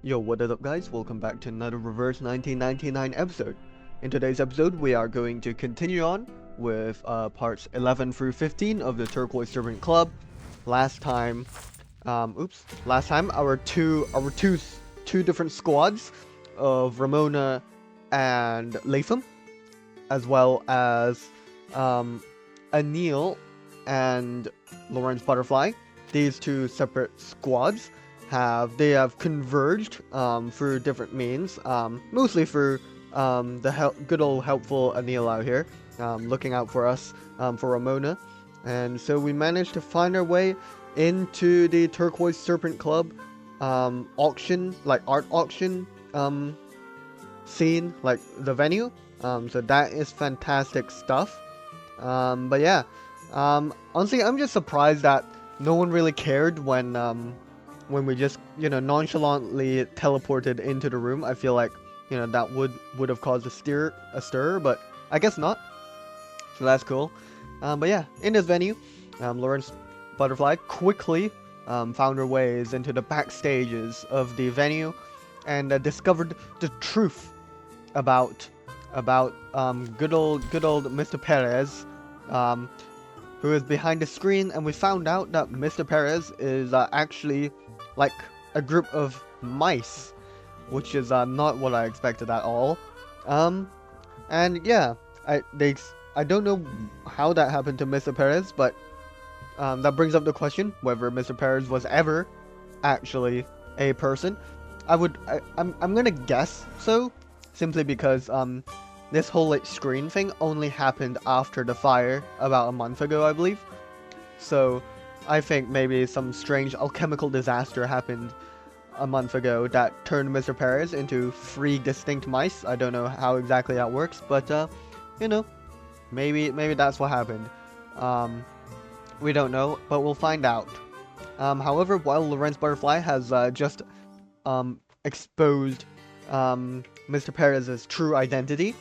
Yo, what is up guys? Welcome back to another Reverse 1999 episode. In today's episode, we are going to continue on with parts 11 through 15 of the Turquoise Servant Club. Last time our two different squads of Ramona and Latham, as well as Anil and Lawrence Butterfly. These two separate squads have converged through different means, mostly through the good old helpful Anil out here, looking out for us, for Ramona. And so we managed to find our way into the Turquoise Serpent Club auction, like art auction scene, like the venue. So that is fantastic stuff. But yeah, honestly, I'm just surprised that no one really cared when we just, nonchalantly teleported into the room. I feel like, that would have caused a stir, but I guess not. So that's cool. But yeah, in this venue, Lawrence Butterfly quickly found her ways into the backstages of the venue and discovered the truth about good old Mr. Perez, who is behind the screen, and we found out that Mr. Perez is actually like a group of mice, which is not what I expected at all. And yeah, I don't know how that happened to Mr. Perez, but that brings up the question whether Mr. Perez was ever actually a person. I'm gonna guess so, simply because this whole like screen thing only happened after the fire about a month ago, I believe. So I think maybe some strange alchemical disaster happened a month ago that turned Mr. Perez into 3 distinct mice. I don't know how exactly that works, but maybe that's what happened. We don't know, but we'll find out. However, while Lawrence Butterfly has just exposed Mr. Perez's true identity,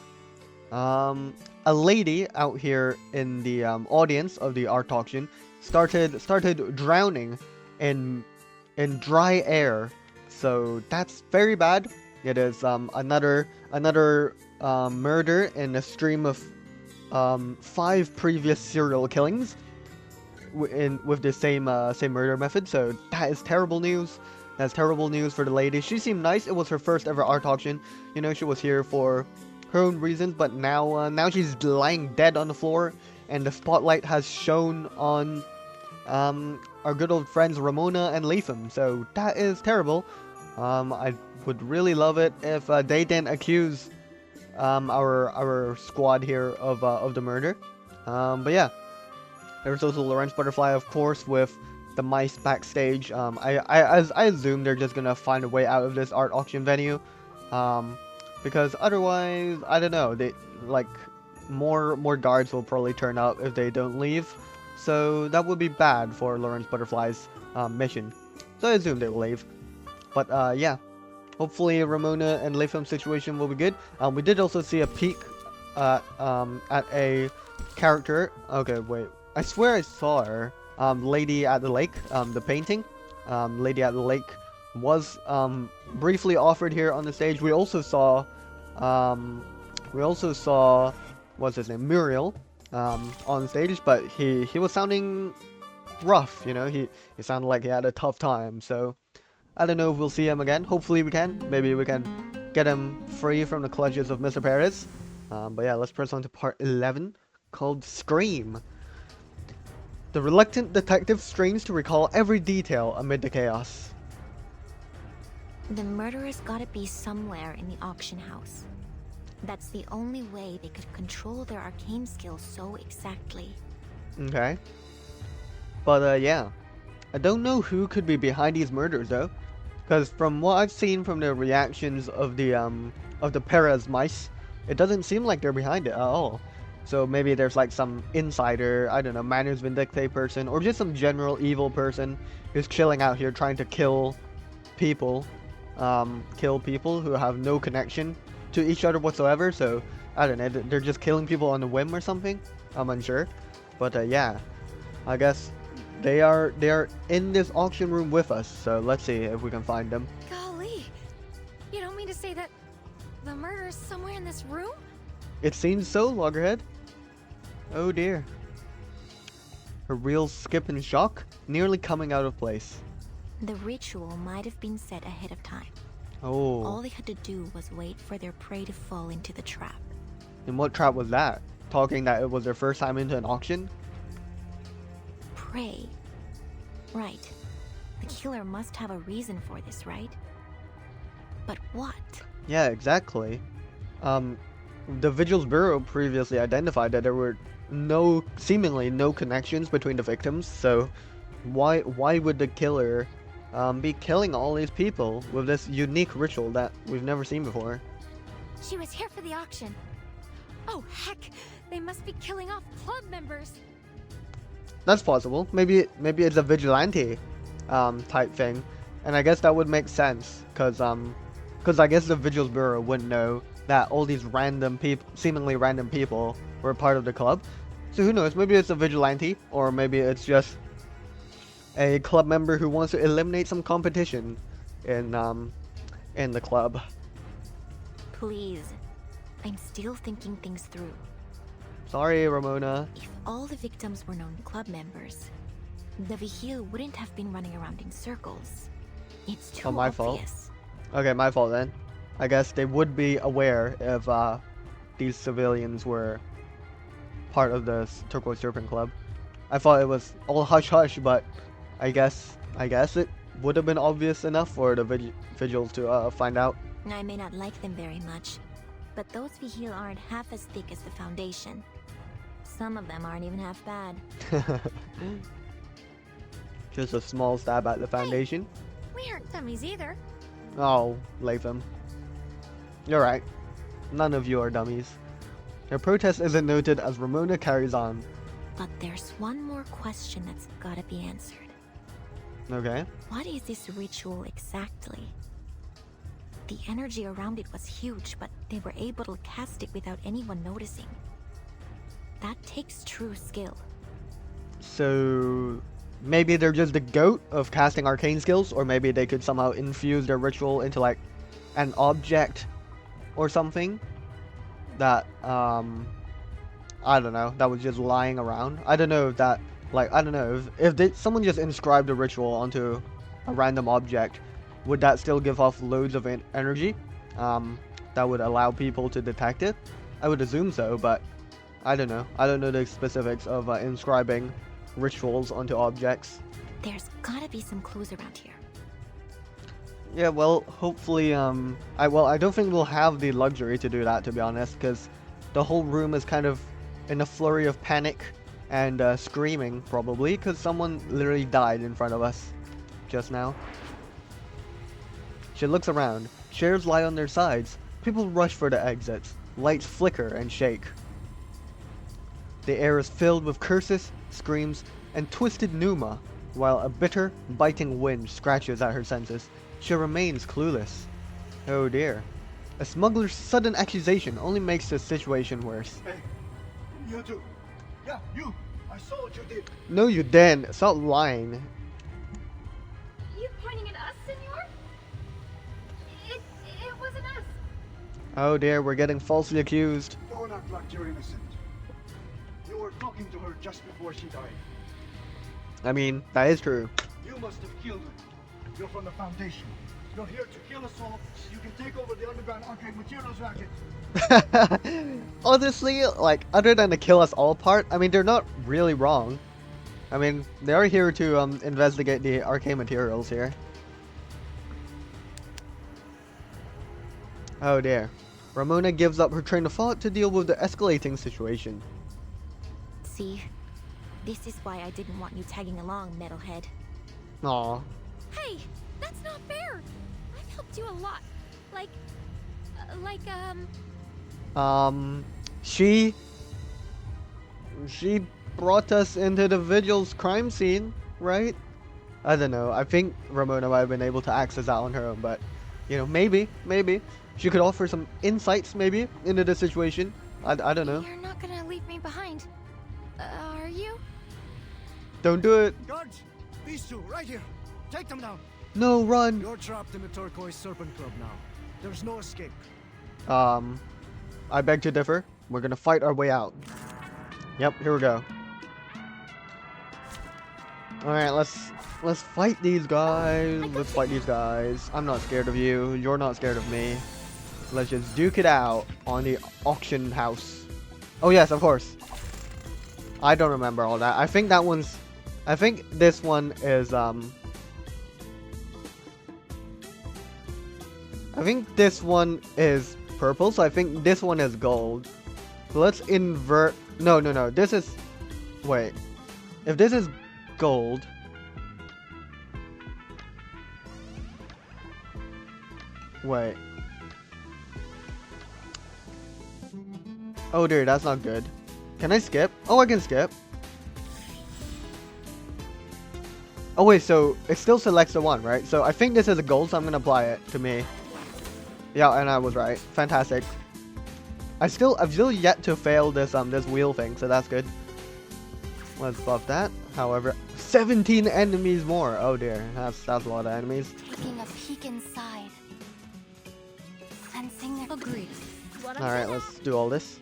a lady out here in the audience of the art auction started drowning in dry air. So that's very bad. It is another murder in a stream of 5 previous serial killings with the same murder method. So that is terrible news. That's terrible news for the lady. She seemed nice. It was her first ever art auction. She was here for her own reasons, but now she's lying dead on the floor, and the spotlight has shone on our good old friends Ramona and Latham. So that is terrible. I would really love it if they didn't accuse our squad here of the murder. But yeah, there's also Lawrence Butterfly, of course, with the mice backstage. I assume they're just gonna find a way out of this art auction venue, because otherwise, I don't know, they like more guards will probably turn up if they don't leave. So that would be bad for Lawrence Butterfly's mission. So I assume they will leave. But yeah, hopefully Ramona and Latham's situation will be good. We did also see a peek at a character. Okay, wait. I swear I saw her. Lady at the Lake. The painting. Lady at the Lake was briefly offered here on the stage. We also saw what's his name, Muriel, on stage, but he was sounding rough. He sounded like he had a tough time. So I don't know if we'll see him again. Hopefully we can. Maybe we can get him free from the clutches of Mr. Perez. But yeah, let's press on to part 11, called Scream. The reluctant detective strains to recall every detail amid the chaos. The murderer's gotta be somewhere in the auction house. That's the only way they could control their arcane skills so exactly. Okay. But yeah, I don't know who could be behind these murders though, because from what I've seen from the reactions of the Perez mice, it doesn't seem like they're behind it at all. So maybe there's like some insider, I don't know, Manners Vindicte person, or just some general evil person who's chilling out here trying to kill people who have no connection to each other whatsoever. So I don't know, they're just killing people on a whim or something. I'm unsure. But yeah, I guess they are in this auction room with us. So let's see if we can find them. Golly, You don't mean to say that the murderer's somewhere in this room? It seems so, Loggerhead. Oh dear. Her real skip in shock, nearly coming out of place. The ritual might have been set ahead of time. Oh. All they had to do was wait for their prey to fall into the trap. And what trap was that? Talking that it was their first time into an auction? Prey. Right. The killer must have a reason for this, right? But what? Yeah, exactly. The Vigil's Bureau previously identified that there were seemingly no connections between the victims, so why would the killer be killing all these people with this unique ritual that we've never seen before? She was here for the auction. Oh, heck! They must be killing off club members! That's possible. Maybe it's a vigilante type thing, and I guess that would make sense, cause I guess the Vigil's Bureau wouldn't know that all these seemingly random people were part of the club. So who knows? Maybe it's a vigilante, or maybe it's just a club member who wants to eliminate some competition in the club. Please. I'm still thinking things through. Sorry, Ramona. If all the victims were known club members, the Vigil wouldn't have been running around in circles. It's too my obvious. fault. Okay, my fault then. I guess they would be aware if these civilians were part of the Turquoise Serpent Club. I thought it was all hush-hush, but I guess it would have been obvious enough for the Vigils to find out. I may not like them very much, but those Vigil aren't half as thick as the Foundation. Some of them aren't even half bad. Just a small stab at the Foundation. We aren't dummies either. Oh, Latham. You're right. None of you are dummies. Her protest isn't noted as Ramona carries on. But there's one more question that's gotta be answered. Okay. What is this ritual exactly? The energy around it was huge, but they were able to cast it without anyone noticing. That takes true skill. So maybe they're just the goat of casting arcane skills, or maybe they could somehow infuse their ritual into like an object or something that I don't know, that was just lying around. I don't know if that, like, I don't know if someone just inscribed a ritual onto a random object, would that still give off loads of energy that would allow people to detect it? I would assume so, but I don't know. I don't know the specifics of inscribing rituals onto objects. There's gotta be some clues around here. Yeah, well, hopefully, I don't think we'll have the luxury to do that, to be honest, because the whole room is kind of in a flurry of panic and screaming, probably, because someone literally died in front of us just now. She looks around. Chairs lie on their sides. People rush for the exits. Lights flicker and shake. The air is filled with curses, screams, and twisted pneuma, while a bitter, biting wind scratches at her senses. She remains clueless. Oh dear. A smuggler's sudden accusation only makes the situation worse. Hey, you too. Yeah, you. I saw what you did. No, you didn't. Stop lying. You pointing at us, senor? It wasn't us. Oh dear, we're getting falsely accused. Don't act like you're innocent. You were talking to her just before she died. I mean, that is true. You must have killed her. You're from the Foundation. You're here to kill us all so you can take over the underground arcade materials racket. Honestly, like, other than the kill us all part, I mean, they're not really wrong. I mean, they are here to investigate the arcane materials here. Oh dear. Ramona gives up her train of thought to deal with the escalating situation. See? This is why I didn't want you tagging along, metalhead. Aw. Hey, that's not fair. I've helped you a lot. She brought us into the Vigil's crime scene, right? I don't know. I think Ramona might have been able to access that on her own, but, you know, maybe. She could offer some insights, maybe, into the situation. I don't know. You're not gonna leave me behind, are you? Don't do it. Guards, these two, right here. Take them down. No, run. You're trapped in the Turquoise Serpent Club now. There's no escape. I beg to differ. We're gonna fight our way out. Yep, here we go. Alright, let's fight these guys. Let's fight these guys. I'm not scared of you. You're not scared of me. Let's just duke it out on the auction house. Oh yes, of course. I don't remember all that. I think this one is I think this one is purple, so I think this one is gold. So let's invert. No. This is. Wait. If this is gold. Wait. Oh dear, that's not good. Can I skip? Oh, I can skip. Oh wait, so it still selects the one, right? So I think this is a gold, so I'm gonna apply it to me. Yeah, and I was right. Fantastic. I've still yet to fail this wheel thing, so that's good. Let's buff that. However, 17 enemies more. Oh dear, that's a lot of enemies. Taking a peek inside. Sensing their agreed. Alright, let's do all this.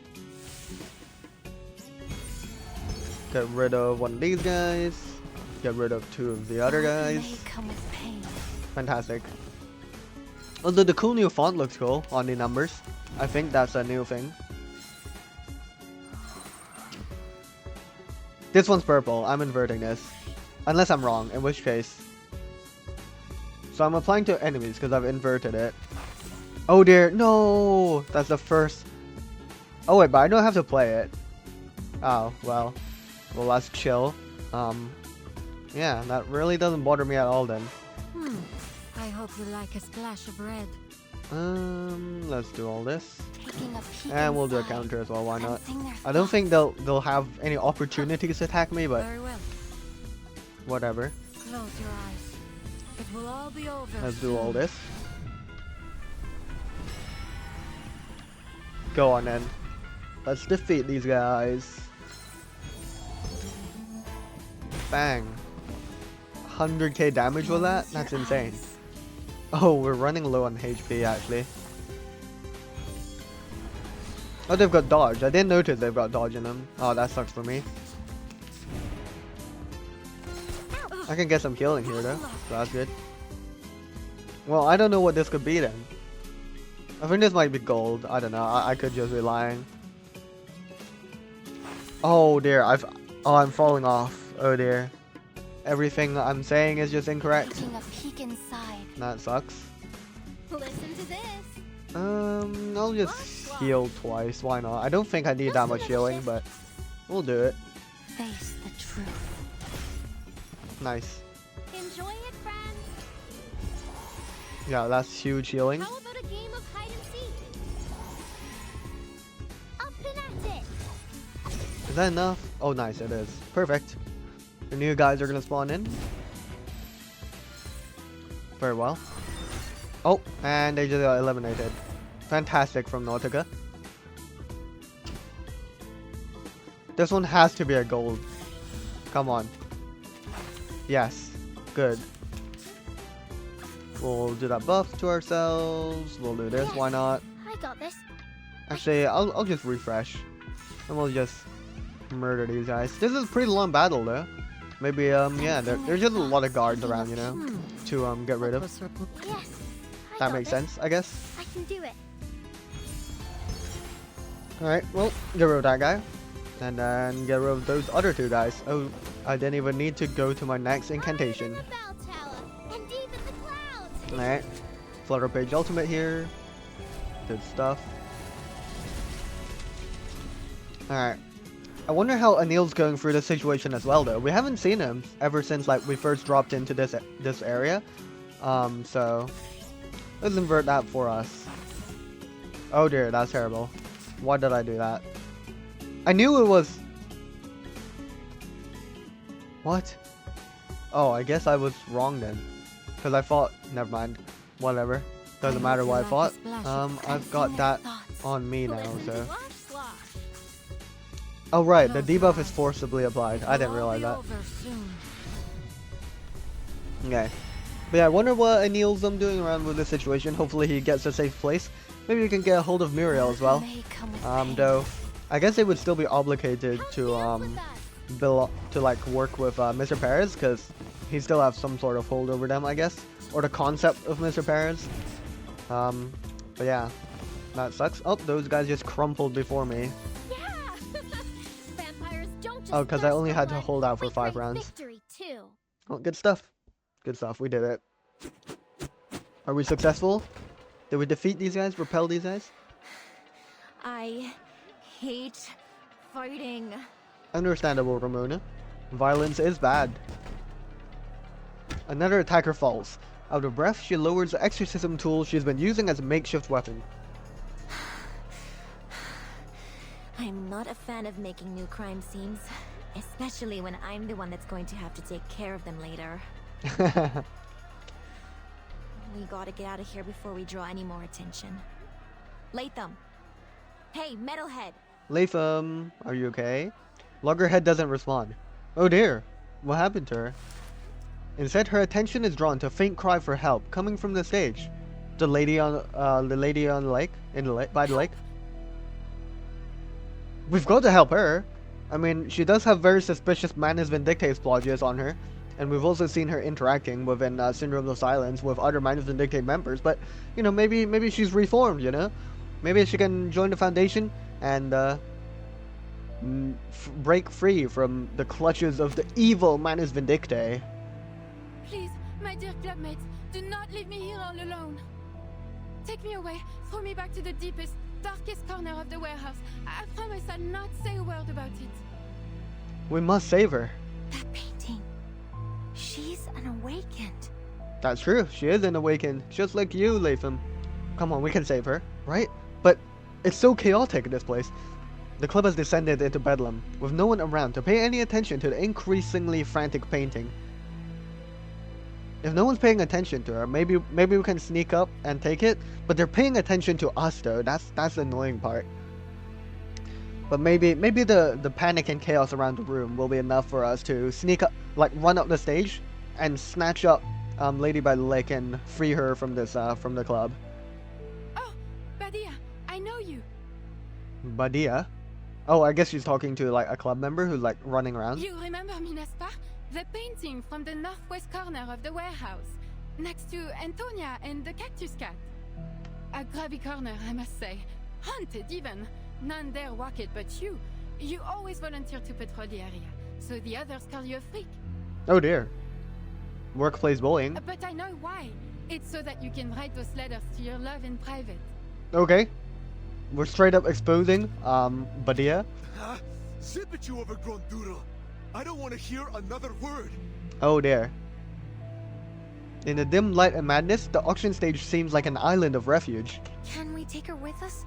Get rid of one of these guys. Get rid of two of the other guys. May come with pain. Fantastic. Although the cool new font looks cool on the numbers. I think that's a new thing. This one's purple. I'm inverting this. Unless I'm wrong, in which case. So I'm applying to enemies because I've inverted it. Oh dear, no! That's the first. Oh wait, but I don't have to play it. Oh, well. Well, let's chill. Yeah, that really doesn't bother me at all then. I hope you like a splash of red. Let's do all this. Taking a peek And we'll do a inside. counter as well, why not? Sensing their I don't think thoughts. they'll have any opportunities to attack me, but Very well. whatever. Close your eyes. It will all be over. Let's do all this. Go on then. Let's defeat these guys. Bang. 100k damage with that? Close your That's insane. eyes. Oh, we're running low on HP actually. Oh, they've got dodge. I didn't notice they've got dodge in them. Oh, that sucks for me. I can get some healing here though, so that's good. Well, I don't know what this could be then. I think this might be gold. I don't know. I could just be lying. Oh dear, I'm falling off. Oh dear. Everything I'm saying is just incorrect. Taking a peek inside. That sucks. Listen to this. I'll just heal twice. Why not? I don't think I need that much healing, but we'll do it. Face the truth. Nice. Enjoy it, friends. Yeah, that's huge healing. How about a game of hide and seek? Up and at it. Is that enough? Oh, nice, it is. Perfect. The new guys are gonna spawn in. Very well. Oh, and they just got eliminated. Fantastic from Nautica. This one has to be a gold. Come on. Yes. Good. We'll do that buff to ourselves. We'll do this. Why not? I got this. Actually, I'll just refresh. And we'll just murder these guys. This is a pretty long battle though. Maybe, yeah, there's just a lot of guards around, you know, to get rid of. Yes. I That got makes this. sense, I guess. I can do it. Alright, well, get rid of that guy. And then get rid of those other two guys. Oh, I didn't even need to go to my next incantation. The bell tower and even the clouds. Alright. Flutter Page Ultimate here. Good stuff. Alright. I wonder how Anil's going through this situation as well though. We haven't seen him ever since like we first dropped into this area. So let's invert that for us. Oh dear, that's terrible. Why did I do that? I knew it was... What? Oh, I guess I was wrong then. Because I thought... Never mind. Whatever. Doesn't matter what I thought. I've got that on me now, Listen so... to our slosh. Oh right, the debuff is forcibly applied. I didn't realize that. Okay. But yeah, I wonder what Anil's doing around with this situation. Hopefully he gets a safe place. Maybe we can get a hold of Muriel as well. May come with pain. Though, I guess they would still be obligated to like work with Mr. Perez, because he still has some sort of hold over them, I guess, or the concept of Mr. Perez. But yeah, that sucks. Oh, those guys just crumpled before me. Yeah! Vampires don't just Oh, because I thirst only for had to blood, hold out for we 5 crave rounds. Victory too. Oh, good stuff. Good stuff. We did it. Are we successful? Did we defeat these guys? Repel these guys? I hate fighting. Understandable, Ramona. Violence is bad. Another attacker falls. Out of breath, she lowers the exorcism tool she's been using as a makeshift weapon. I'm not a fan of making new crime scenes, especially when I'm the one that's going to have to take care of them later. We gotta get out of here before we draw any more attention. Latham! Hey, Metalhead! Latham, are you okay? Loggerhead doesn't respond. Oh dear, what happened to her? Instead, her attention is drawn to a faint cry for help coming from the stage. The lady on the lake, by the lake. We've got to help her. I mean, she does have very suspicious Manus Vindictae splodges on her, and we've also seen her interacting within Syndrome of Silence with other Manus Vindictae members. But you know, maybe she's reformed. You know, maybe she can join the Foundation and break free from the clutches of the evil Manus Vindictae. Please, my dear clubmates, do not leave me here all alone. Take me away, throw me back to the deepest, darkest corner of the warehouse. I promise I'll not say a word about it. We must save her. That painting. She's an awakened. That's true. She is an awakened, just like you, Latham. Come on, we can save her, right? But it's so chaotic, this place. The club has descended into bedlam, with no one around to pay any attention to the increasingly frantic painting. If no one's paying attention to her, maybe we can sneak up and take it. But they're paying attention to us, though. That's the annoying part. But maybe the panic and chaos around the room will be enough for us to sneak up, like run up the stage, and snatch up Lady by the Lake and free her from this from the club. Oh, Badia, I know you. Badia? Oh, I guess she's talking to like a club member who's like running around. You remember me, n'est-ce pas? The painting from the northwest corner of the warehouse, next to Antonia and the cactus cat. A grubby corner, I must say. Haunted even. None dare walk it but you. You always volunteer to patrol the area, so the others call you a freak. Oh dear. Workplace bullying. But I know why. It's so that you can write those letters to your love in private. Okay. We're straight up exposing Badia. Zip it, you overgrown doodle. I don't want to hear another word. Oh dear. In the dim light and madness, the auction stage seems like an island of refuge. Can we take her with us?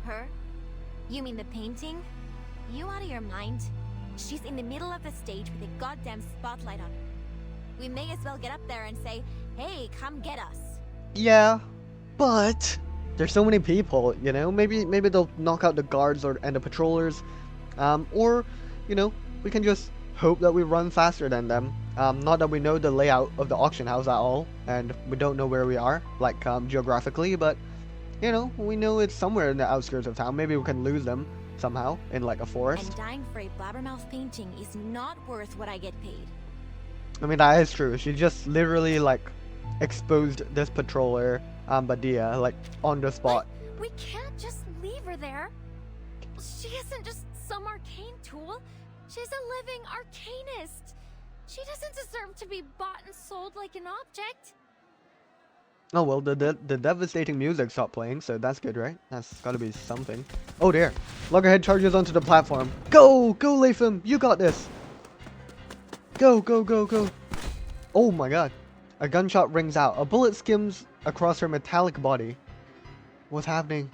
Her? You mean the painting? You out of your mind? She's in the middle of the stage with a goddamn spotlight on her. We may as well get up there and say, hey, come get us. Yeah, but there's so many people, you know. Maybe they'll knock out the guards and the patrollers, or you know, we can just hope that we run faster than them. Not that we know the layout of the auction house at all, and we don't know where we are, like geographically, but you know, we know it's somewhere in the outskirts of town. Maybe we can lose them somehow in like a forest. And dying for a blabbermouth painting is not worth what I get paid. I mean, that is true. She just literally like exposed this patroller, Badia, like on the spot. We can't just leave her there. She isn't just some arcane tool. She's a living arcanist. She doesn't deserve to be bought and sold like an object. Oh well, the devastating music stopped playing, so that's good, right? That's gotta be something. Oh dear. Loggerhead charges onto the platform. Go! Go, Latham! You got this! Go, go, go, go! Oh my god. A gunshot rings out. A bullet skims across her metallic body. What's happening?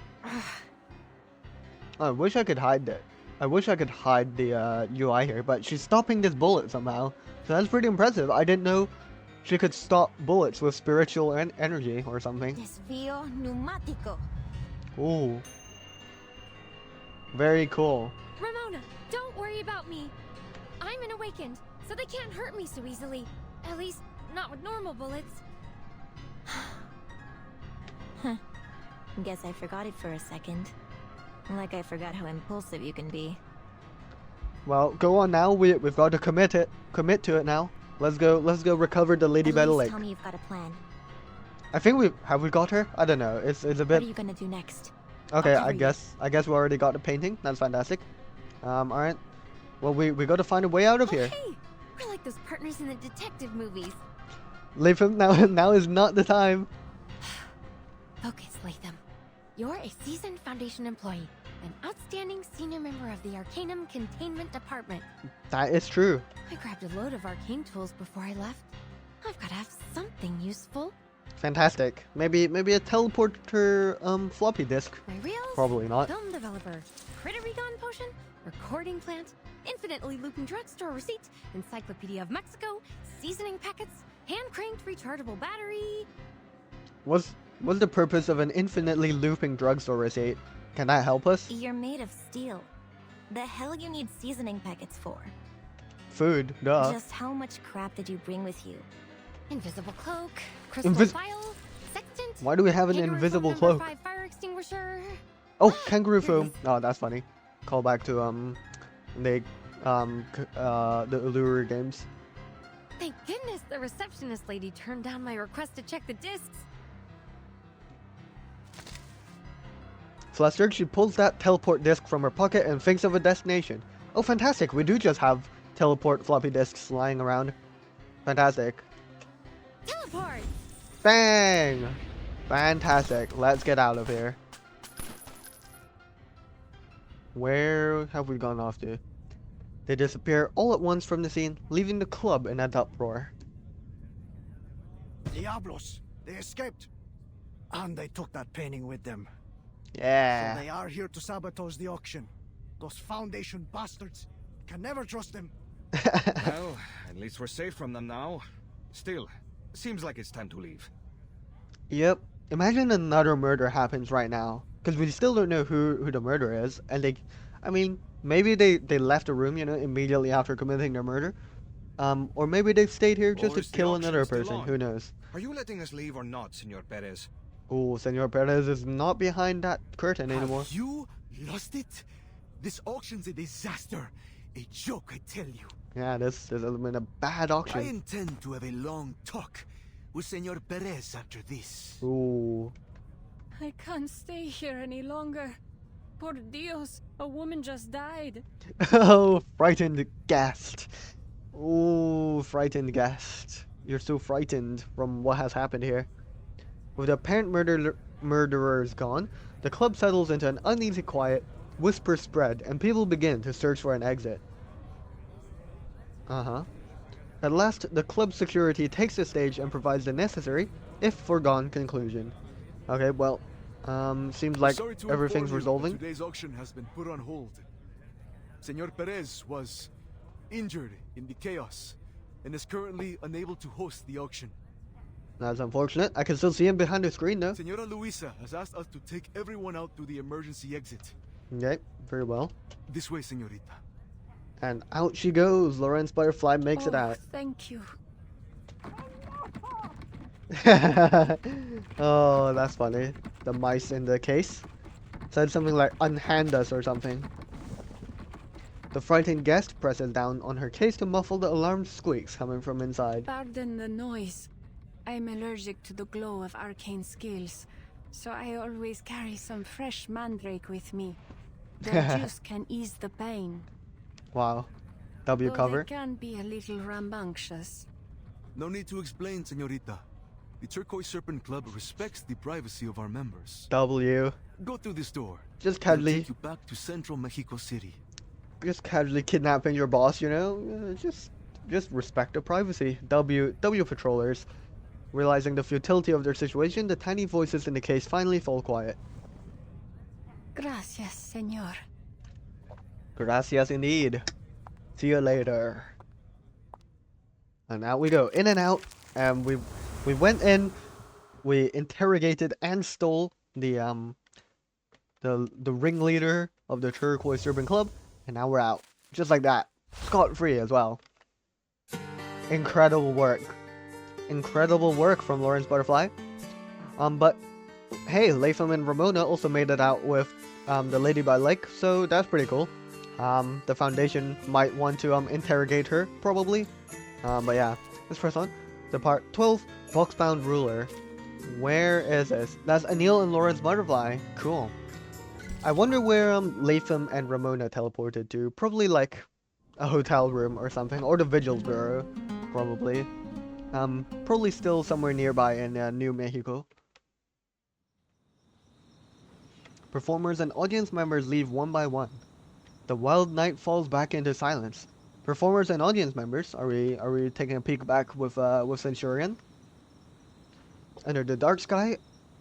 I wish I could hide that. I wish I could hide the UI here, but she's stopping this bullet somehow. So that's pretty impressive. I didn't know she could stop bullets with spiritual energy or something. Desvío pneumático. Ooh. Very cool. Ramona, don't worry about me. I'm an awakened, so they can't hurt me so easily. At least, not with normal bullets. Guess I forgot it for a second. Like I forgot how impulsive you can be. Well, go on now. We've got to commit to it now. Let's go recover the Lady At Battle least Lake. tell me you've got a plan. I think we got her? I don't know. It's a What bit are you gonna do next? okay. I'll I cover you. guess we already got the painting. That's fantastic. All right. Well, we got to find a way out of here. Hey, we're like those partners in the detective movies. Latham, now is not the time. Focus, Latham. You're a seasoned Foundation employee, an outstanding senior member of the Arcanum Containment Department. That is true. I grabbed a load of arcane tools before I left. I've got to have something useful. Fantastic. Maybe a teleporter floppy disk. My reels, Probably not. film developer, critter recon potion, recording plant, infinitely looping drugstore receipt, Encyclopedia of Mexico, seasoning packets, hand-cranked rechargeable battery. What's the purpose of an infinitely looping drugstore receipt? Can that help us? You're made of steel. The hell you need seasoning packets for? Food, duh. Just how much crap did you bring with you? Invisible cloak, crystal Invis- vial, sextant. Why do we have an kangaroo invisible foam number cloak? 5 fire extinguisher. Oh, kangaroo Here it foam. is. Oh, that's funny. Call back to the Allure games. Thank goodness the receptionist lady turned down my request to check the discs. Flustered, she pulls that teleport disk from her pocket and thinks of a destination. Oh, fantastic! We do just have teleport floppy disks lying around. Fantastic. Teleport! Bang! Fantastic. Let's get out of here. Where have we gone off to? They disappear all at once from the scene, leaving the club in an uproar. Diablos! They escaped! And they took that painting with them. So Yeah. they are here to sabotage the auction. Those Foundation bastards. Can never trust them. Well, at least we're safe from them now. Still, seems like it's time to leave. Yep. Imagine another murder happens right now. Because we still don't know who the murderer is. And maybe they left the room, immediately after committing their murder. Or maybe they stayed here just Or is to the kill auction another still person. on? Who knows? Are you letting us leave or not, Senor Perez? Oh, Senor Perez is not behind that curtain anymore. Have you lost it? This auction's a disaster. A joke, I tell you. Yeah, this has been a bad I auction. intend to have a long talk with Senor Perez after this. Ooh. I can't stay here any longer. Por Dios, a woman just died. Oh, frightened guest. Ooh, frightened guest. You're so frightened from what has happened here. With the apparent murderers gone, the club settles into an uneasy quiet, whispers spread, and people begin to search for an exit. Uh-huh. At last, the club security takes the stage and provides the necessary, if foregone, conclusion. Okay, well, seems like Sorry to everything's inform you, resolving. but today's auction has been put on hold. Senor Perez was injured in the chaos and is currently unable to host the auction. That's unfortunate. I can still see him behind the screen though. Senora Luisa has asked us to take everyone out to the emergency exit. Okay, very well. This way, senorita. And out she goes. Lawrence Butterfly makes it out. Thank you. Oh, that's funny. The mice in the case said something like unhand us or something. The frightened guest presses down on her case to muffle the alarmed squeaks coming from inside. Pardon the noise. I'm allergic to the glow of arcane skills, so I always carry some fresh mandrake with me. The juice can ease the pain. Wow. W Though cover. they can be a little rambunctious. No need to explain, senorita. The Turquoise Serpent Club respects the privacy of our members. W. Go through this door. Just It'll casually, take you back to Central Mexico City. just casually kidnapping your boss, just respect the privacy. W patrollers. Realizing the futility of their situation, the tiny voices in the case finally fall quiet. Gracias, señor. Gracias indeed. See you later. And out we go, in and out. And we went in, we interrogated and stole the ringleader of the Turquoise Serpent Club, and now we're out. Just like that. Scot-free as well. Incredible work. Incredible work from Lawrence Butterfly. But hey, Latham and Ramona also made it out with the lady by lake, so that's pretty cool. The Foundation might want to interrogate her, probably. But yeah, let's press on. The part 12, Boxbound Ruler. Where is this? That's Anil and Lawrence Butterfly. Cool. I wonder where Latham and Ramona teleported to. Probably like a hotel room or something, or the Vigil's Bureau, probably. Probably still somewhere nearby in New Mexico. Performers and audience members leave one by one. The wild night falls back into silence. Performers and audience members, are we taking a peek back with Centurion? Under the dark sky,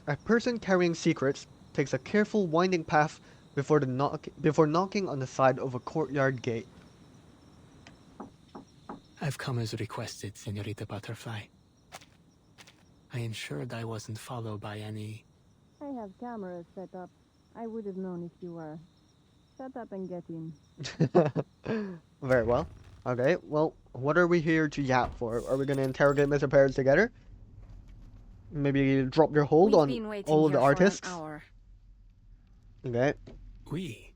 a person carrying secrets takes a careful winding path before knocking on the side of a courtyard gate. I've come as requested, Senorita Butterfly. I ensured I wasn't followed by any... I have cameras set up. I would have known if you were. Shut up and get in. Very well. Okay, well, what are we here to yap for? Are we gonna interrogate Mr. Perez together? Maybe drop your hold on all of the artists? Okay. We?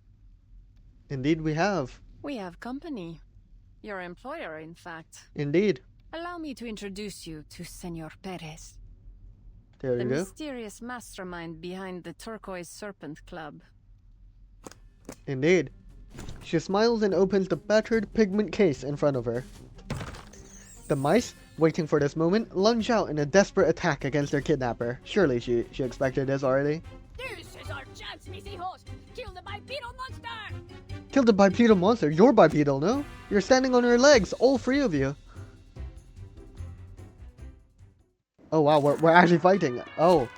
Indeed we have. We have company. Your employer, in fact. Indeed. Allow me to introduce you to Senor Perez, There the you go. mysterious mastermind behind the Turquoise Serpent Club. Indeed. She smiles and opens the battered pigment case in front of her. The mice, waiting for this moment, lunge out in a desperate attack against their kidnapper. Surely she expected this already. This is our chance, mis hijos! Kill the bipedal monster! Kill the bipedal monster. You're bipedal, no? You're standing on her legs, all three of you. Oh wow, we're actually fighting. Oh.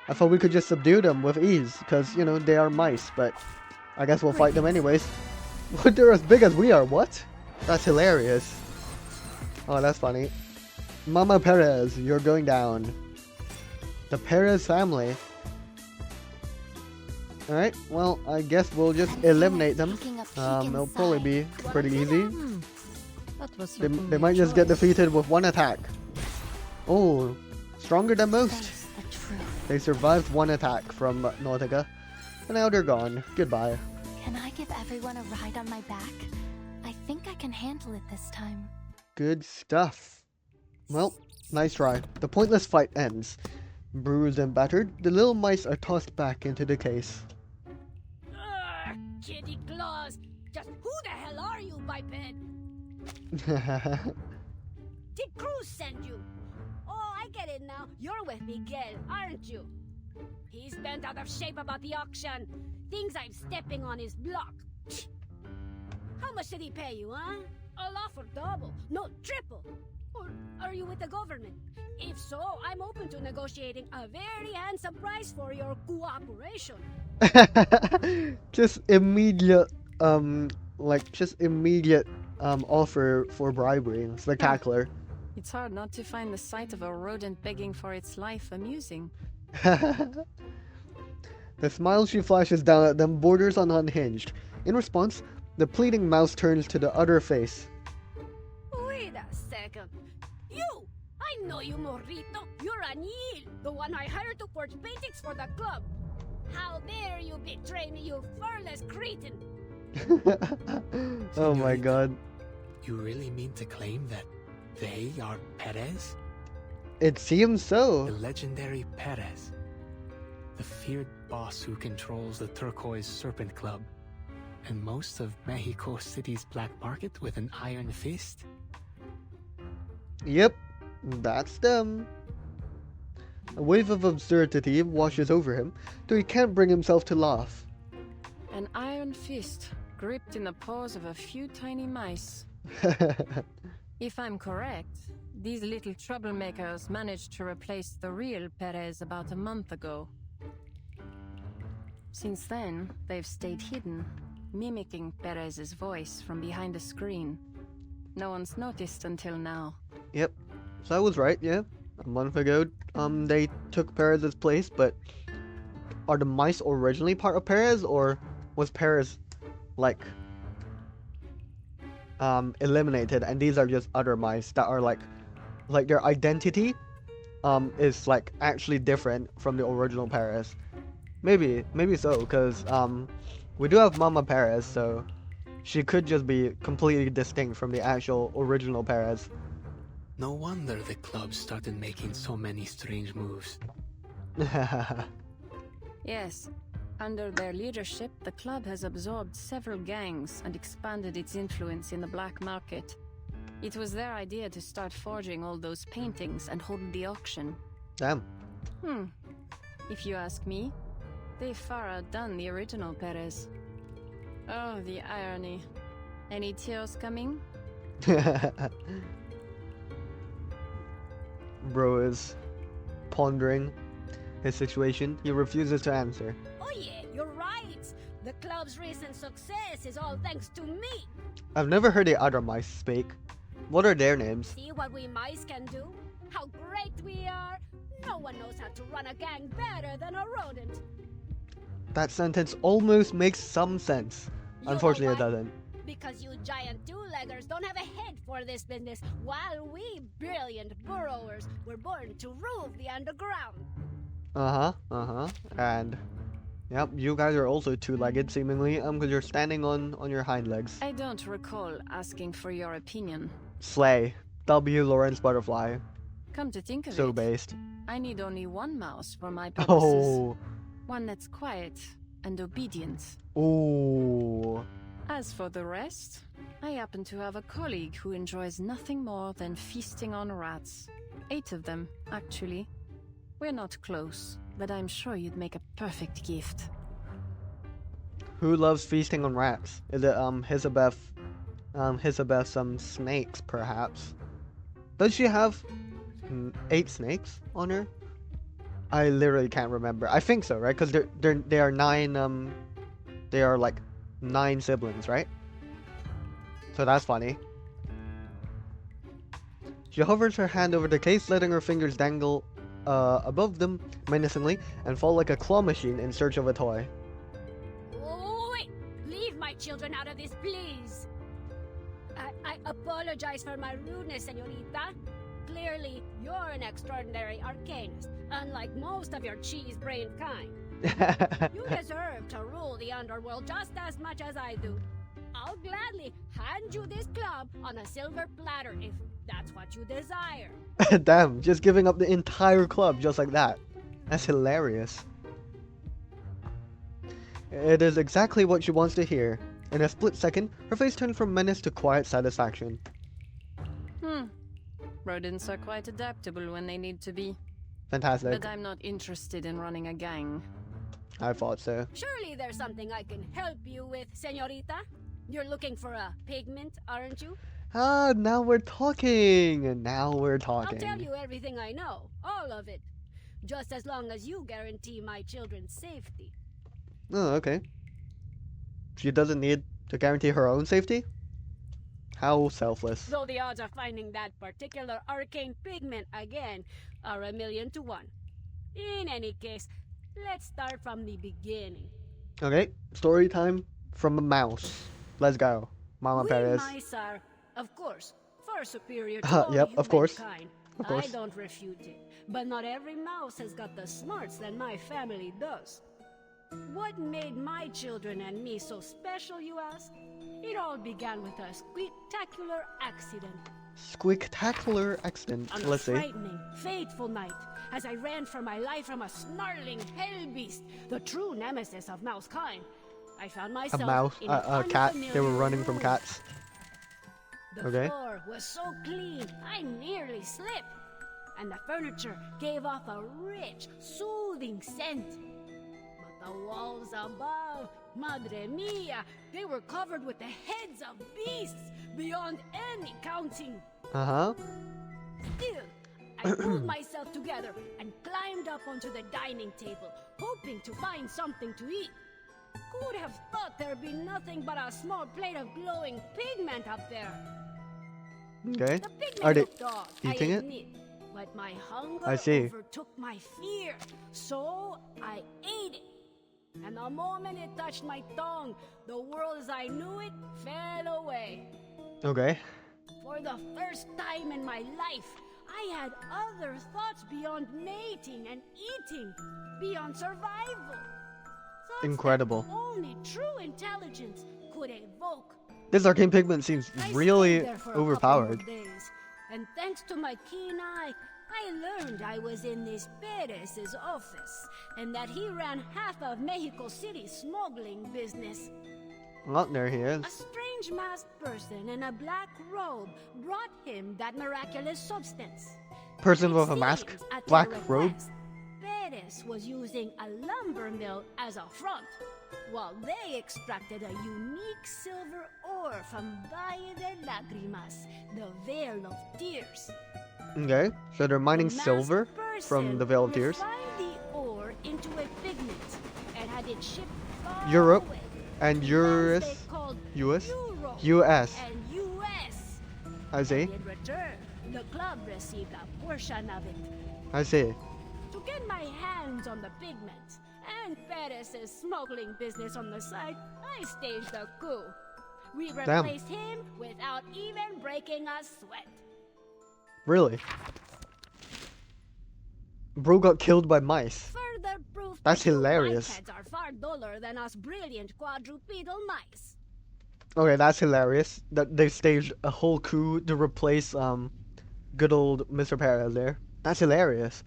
I thought we could just subdue them with ease, because, you know, they are mice, but I guess we'll fight them anyways. They're as big as we are, what? That's hilarious. Oh, that's funny. Mama Perez, you're going down. The Perez family. Alright, well, I guess we'll just eliminate them. It'll probably be pretty easy. That was They might just get defeated with one attack. Oh, stronger than most. They survived one attack from Nautica, and now they're gone. Goodbye. Can I give everyone a ride on my back? I think I can handle it this time. Good stuff. Well, nice try. The pointless fight ends. Bruised and battered, the little mice are tossed back into the case. Ugh, kitty claws! Just who the hell are you, biped? Did Cruz send you? Oh, I get it now. You're with Miguel, aren't you? He's bent out of shape about the auction. Thinks I'm stepping on his block. How much did he pay you, huh? I'll offer double, no triple. Or are you with the government? If so, I'm open to negotiating a very handsome price for your cooperation. Just immediate, offer for bribery. Spectacular. It's hard not to find the sight of a rodent begging for its life amusing. The smile she flashes down at them borders on unhinged. In response, the pleading mouse turns to the other face. Wait a second. You! I know you, Morrito. You're Anil, the one I hired to forge paintings for the club. How dare you betray me, you furless cretin! Oh my god. You really mean to claim that they are Perez? It seems so. The legendary Perez. The feared boss who controls the Turquoise Serpent Club. And most of Mexico City's black market with an iron fist? Yep, that's them. A wave of absurdity washes over him, though he can't bring himself to laugh. An iron fist, gripped in the paws of a few tiny mice. If I'm correct, these little troublemakers managed to replace the real Perez about a month ago. Since then, they've stayed hidden, mimicking Perez's voice from behind a screen. No one's noticed until now. Yep, so I was right, yeah. A month ago, they took Perez's place, but are the mice originally part of Perez, or was Perez, like, eliminated, and these are just other mice that are, like their identity is like actually different from the original Paris. Maybe so, because we do have Mama Perez, so she could just be completely distinct from the actual original Perez. No wonder the club started making so many strange moves. Yes. Under their leadership, the club has absorbed several gangs and expanded its influence in the black market. It was their idea to start forging all those paintings and hold the auction. Damn. If you ask me, they far outdone the original Perez. Oh, the irony. Any tears coming? Bro is pondering his situation. He refuses to answer. Oh yeah, you're right. The club's recent success is all thanks to me. I've never heard the other mice speak. What are their names? See what we mice can do? How great we are! No one knows how to run a gang better than a rodent. That sentence almost makes some sense. You know Unfortunately, it why? doesn't. Because you giant two-leggers don't have a head for this business, while we brilliant burrowers were born to rule the underground. And yep, you guys are also two-legged, seemingly, because you're standing on your hind legs. I don't recall asking for your opinion. Slay. W. Lawrence Butterfly. Come to think of So it, based. I need only one mouse for my purposes. Oh. One that's quiet and obedient. Ooh. As for the rest, I happen to have a colleague who enjoys nothing more than feasting on rats. 8 of them, actually. We're not close, but I'm sure you'd make a perfect gift. Who loves feasting on rats? Is it Hisabeth? Hisabeth snakes, perhaps. Does she have 8 snakes on her? I literally can't remember. I think so, right? Because they are 9 they are like 9 siblings, right? So that's funny. She hovers her hand over the case, letting her fingers dangle above them menacingly and fall like a claw machine in search of a toy. Oh, wait! Leave my children out of this, please! I apologize for my rudeness, señorita. Clearly, you're an extraordinary arcanist, unlike most of your cheese-brained kind. You deserve to rule the underworld just as much as I do. I'll gladly hand you this club on a silver platter if that's what you desire. Damn, just giving up the entire club just like that. That's hilarious. It is exactly what she wants to hear. In a split second, her face turned from menace to quiet satisfaction. Rodents are quite adaptable when they need to be. Fantastic. But I'm not interested in running a gang. I thought so. Surely there's something I can help you with, señorita? You're looking for a pigment, aren't you? Ah, now we're talking. Now we're talking. I'll tell you everything I know, all of it. Just as long as you guarantee my children's safety. Oh, okay. She doesn't need to guarantee her own safety? How selfless. Though the odds of finding that particular arcane pigment again are 1,000,000 to 1. In any case, let's start from the beginning. Okay, story time from a mouse. Let's go. Mama We Perez. mice are, of course, far superior to all Yep, of course. humankind. Of course. I don't refute it. But not every mouse has got the smarts that my family does. What made my children and me so special, you ask? It all began with a spectacular accident. Squicktacular accident. On a Let's see. frightening, fateful night, as I ran for my life from a snarling hell beast, the true nemesis of mouse kind, I found A myself mouse, in a cat. They were unfamiliar running from room. cats. The Okay. floor was so clean, I nearly slipped. And the furniture gave off a rich, soothing scent. But the walls above, madre mia, they were covered with the heads of beasts beyond any counting. Uh-huh. Still, I pulled myself together and climbed up onto the dining table, hoping to find something to eat. Who would have thought there'd be nothing but a small plate of glowing pigment up there? Okay. The pigment Are they looked odd, eating I it? admit, but my hunger I see. overtook my fear, so I ate it. And the moment it touched my tongue, the world as I knew it fell away. Okay. For the first time in my life, I had other thoughts beyond mating and eating, beyond survival. Thoughts Incredible. that only true intelligence could evoke. This arcane pigment seems I really stayed there for a couple overpowered. of days, and thanks to my keen eye, I learned I was in this Perez's office, and that he ran half of Mexico City's smuggling business. Oh, there he is. A strange masked person in a black robe brought him that miraculous substance. Person It with a mask, seems, at black their robe. request, Perez was using a lumber mill as a front, while they extracted a unique silver ore from Valle de Lágrimas, the Veil of Tears. Okay, so they're mining The masked silver from person the Veil of Tears. refined the ore into a pigment and had it shipped far Europe away. and Lands US. they called US? Europe US. and US. I see. In return, the club received a portion of it. I see. To get my hands on the pigment and Perez's smuggling business on the side, I staged a coup. We Damn. replaced him without even breaking a sweat. Really? Bro got killed by mice. Further proof That's that you hilarious. whiteheads are far duller than us brilliant quadrupedal mice. Okay, that's hilarious. That they staged a whole coup to replace good old Mr. Perez there. That's hilarious.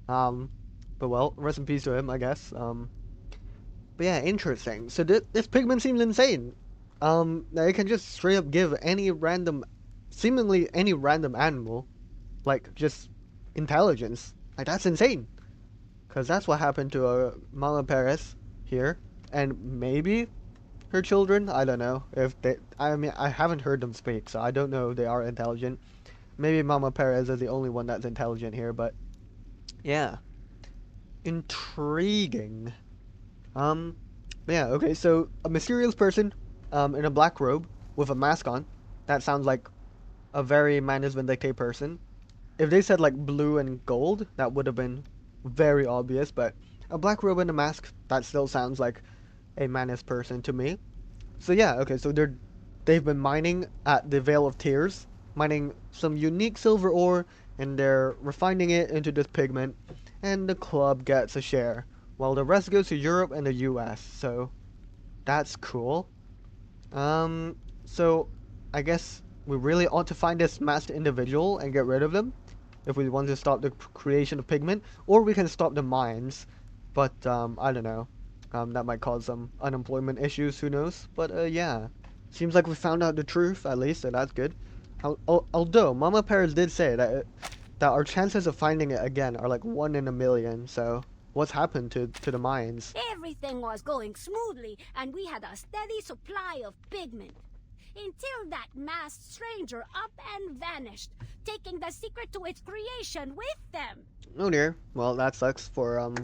But well, rest in peace to him, I guess. But yeah, interesting. So this pigment seems insane. They can just straight up give any random, seemingly any random animal, like just intelligence. Like that's insane. Cause that's what happened to Mama Perez here, and maybe her children. I don't know if they. I mean, I haven't heard them speak, so I don't know if they are intelligent. Maybe Mama Perez is the only one that's intelligent here, but yeah, intriguing. Yeah. Okay. So a mysterious person, in a black robe with a mask on. That sounds like a very Manus Vindicte person. If they said like blue and gold, that would have been very obvious, but a black robe and a mask, that still sounds like a Manus person to me. So yeah, okay, so they've been mining at the Veil of Tears, mining some unique silver ore, and they're refining it into this pigment, and the club gets a share, while the rest goes to Europe and the US, so that's cool. So I guess we really ought to find this masked individual and get rid of them if we want to stop the creation of pigment, or we can stop the mines, but I don't know, that might cause some unemployment issues, who knows, but yeah, seems like we found out the truth at least, so that's good. Although Mama Perez did say that our chances of finding it again are like 1 in a million, so what's happened to the mines? Everything was going smoothly, and we had a steady supply of pigment. Until that masked stranger up and vanished, taking the secret to its creation with them. Oh dear. Well, that sucks for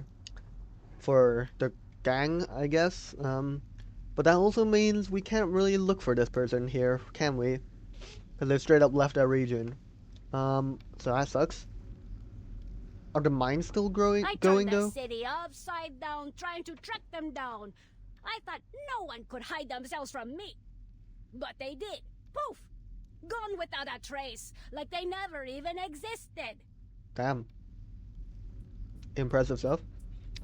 the gang, I guess. But that also means we can't really look for this person here, can we? Because they straight up left our region. So that sucks. Are the mines still going I turned the though? city upside down, trying to track them down. I thought no one could hide themselves from me. But they did. Poof! Gone without a trace, like they never even existed. Damn. Impressive stuff.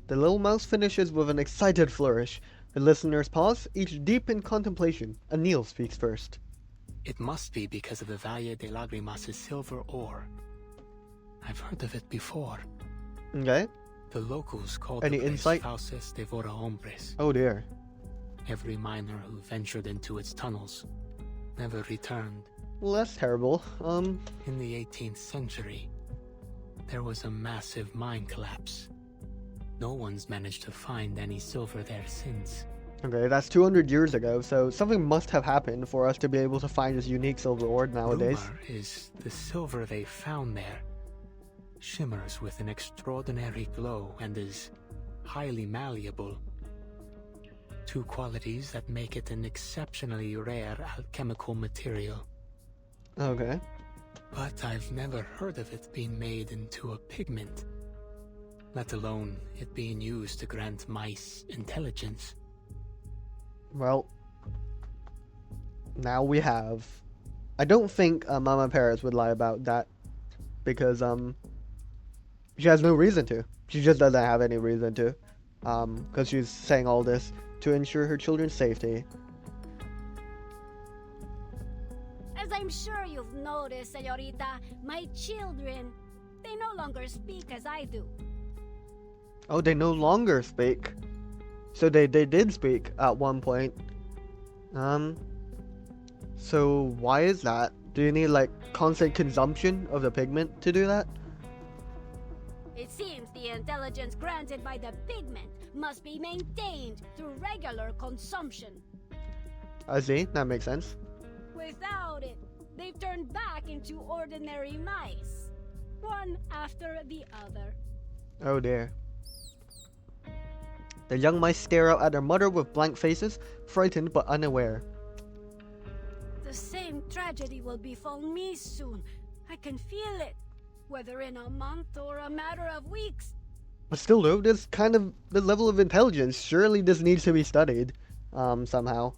The little mouse finishes with an excited flourish. The listeners pause, each deep in contemplation. Anil speaks first. It must be because of the Valle de Lágrimas' silver ore. I've heard of it before. Okay. The locals called Any the place insight? Fauces de Vora Hombres. Oh dear. Every miner who ventured into its tunnels never returned. Well, that's terrible. In the 18th century, there was a massive mine collapse. No one's managed to find any silver there since. Okay, that's 200 years ago, so something must have happened for us to be able to find this unique silver ore nowadays. Rumor is the silver they found there shimmers with an extraordinary glow and is highly malleable. Two qualities that make it an exceptionally rare alchemical material. Okay. But I've never heard of it being made into a pigment, let alone it being used to grant mice intelligence. Well, now we have. I don't think Mama Perez would lie about that. because she has no reason to. She just doesn't have any reason to, because she's saying all this to ensure her children's safety. As I'm sure you've noticed, Señorita, my children, they no longer speak as I do. Oh, they no longer speak. So they did speak at one point. So why is that? Do you need like constant consumption of the pigment to do that? It seems the intelligence granted by the pigment must be maintained through regular consumption. I see, that makes sense. Without it, they've turned back into ordinary mice, one after the other. Oh dear. The young mice stare out at their mother with blank faces, frightened but unaware. The same tragedy will befall me soon. I can feel it, whether in a month or a matter of weeks. But still though, this kind of the level of intelligence, surely this needs to be studied, somehow.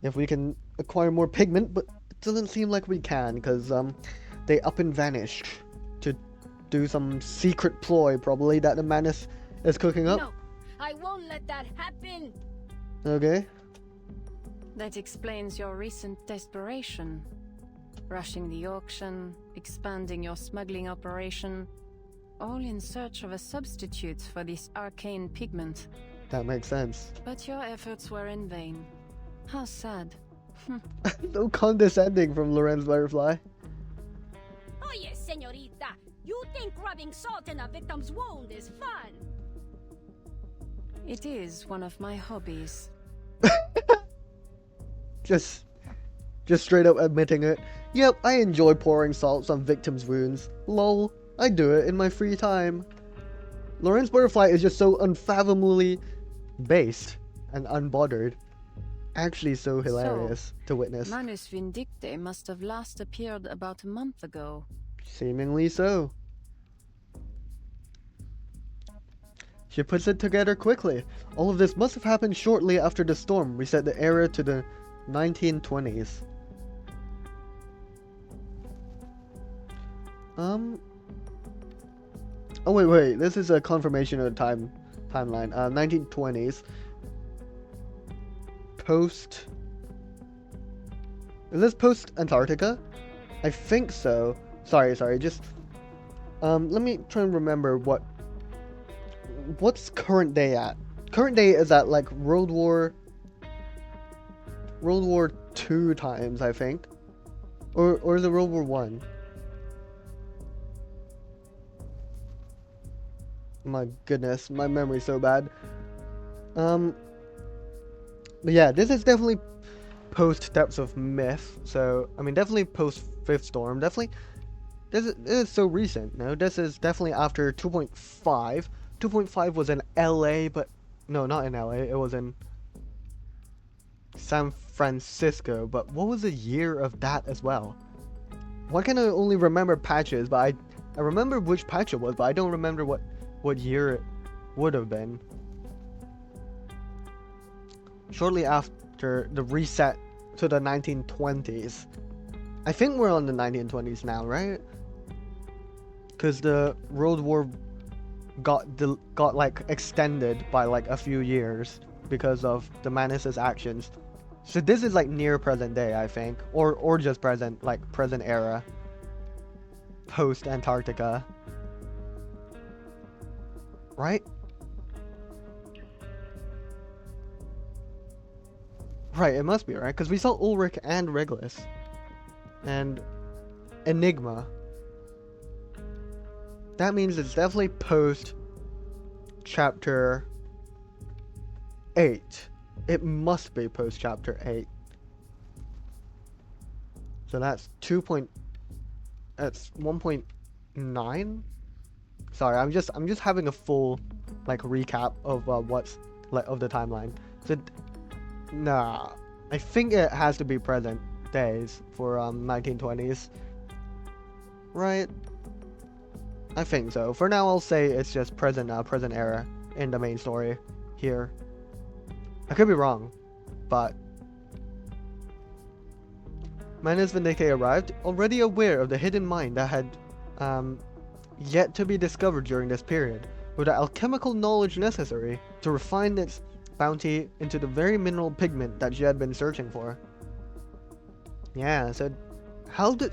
If we can acquire more pigment, but it doesn't seem like we can, because, they up and vanished to do some secret ploy, probably, that the Manus is cooking up. No, I won't let that happen. Okay. That explains your recent desperation. Rushing the auction, expanding your smuggling operation, all in search of a substitute for this arcane pigment. That makes sense. But your efforts were in vain. How sad. So condescending from Lorenz Butterfly. Oh yes, señorita. You think rubbing salt in a victim's wound is fun? It is one of my hobbies. Just straight up admitting it. Yep, I enjoy pouring salts on victims' wounds. Lol, I do it in my free time. Lorenz Butterfly is just so unfathomably based and unbothered. Actually so hilarious to witness. Manus Vindicte must have last appeared about a month ago. Seemingly so. She puts it together quickly. All of this must have happened shortly after the storm reset the era to the 1920s. Oh wait, this is a confirmation of the timeline. 1920s. Post. Is this post Antarctica? I think so. Sorry, just let me try and remember what's current day at. Current day is at like World War II times, I think. Or is it World War One? My goodness, my memory's so bad. But yeah, this is definitely post Depths of Myth. So I mean, definitely post Fifth Storm. Definitely, this is so recent. No, this is definitely after 2.5. 2.5 was in LA, but no, not in LA. It was in San Francisco. But what was the year of that as well? Why can I only remember patches? But I remember which patch it was, but I don't remember what year it would have been. Shortly after the reset to the 1920s. I think we're on the 1920s now, right? Because the World War got like extended by like a few years because of the Manus' actions. So this is like near present day, I think, or just present, like present era, post Antarctica, right? Right, it must be, right? Because we saw Ulrich and Regulus. And Enigma. That means it's definitely post chapter 8. It must be post chapter 8. So that's 1.9? Sorry, I'm just having a full like recap of what's like of the timeline. So nah, I think it has to be present days for 1920s, right? I think so. For now, I'll say it's just present era in the main story here. I could be wrong, but Manus Vindicte arrived, already aware of the hidden mine that had yet to be discovered during this period, with the alchemical knowledge necessary to refine its bounty into the very mineral pigment that she had been searching for. Yeah, so how did...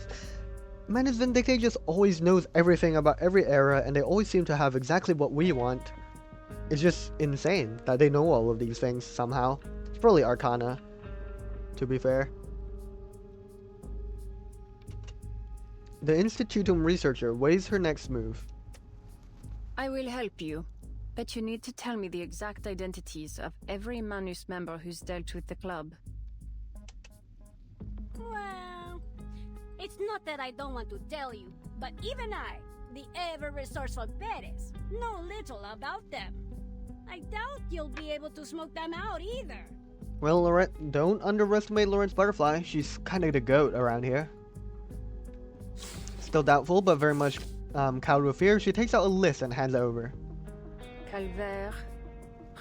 Manus Vindicate just always knows everything about every era, and they always seem to have exactly what we want. It's just insane that they know all of these things somehow. It's probably Arcana, to be fair. The Institutum researcher weighs her next move. I will help you, but you need to tell me the exact identities of every Manus member who's dealt with the club. Well, it's not that I don't want to tell you, but even I, the ever-resourceful Perez, know little about them. I doubt you'll be able to smoke them out either. Well, don't underestimate Lawrence Butterfly. She's kind of the goat around here. Still doubtful, but very much cowed with fear, she takes out a list and hands it over. Calvaire,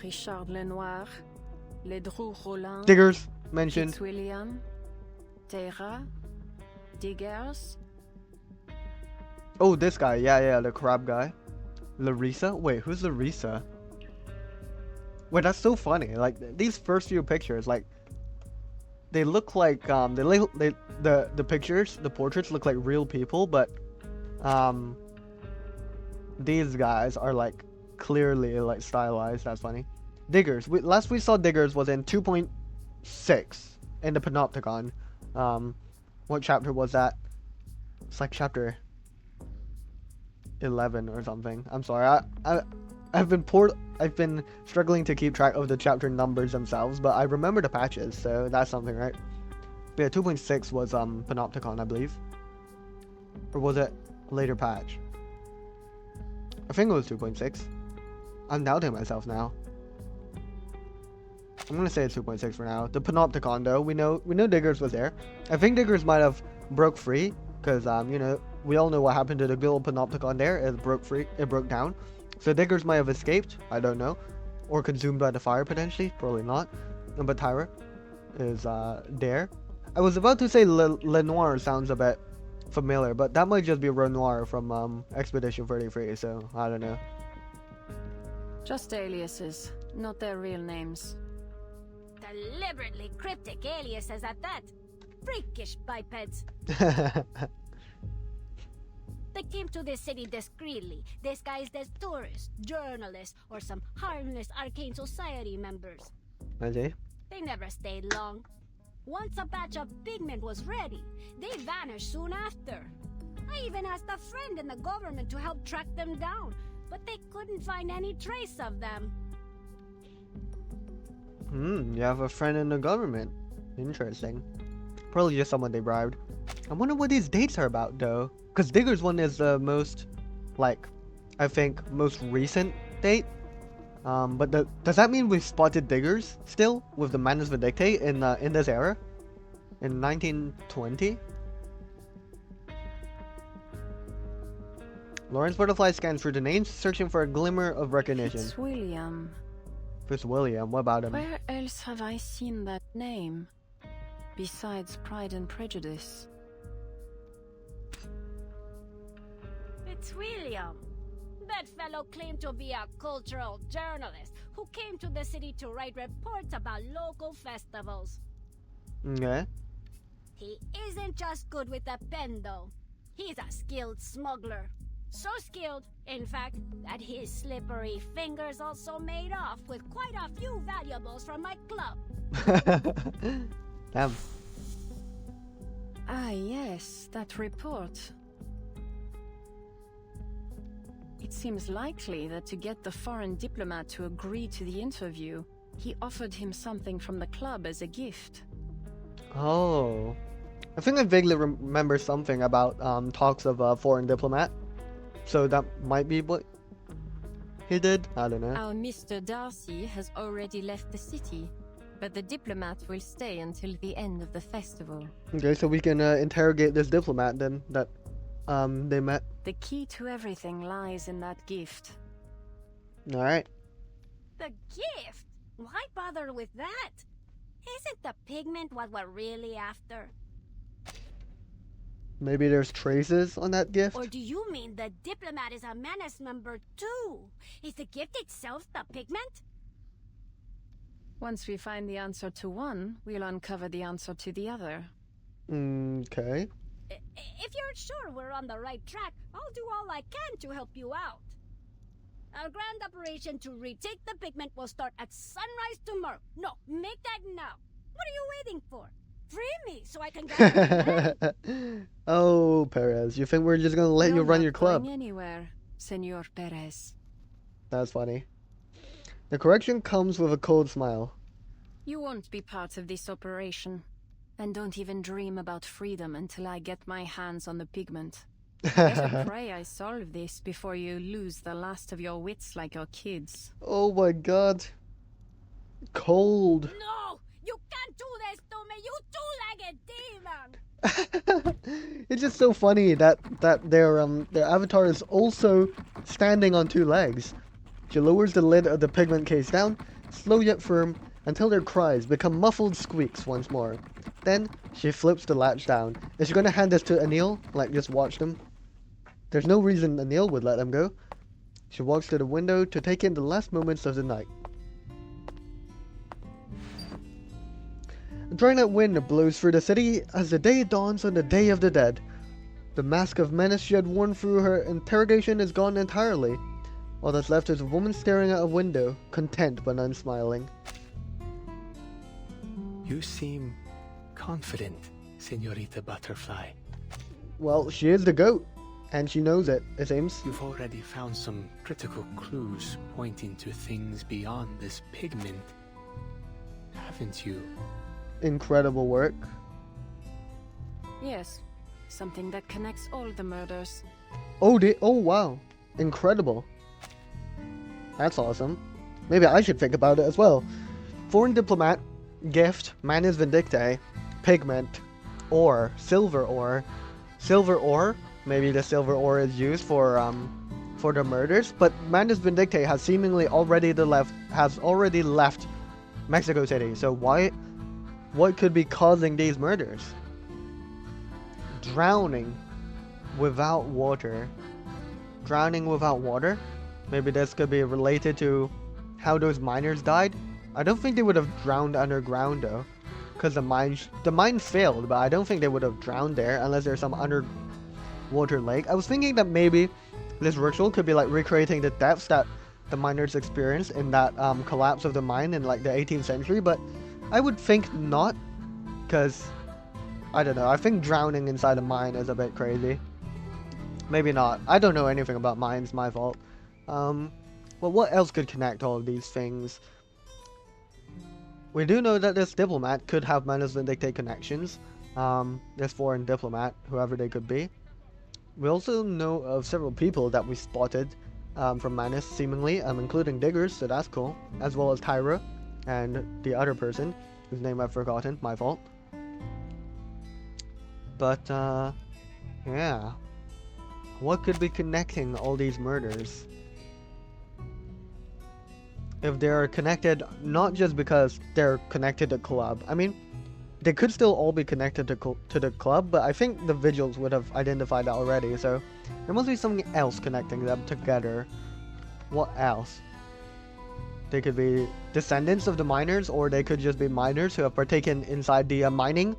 Richard Lenoir, Ledru Rollin, Diggers mentioned. Fitzwilliam, Terra, Diggers. Oh, this guy. Yeah, the crab guy. Larissa? Wait, who's Larissa? Wait, that's so funny. Like, these first few pictures, like, they look like, the pictures, the portraits look like real people, but, these guys are, like, clearly, like, stylized. That's funny. Diggers. Last we saw Diggers was in 2.6 in the Panopticon. What chapter was that? It's like chapter 11 or something. I'm sorry. I've been struggling to keep track of the chapter numbers themselves, but I remember the patches, so that's something, right? But yeah, 2.6 was Panopticon, I believe. Or was it a later patch? I think it was 2.6. I'm doubting myself now. I'm gonna say it's 2.6 for now. The Panopticon, though, we know Diggers was there. I think Diggers might have broke free, because you know, we all know what happened to the good old Panopticon there. It broke free. It broke down. So Diggers might have escaped. I don't know, or consumed by the fire potentially. Probably not. But Tyra is there. I was about to say Lenoir sounds a bit familiar, but that might just be Renoir from Expedition 33. So I don't know. Just aliases, not their real names. Deliberately cryptic aliases at that. Freakish bipeds. They came to this city discreetly, disguised as tourists, journalists, or some harmless Arcane Society members. Okay. They never stayed long. Once a batch of pigment was ready, they vanished soon after. I even asked a friend in the government to help track them down, but they couldn't find any trace of them. You have a friend in the government. Interesting. Probably just someone they bribed. I wonder what these dates are about, though. Because Diggers one is the most, like, I think, most recent date. But does that mean we've spotted Diggers still with the Manus Vindicate in this era? In 1920? Lawrence Butterfly scans through the names, searching for a glimmer of recognition. Fitzwilliam. Fitzwilliam, what about him? Where else have I seen that name? Besides Pride and Prejudice. Fitzwilliam. That fellow claimed to be a cultural journalist who came to the city to write reports about local festivals. Okay. He isn't just good with a pen, though. He's a skilled smuggler. So skilled, in fact, that his slippery fingers also made off with quite a few valuables from my club. Damn. Ah, yes, that report. It seems likely that to get the foreign diplomat to agree to the interview, he offered him something from the club as a gift. Oh. I think I vaguely remember something about talks of a foreign diplomat. So that might be what he did? I don't know. Our Mr. Darcy has already left the city, but the diplomat will stay until the end of the festival. Okay, so we can interrogate this diplomat then that they met. The key to everything lies in that gift. Alright. The gift? Why bother with that? Isn't the pigment what we're really after? Maybe there's traces on that gift? Or do you mean the diplomat is a Manus member too? Is the gift itself the pigment? Once we find the answer to one, we'll uncover the answer to the other. Okay. If you're sure we're on the right track, I'll do all I can to help you out. Our grand operation to retake the pigment will start at sunrise tomorrow. No, make that now. What are you waiting for? Free me so I can get Oh, Perez, you think we're just gonna let you run your club? You're not going anywhere, Senor Perez. That's funny. The correction comes with a cold smile. You won't be part of this operation. And don't even dream about freedom until I get my hands on the pigment. Better pray I solve this before you lose the last of your wits like your kids. Oh my god. Cold. No! You can't do this to me, you two-legged demon! It's just so funny that their avatar is also standing on two legs. She lowers the lid of the pigment case down, slow yet firm, until their cries become muffled squeaks once more. Then she flips the latch down. Is she gonna hand this to Anil? Like, just watch them? There's no reason Anil would let them go. She walks to the window to take in the last moments of the night. A dry night wind blows through the city as the day dawns on the Day of the Dead. The mask of menace she had worn through her interrogation is gone entirely. All that's left is a woman staring out a window, content but unsmiling. You seem confident, Senorita Butterfly. Well, she is the goat, and she knows it seems. You've already found some critical clues pointing to things beyond this pigment, haven't you? Incredible work. Yes, something that connects all the murders. Oh, wow. Incredible. That's awesome. Maybe I should think about it as well. Foreign diplomat, gift, Manus Vindictae, pigment, ore, silver ore. Silver ore, maybe the silver ore is used for the murders, but Manus Vindictae has seemingly already left Mexico City. So what could be causing these murders? Drowning without water. Drowning without water? Maybe this could be related to how those miners died. I don't think they would have drowned underground though, because the mine failed, but I don't think they would have drowned there unless there's some underwater lake. I was thinking that maybe this ritual could be like recreating the deaths that the miners experienced in that collapse of the mine in like the 18th century, but I would think not, because I don't know, I think drowning inside a mine is a bit crazy. Maybe not. I don't know anything about mines, my fault. Well, what else could connect all of these things? We do know that this diplomat could have Manus Vindictae connections. This foreign diplomat, whoever they could be. We also know of several people that we spotted from Manus, seemingly, including diggers, so that's cool. As well as Tyra and the other person, whose name I've forgotten, my fault. But, yeah. What could be connecting all these murders? If they're connected, not just because they're connected to club. I mean, they could still all be connected to the club, but I think the vigils would have identified that already, so there must be something else connecting them together. What else? They could be descendants of the miners, or they could just be miners who have partaken inside the mining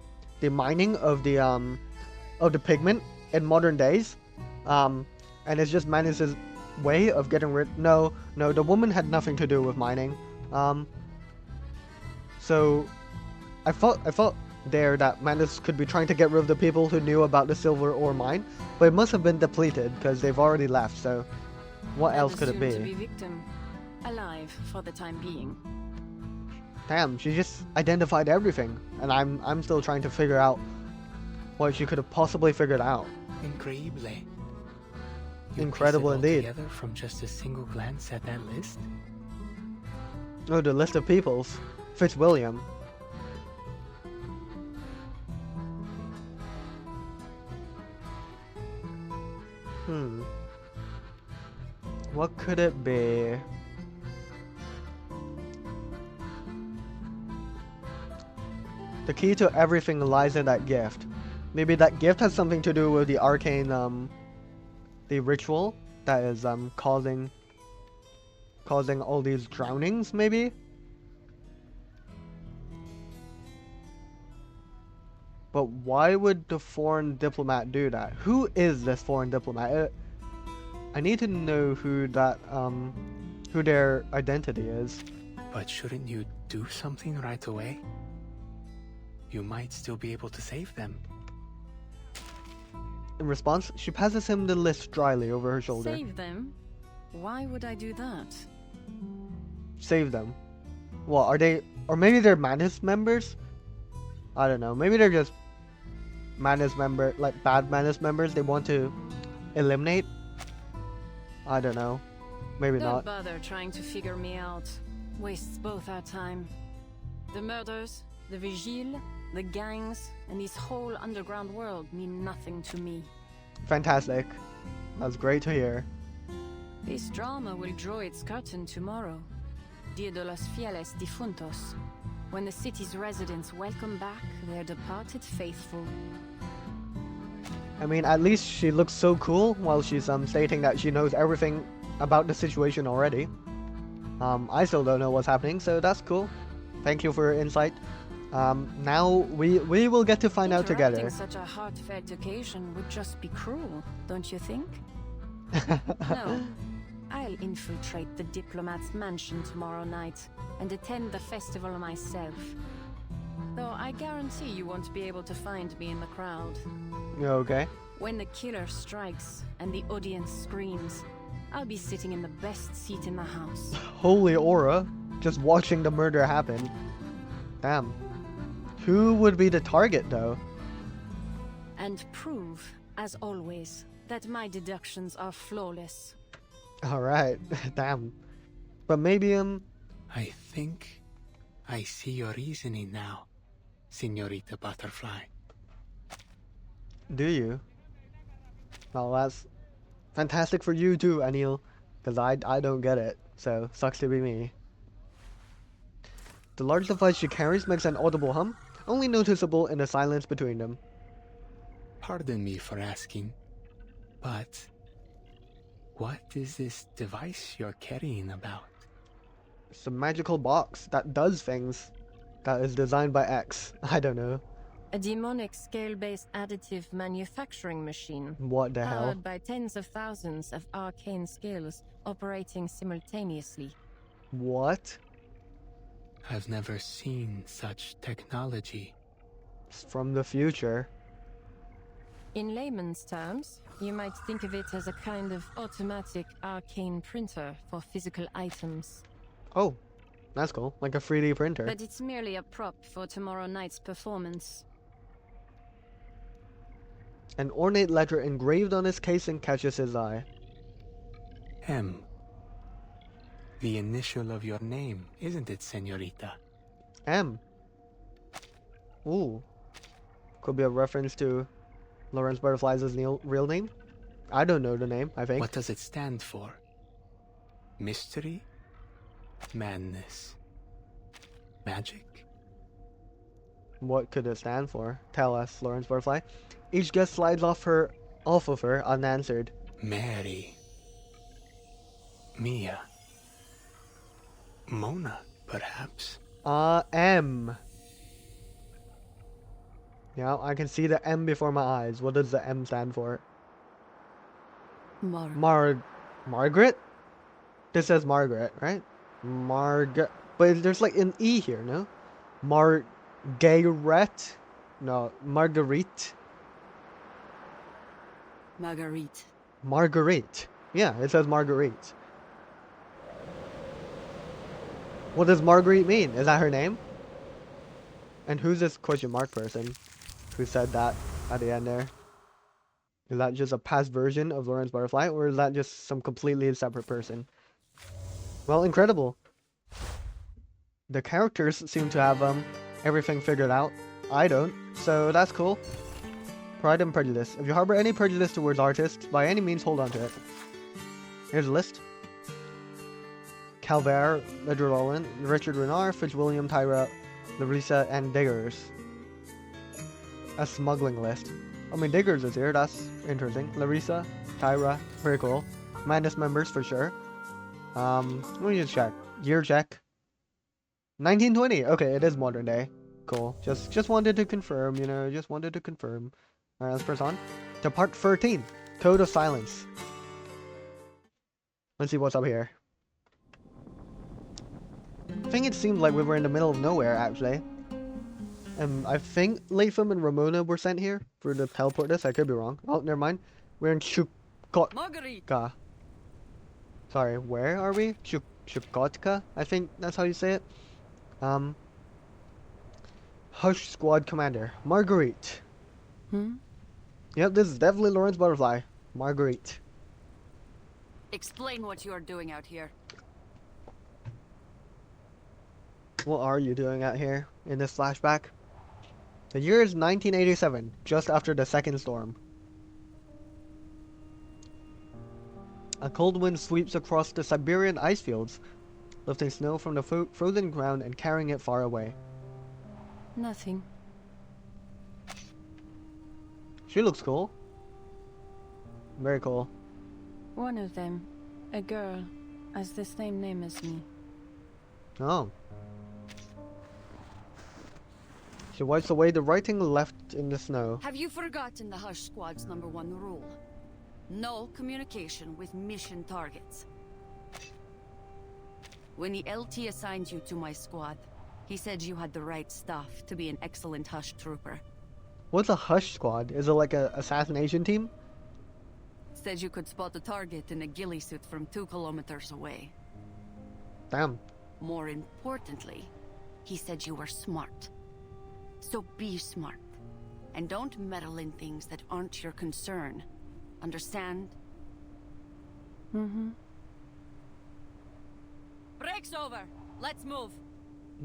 of the pigment in modern days. And it's just Manus's way of getting rid. No, the woman had nothing to do with mining. So I thought there that Manus could be trying to get rid of the people who knew about the silver ore mine, but it must have been depleted because they've already left. So what else could it be? To be victim, alive for the time being. Damn, she just identified everything, and I'm still trying to figure out what she could have possibly figured out. Increíble. Incredible indeed. Together from just a single glance at that list? Oh, the list of peoples. Fitzwilliam. What could it be? The key to everything lies in that gift. Maybe that gift has something to do with the arcane, the ritual that is causing all these drownings, maybe? But why would the foreign diplomat do that? Who is this foreign diplomat? I need to know who their identity is. But shouldn't you do something right away? You might still be able to save them. In response, she passes him the list dryly over her shoulder. Save them? Why would I do that? Save them. Well, are they... Or maybe they're Manus members? I don't know. Maybe they're just Manus member, like bad Manus members they want to eliminate? I don't know. Maybe Don't not. bother trying to figure me out. Wastes both our time. The murders, the vigile, the gangs, and this whole underground world mean nothing to me. Fantastic. That's great to hear. This drama will draw its curtain tomorrow. Dia de los Fieles Difuntos, when the city's residents welcome back their departed faithful. I mean, at least she looks so cool while she's stating that she knows everything about the situation already. I still don't know what's happening, so that's cool. Thank you for your insight. Now we will get to find out together. Interrupting such a heartfelt occasion would just be cruel, don't you think? No. I'll infiltrate the diplomat's mansion tomorrow night and attend the festival myself. Though I guarantee you won't be able to find me in the crowd. Okay. When the killer strikes and the audience screams, I'll be sitting in the best seat in the house. Holy aura. Just watching the murder happen. Damn. Who would be the target, though? And prove, as always, that my deductions are flawless. Alright. Damn. But maybe, I think I see your reasoning now, Senorita Butterfly. do you? Well, that's fantastic for you too, Anil. Because I don't get it. So, sucks to be me. The large device she carries makes an audible hum, only noticeable in the silence between them. Pardon me for asking, but what is this device you're carrying about? It's a magical box that does things. That is designed by X. I don't know. A demonic scale-based additive manufacturing machine. What the hell? Powered by tens of thousands of arcane skills operating simultaneously. What? I've never seen such technology. It's from the future. In layman's terms, you might think of it as a kind of automatic arcane printer for physical items. Oh, that's cool. Like a 3D printer. But it's merely a prop for tomorrow night's performance. An ornate letter engraved on its casing catches his eye. M. The initial of your name, isn't it, Senorita? M. Ooh. Could be a reference to Lawrence Butterfly's real name? I don't know the name, I think. What does it stand for? Mystery? Madness? Magic? What could it stand for? Tell us, Lawrence Butterfly. Each guess slides off of her unanswered. Mary. Mia. Mona, perhaps? M. Yeah, I can see the M before my eyes. What does the M stand for? Margaret? This says Margaret, right? But there's like an E here, no? Margaret? No, Marguerite. Marguerite. Marguerite. Yeah, it says Marguerite. What does Marguerite mean? Is that her name? And who's this question mark person who said that at the end there? Is that just a past version of Lawrence Butterfly, or is that just some completely separate person? Well, incredible. The characters seem to have everything figured out. I don't, so that's cool. Pride and Prejudice. If you harbor any prejudice towards artists, by any means hold on to it. Here's a list. Calvert, Ledger Roland, Richard Renard, Fitzwilliam, Tyra, Larissa, and Diggers. A smuggling list. I mean, Diggers is here. That's interesting. Larissa, Tyra, very cool. Madness members for sure. Let me just check. Year check. 1920. Okay, it is modern day. Cool. Just wanted to confirm, you know, just wanted to confirm. Alright, let's press on. To part 13. Code of Silence. Let's see what's up here. I think it seemed like we were in the middle of nowhere, actually. I think Latham and Ramona were sent here for the teleport this. I could be wrong. Oh, never mind. We're in Chukotka. Sorry, where are we? Chukotka? I think that's how you say it. Hush Squad Commander. Marguerite. Yep, this is definitely Lawrence Butterfly. Marguerite. Explain what you are doing out here. What are you doing out here in this flashback? The year is 1987, just after the second storm. A cold wind sweeps across the Siberian ice fields, lifting snow from the frozen ground and carrying it far away. Nothing. She looks cool. Very cool. One of them, a girl, has the same name as me. Oh. She wipes away the writing left in the snow. Have you forgotten the Hush Squad's #1 rule? No communication with mission targets. When the LT assigned you to my squad, he said you had the right stuff to be an excellent Hush trooper. What's a Hush Squad? Is it like a assassination team? Said you could spot a target in a ghillie suit from 2 kilometers away. Damn. More importantly, he said you were smart. So be smart. And don't meddle in things that aren't your concern. Understand? Break's over. Let's move.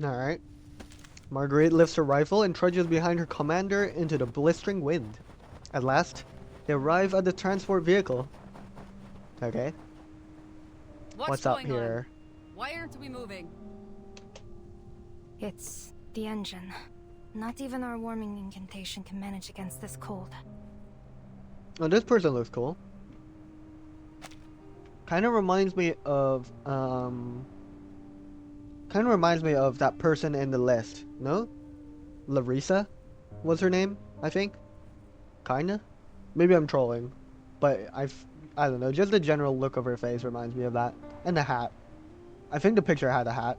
Alright. Marguerite lifts her rifle and trudges behind her commander into the blistering wind. At last, they arrive at the transport vehicle. Okay. What's up here? Why aren't we moving? It's the engine. Not even our warming incantation can manage against this cold. Oh, this person looks cool. Kind of reminds me of that person in the list. No? Larissa was her name, I think. Kinda. Maybe I'm trolling, but I don't know. Just the general look of her face reminds me of that, and the hat. I think the picture had a hat.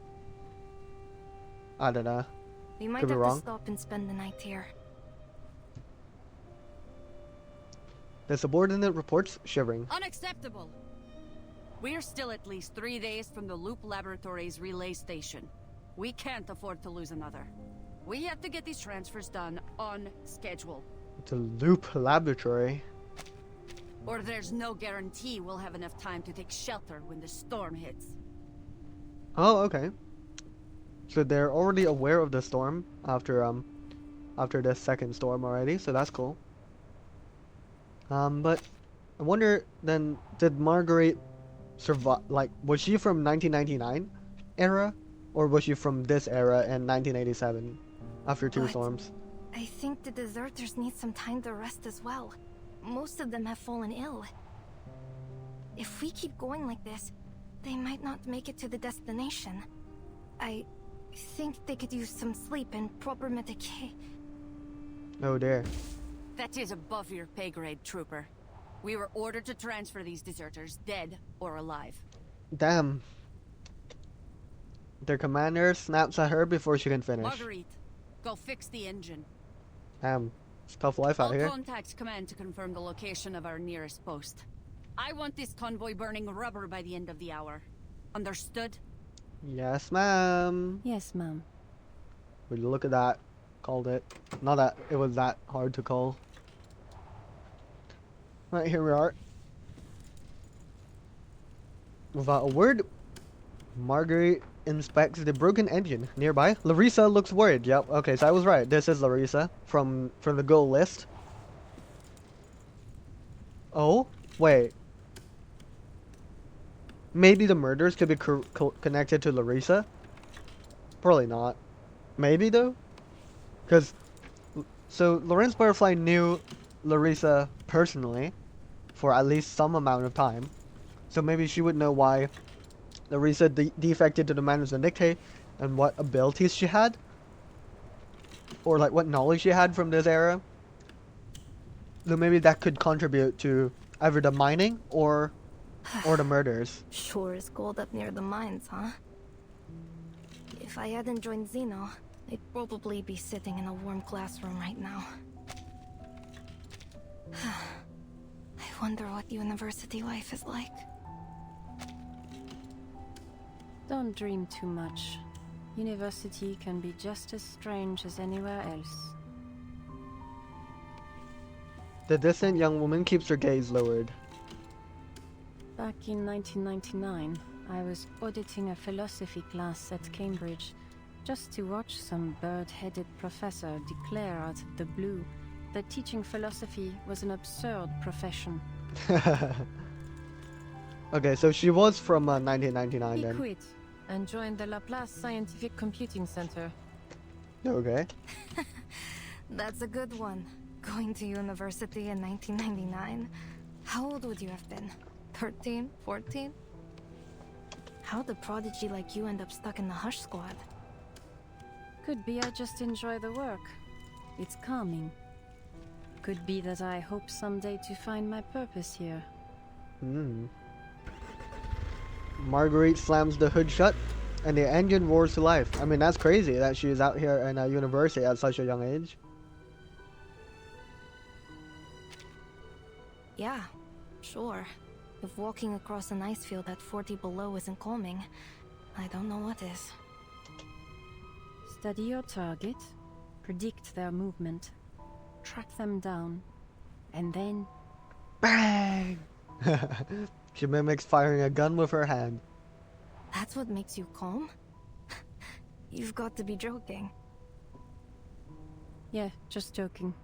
I don't know. We might Could be have wrong. to stop and spend the night here. The subordinate reports, shivering. Unacceptable! We're still at least 3 days from the Loop Laboratories relay station. We can't afford to lose another. We have to get these transfers done on schedule. The Loop Laboratory. Or there's no guarantee we'll have enough time to take shelter when the storm hits. Oh, okay. So they're already aware of the storm after the second storm already, so that's cool. But I wonder then, did Marguerite survive? Like, was she from 1999 era, or was she from this era in 1987 after two But storms? I think the deserters need some time to rest as well. Most of them have fallen ill. If we keep going like this, they might not make it to the destination. I think they could use some sleep and proper medication. Oh dear. That is above your pay grade, Trooper. We were ordered to transfer these deserters, dead or alive. Damn. Their commander snaps at her before she can finish. Marguerite, go fix the engine. Damn. It's tough life out I'll here. contact command to confirm the location of our nearest post. I want this convoy burning rubber by the end of the hour. Understood? Yes, ma'am. Yes, ma'am. Would you look at that? Called it. Not that it was that hard to call. Right, here we are. Without a word, Marguerite inspects the broken engine nearby. Larissa looks worried. Yep, okay, so I was right. This is Larissa from the goal list. Oh, wait. Maybe the murders could be connected to Larissa? Probably not. Maybe though? Because So Lawrence Butterfly knew Larissa personally for at least some amount of time. So maybe she would know why Larissa defected to the Manus Vindictae and what abilities she had. Or like what knowledge she had from this era. So maybe that could contribute to either the mining or the murders. Sure is cold up near the mines, huh? If I hadn't joined Xeno, I'd probably be sitting in a warm classroom right now. I wonder what university life is like. Don't dream too much. University can be just as strange as anywhere else. The distant young woman keeps her gaze lowered. Back in 1999, I was auditing a philosophy class at Cambridge, just to watch some bird-headed professor declare out of the blue that teaching philosophy was an absurd profession. Okay, so she was from 1999 He then. quit and joined the Laplace Scientific Computing Center. Okay. That's a good one. Going to university in 1999? How old would you have been? 13? 14? How'd a prodigy like you end up stuck in the Hush Squad? Could be I just enjoy the work. It's calming. Could be that I hope someday to find my purpose here. Marguerite slams the hood shut, and the engine roars to life. I mean, that's crazy that she's out here in a university at such a young age. Yeah, sure. If walking across an ice field at 40 below isn't calming, I don't know what is. Study your target, predict their movement, track them down, and then... Bang! She mimics firing a gun with her hand. That's what makes you calm? You've got to be joking. Yeah, just joking.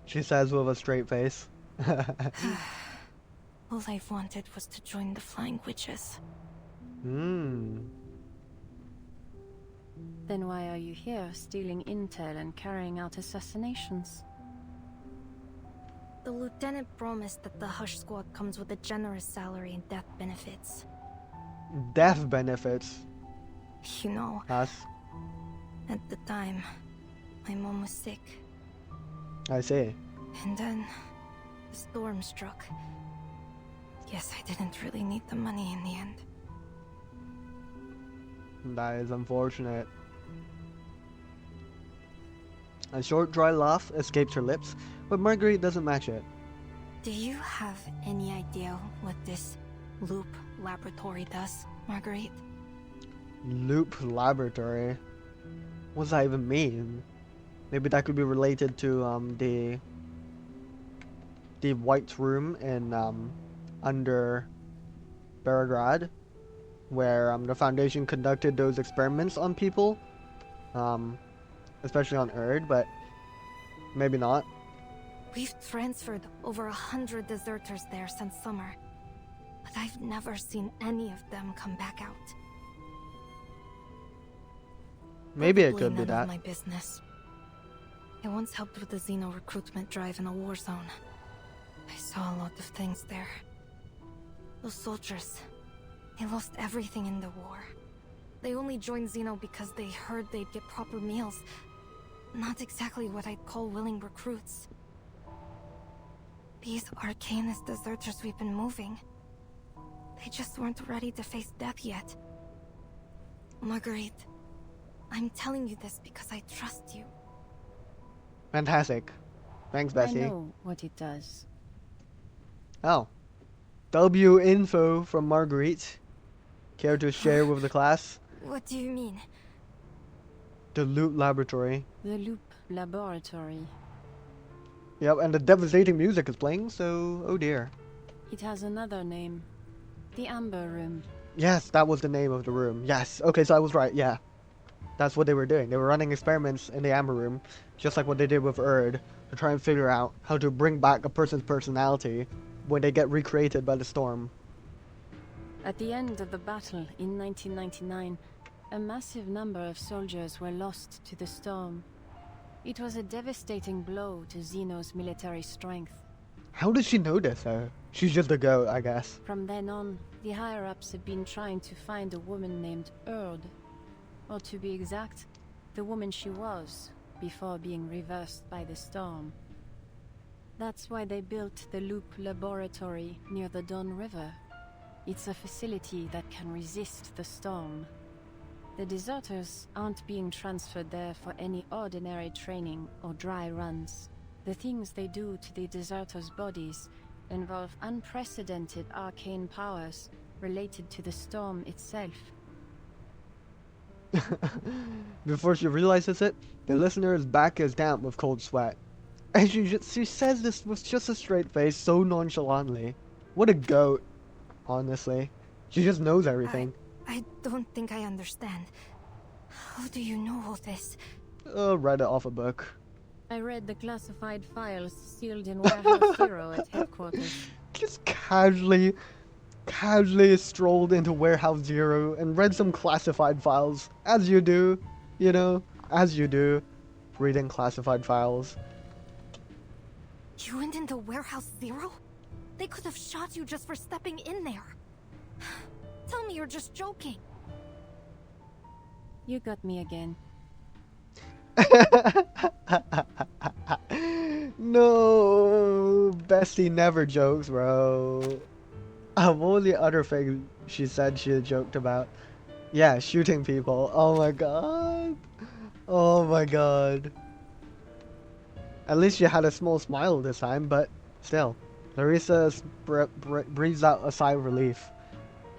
She says with a straight face. All I've wanted was to join the Flying Witches. Then why are you here, stealing intel and carrying out assassinations? The lieutenant promised that the Hush Squad comes with a generous salary and death benefits. Death benefits. You know, Us. at the time, my mom was sick. I see. And then, the storm struck. Guess I didn't really need the money in the end. That is unfortunate. A short, dry laugh escapes her lips, but Marguerite doesn't match it. Do you have any idea what this Loop Laboratory does, Marguerite? Loop Laboratory? What does that even mean? Maybe that could be related to the White Room in under Belgrade, where the Foundation conducted those experiments on people, especially on Erd, but maybe not. We've transferred over 100 deserters there since summer, but I've never seen any of them come back out. Maybe it Probably could be none that. of my business. I once helped with the Xeno recruitment drive in a war zone. I saw a lot of things there. Those soldiers, they lost everything in the war. They only joined Xeno because they heard they'd get proper meals. Not exactly what I'd call willing recruits. These Arcanist deserters we've been moving, they just weren't ready to face death yet. Marguerite, I'm telling you this because I trust you. Fantastic. Thanks, I Bessie. know what it does. Oh. W info from Marguerite. Care to share with the class? What do you mean? The Loop Laboratory. The Loop Laboratory. Yep, and the devastating music is playing, so oh dear. It has another name. The Amber Room. Yes, that was the name of the room. Yes. Okay, so I was right, yeah. That's what they were doing. They were running experiments in the Amber Room, just like what they did with Erd, to try and figure out how to bring back a person's personality when they get recreated by the storm. At the end of the battle in 1999, a massive number of soldiers were lost to the storm. It was a devastating blow to Xeno's military strength. How does she know this, though? She's just a goat, I guess. From then on, the higher-ups have been trying to find a woman named Erd. Or to be exact, the woman she was, before being reversed by the storm. That's why they built the Loop Laboratory near the Dawn River. It's a facility that can resist the storm. The deserters aren't being transferred there for any ordinary training or dry runs. The things they do to the deserters' bodies involve unprecedented arcane powers related to the storm itself. Before she realizes it, the listener's back is damp with cold sweat. And she says this with just a straight face, so nonchalantly. What a goat, honestly. She just knows everything. I don't think I understand. How do you know all this? Read it off a book. I read the classified files sealed in Warehouse Zero at headquarters. Just casually strolled into Warehouse Zero and read some classified files. As you do, you know, as you do. Reading classified files. You went into Warehouse Zero? They could have shot you just for stepping in there. Tell me you're just joking. You got me again. No, Bestie never jokes, bro. What was the other thing she said she had joked about? Yeah, shooting people. Oh my god. Oh my god. At least she had a small smile this time, but still. Larissa breathes out a sigh of relief.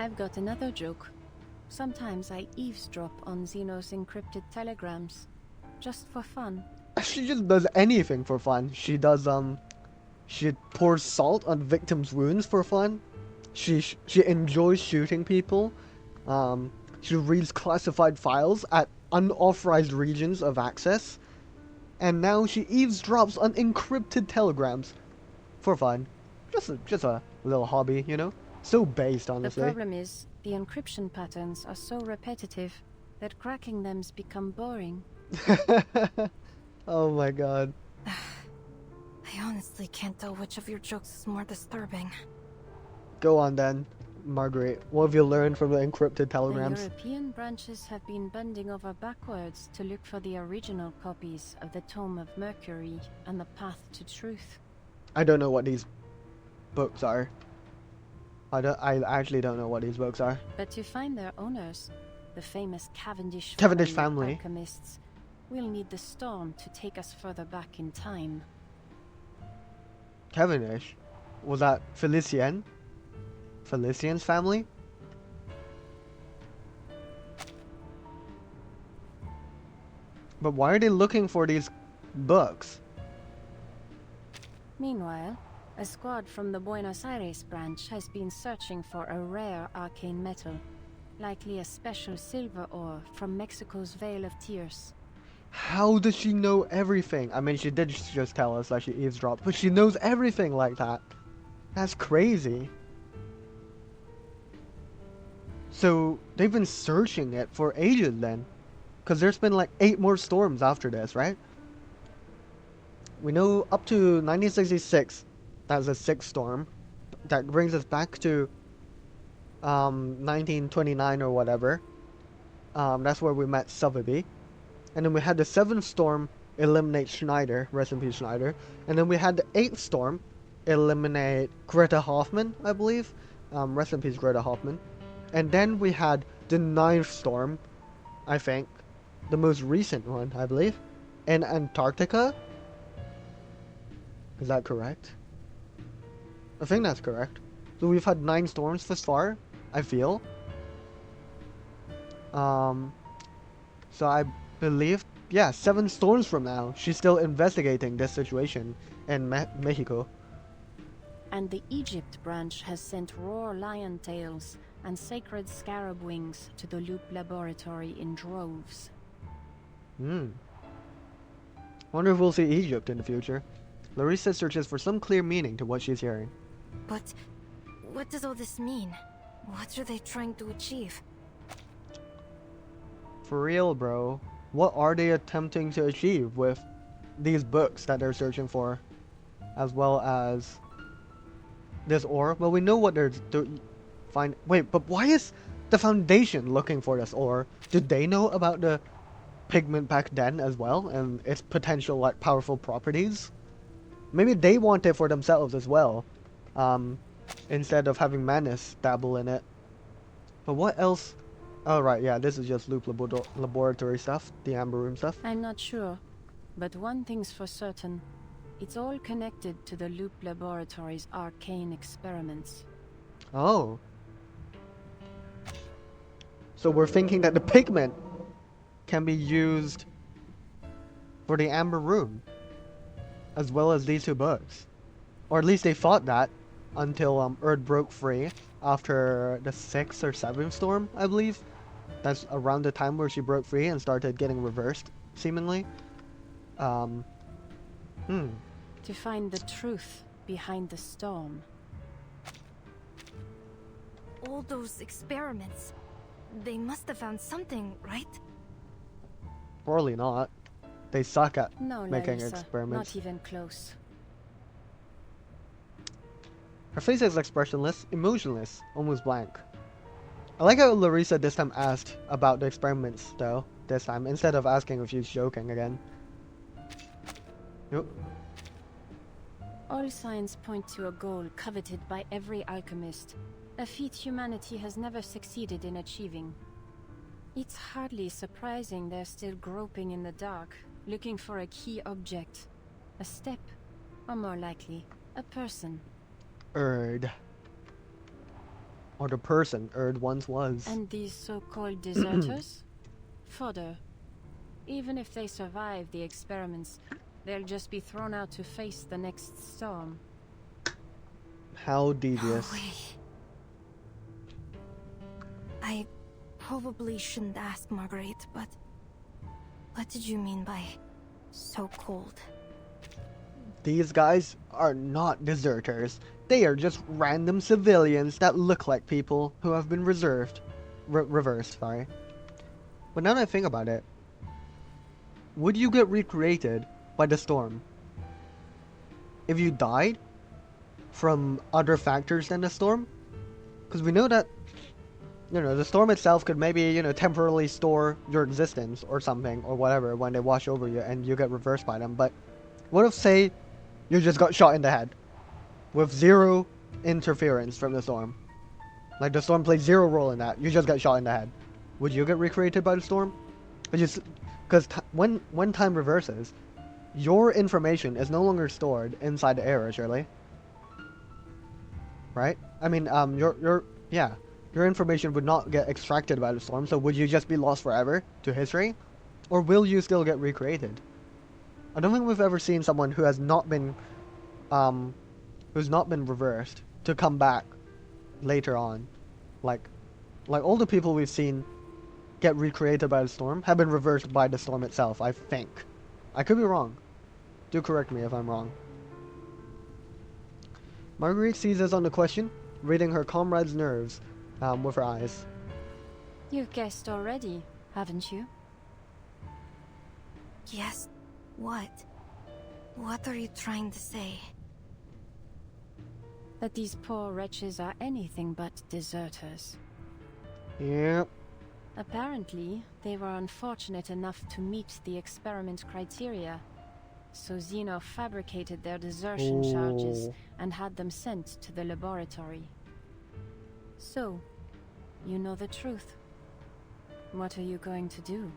I've got another joke. Sometimes I eavesdrop on Xeno's encrypted telegrams. Just for fun. She just does anything for fun. She does, she pours salt on victims' wounds for fun. She enjoys shooting people. She reads classified files at unauthorized regions of access. And now she eavesdrops on encrypted telegrams. For fun. Just a little hobby, you know? So based, honestly. The problem is, the encryption patterns are so repetitive that cracking them's become boring. Oh my god. I honestly can't tell which of your jokes is more disturbing. Go on then, Marguerite. What have you learned from the encrypted telegrams? The European branches have been bending over backwards to look for the original copies of the Tome of Mercury and the Path to Truth. I don't know what these books are. I actually don't know what these books are. But to find their owners, the famous Cavendish family. Alchemists, we'll need the storm to take us further back in time. Cavendish? Was that Felicien? Felician's family? But why are they looking for these books? Meanwhile, a squad from the Buenos Aires branch has been searching for a rare arcane metal, likely a special silver ore from Mexico's Veil of Tears. How does she know everything? I mean, she did just tell us that she eavesdropped, but she knows everything like that. That's crazy. So, they've been searching it for ages then. Because there's been like 8 more storms after this, right? We know up to 1966, that's the 6th storm. That brings us back to 1929 or whatever. That's where we met Sotheby. And then we had the 7th storm eliminate Schneider, rest in peace Schneider. And then we had the 8th storm eliminate Greta Hoffman, I believe. Rest in peace Greta Hoffman. And then we had the 9th storm, I think. The most recent one, I believe. In Antarctica. Is that correct? I think that's correct. So we've had 9 storms thus far, I feel. So I believe, yeah, 7 storms from now. She's still investigating this situation in Mexico. And the Egypt branch has sent raw lion tails and sacred scarab wings to the Loop Laboratory in droves. Wonder if we'll see Egypt in the future. Larissa searches for some clear meaning to what she's hearing. But what does all this mean? What are they trying to achieve? For real, bro. What are they attempting to achieve with these books that they're searching for, as well as this ore. Well, we know what they're find. Wait, but why is the Foundation looking for this ore? Did they know about the pigment back then as well, and its potential like powerful properties? Maybe they want it for themselves as well, instead of having Manus dabble in it. But what else? Oh right, yeah, this is just Loop Laboratory stuff, the Amber Room stuff. I'm not sure, but one thing's for certain. It's all connected to the Loop Laboratory's arcane experiments. Oh. So we're thinking that the pigment can be used for the Amber Room, as well as these two books. Or at least they thought that, until Erd broke free after the 6th or 7th storm, I believe. That's around the time where she broke free and started getting reversed, seemingly. To find the truth behind the storm. All those experiments. They must have found something, right? Probably not. They suck at No, making Larissa, experiments. not even close. Her face is expressionless, emotionless, almost blank. I like how Larissa this time asked about the experiments, though, this time, instead of asking if she's joking again. Yep. All signs point to a goal coveted by every alchemist, a feat humanity has never succeeded in achieving. It's hardly surprising they're still groping in the dark, looking for a key object. A step, or more likely, a person. Erd. Or the person Erd once was. And these so-called deserters? Fodder. Even if they survive the experiments, they'll just be thrown out to face the next storm. How devious. I probably shouldn't ask, Marguerite, but what did you mean by so cold? These guys are not deserters. They are just random civilians that look like people who have been reversed, sorry. But now that I think about it, would you get recreated by the storm if you died from other factors than the storm? Because we know that, you know, the storm itself could maybe, you know, temporarily store your existence or something or whatever when they wash over you and you get reversed by them. But what if, say, you just got shot in the head with zero interference from the storm? Like the storm played zero role in that. You just got shot in the head. Would you get recreated by the storm? Because when time reverses, your information is no longer stored inside the era, surely. Right? I mean, your information would not get extracted by the storm, so would you just be lost forever to history? Or will you still get recreated? I don't think we've ever seen someone who has not been reversed to come back later on. Like all the people we've seen get recreated by the storm have been reversed by the storm itself, I think. I could be wrong. Do correct me if I'm wrong. Marguerite seizes on the question, reading her comrade's nerves with her eyes. You've guessed already, haven't you? Yes. What? What are you trying to say? That these poor wretches are anything but deserters. Yep. Apparently, they were unfortunate enough to meet the experiment criteria. So Zeno fabricated their desertion charges and had them sent to the laboratory. So, you know the truth. What are you going to do?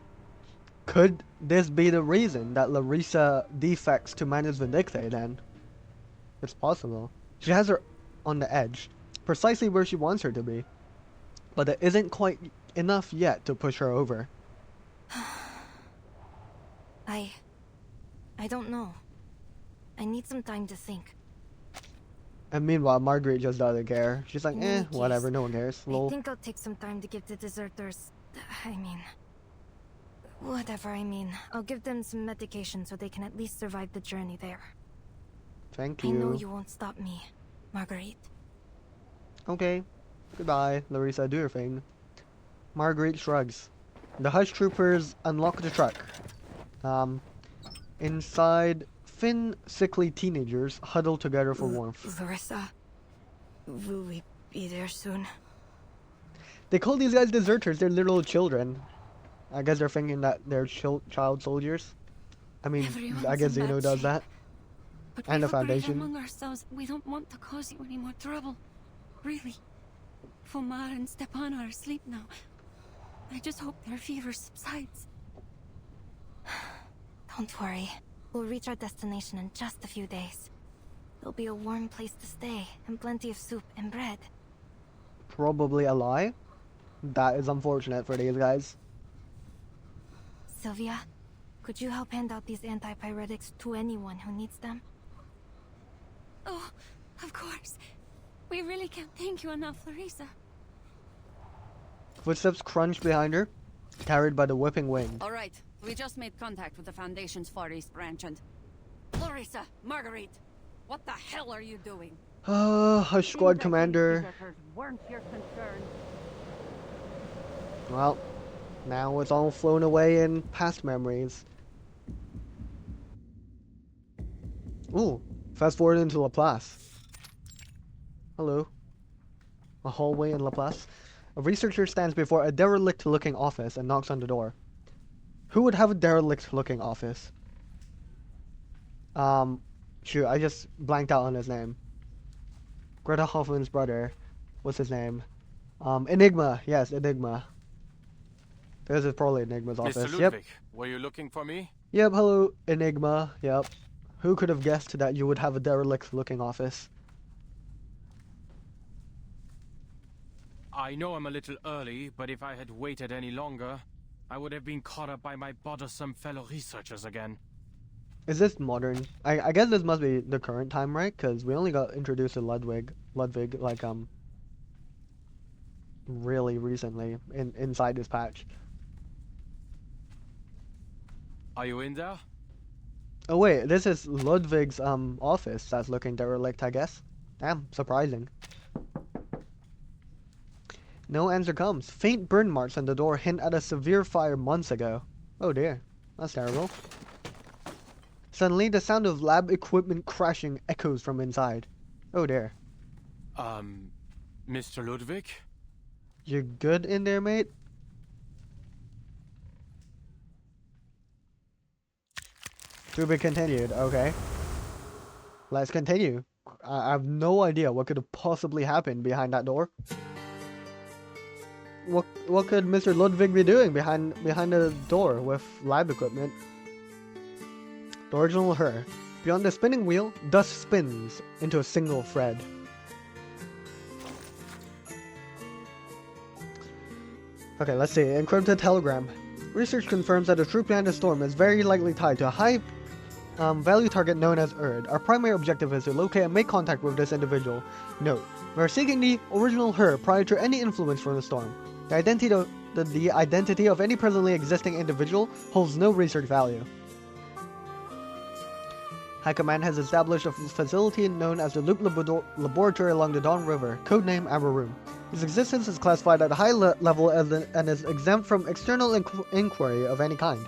Could this be the reason that Larissa defects to Manus Vindictae then? It's possible. She has her on the edge, precisely where she wants her to be. But it isn't quite enough yet to push her over. I don't know. I need some time to think. And meanwhile, Marguerite just doesn't care. She's like, In any case, whatever, no one cares. I Lol. think I'll take some time to give the deserters... I'll give them some medication so they can at least survive the journey there. Thank I you. know you won't stop me, Marguerite. Okay. Goodbye, Larissa, do your thing. Marguerite shrugs. The Hush Troopers unlock the truck. Inside, thin, sickly teenagers huddle together for warmth. Larissa, will we be there soon? They call these guys deserters. They're little children. I guess they're thinking that they're child soldiers. I mean, Everyone's I guess in Zeno bad does shape. that. But And the we were brave Foundation. among ourselves. We don't want to cause you any more trouble. Really. Fomar and Stepan are asleep now. I just hope their fever subsides. Don't worry. We'll reach our destination in just a few days. There'll be a warm place to stay, and plenty of soup and bread. Probably a lie. That is unfortunate for these guys. Sylvia, could you help hand out these antipyretics to anyone who needs them? Oh, of course. We really can't thank you enough, Larissa. Footsteps crunch behind her, carried by the whipping wind. All right, we just made contact with the Foundation's Far East branch and... Larissa, Marguerite, what the hell are you doing? Hush, squad commander. Deserters weren't your concern. Well, now it's all flown away in past memories. Ooh, fast forward into Laplace. Hello. A hallway in Laplace. A researcher stands before a derelict-looking office and knocks on the door. Who would have a derelict-looking office? Shoot, I just blanked out on his name. Greta Hoffman's brother. What's his name? Enigma. Yes, Enigma. This is probably Enigma's office. Mr. Ludwig, Yep. were you looking for me? Yep, hello, Enigma. Yep. Who could have guessed that you would have a derelict-looking office? I know I'm a little early, but if I had waited any longer, I would have been caught up by my bothersome fellow researchers again. Is this modern? I guess this must be the current time, right? Because we only got introduced to Ludwig, like, really recently, inside this patch. Are you in there? Oh wait, this is Ludwig's, office that's looking derelict, I guess. Damn, surprising. No answer comes. Faint burn marks on the door hint at a severe fire months ago. Oh dear, that's terrible. Suddenly, the sound of lab equipment crashing echoes from inside. Oh dear. Mr. Ludwig? You good in there, mate? To be continued, okay. Let's continue. I have no idea what could have possibly happened behind that door. What could Mr. Ludwig be doing behind the door with lab equipment? The original her. Beyond the spinning wheel, dust spins into a single thread. Okay, let's see. Encrypted telegram. Research confirms that the troop behind the storm is very likely tied to a high value target known as Erd. Our primary objective is to locate and make contact with this individual. Note, we are seeking the original her prior to any influence from the storm. The identity of any presently existing individual holds no research value. High Command has established a facility known as the Loop Laboratory along the Dawn River, codename Amber Room. Its existence is classified at a high level and is exempt from external inquiry of any kind.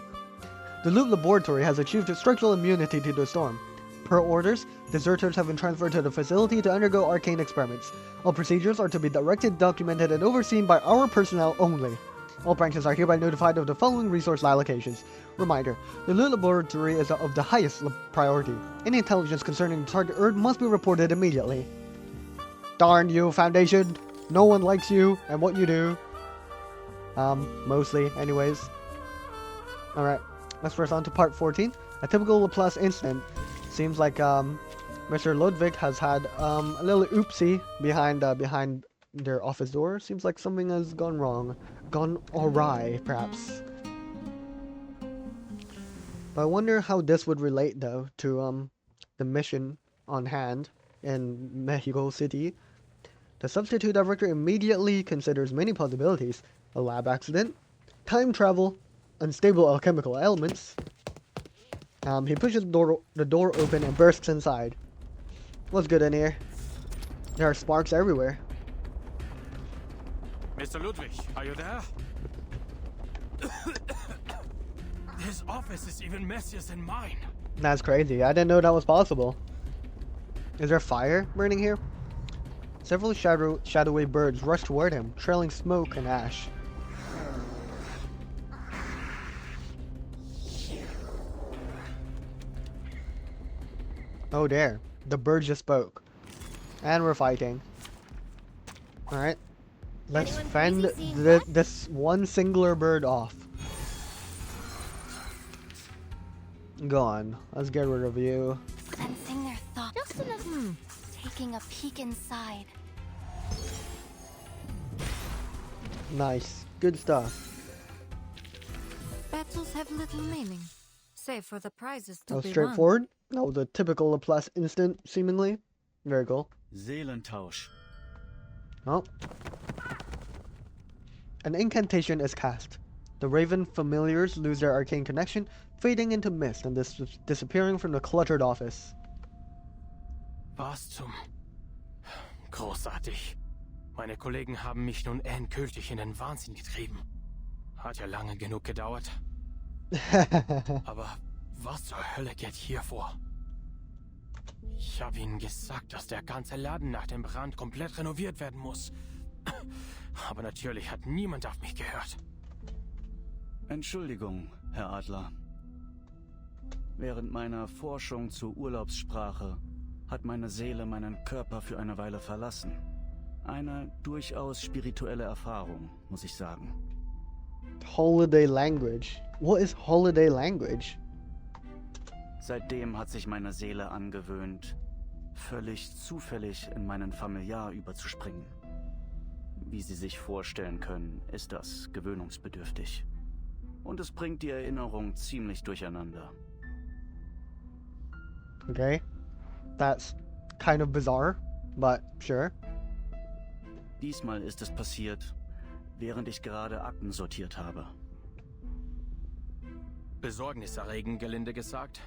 The Loop Laboratory has achieved structural immunity to the storm. Per orders, deserters have been transferred to the facility to undergo arcane experiments. All procedures are to be directed, documented, and overseen by our personnel only. All branches are hereby notified of the following resource allocations. Reminder, the Loop Laboratory is of the highest priority. Any intelligence concerning the target Erd must be reported immediately. Darn you, Foundation! No one likes you and what you do. Mostly, anyways. Alright, let's press on to part 14. A typical Laplace incident. Seems like, Mr. Ludwig has had, a little oopsie behind their office door. Seems like something has gone wrong. Gone awry, perhaps. But I wonder how this would relate, though, to, the mission on hand in Mexico City. The substitute director immediately considers many possibilities: a lab accident, time travel, unstable alchemical elements. He pushes the door open and bursts inside. What's good in here? There are sparks everywhere. Mr. Ludwig, are you there? His office is even messier than mine. That's crazy. I didn't know that was possible. Is there fire burning here? Several shadowy birds rush toward him, trailing smoke and ash. Oh dear, the bird just spoke. And we're fighting. Alright. Let's fend this one singular bird off. Go on, let's get rid of you. Sensing their thoughts. Just a little. Taking a peek inside. Nice, good stuff. Battles have little meaning, save for the prizes to That was be straightforward. That was a typical Laplace instant, seemingly. Very cool. Seelentausch. Oh. An incantation is cast. The Raven familiars lose their arcane connection, fading into mist and disappearing from the cluttered office. Was zum... Großartig. Meine Kollegen haben mich nun endgültig in den Wahnsinn getrieben. Hat ja lange genug gedauert. Aber was zur Hölle geht hier vor? Ich habe ihnen gesagt, dass der ganze Laden nach dem Brand komplett renoviert werden muss. Aber natürlich hat niemand auf mich gehört. Entschuldigung, Herr Adler. Während meiner Forschung zur Urlaubssprache hat meine Seele meinen Körper für eine Weile verlassen. Eine durchaus spirituelle Erfahrung, muss ich sagen. Holiday language. What is holiday language? Seitdem hat sich meine Seele angewöhnt, völlig zufällig in meinen Familiar überzuspringen. Wie Sie sich vorstellen können, ist das gewöhnungsbedürftig. Und es bringt die Erinnerung ziemlich durcheinander. Okay. That's kind of bizarre, but sure. Diesmal ist es passiert, während ich gerade Akten sortiert habe. Besorgniserregend, gelinde gesagt.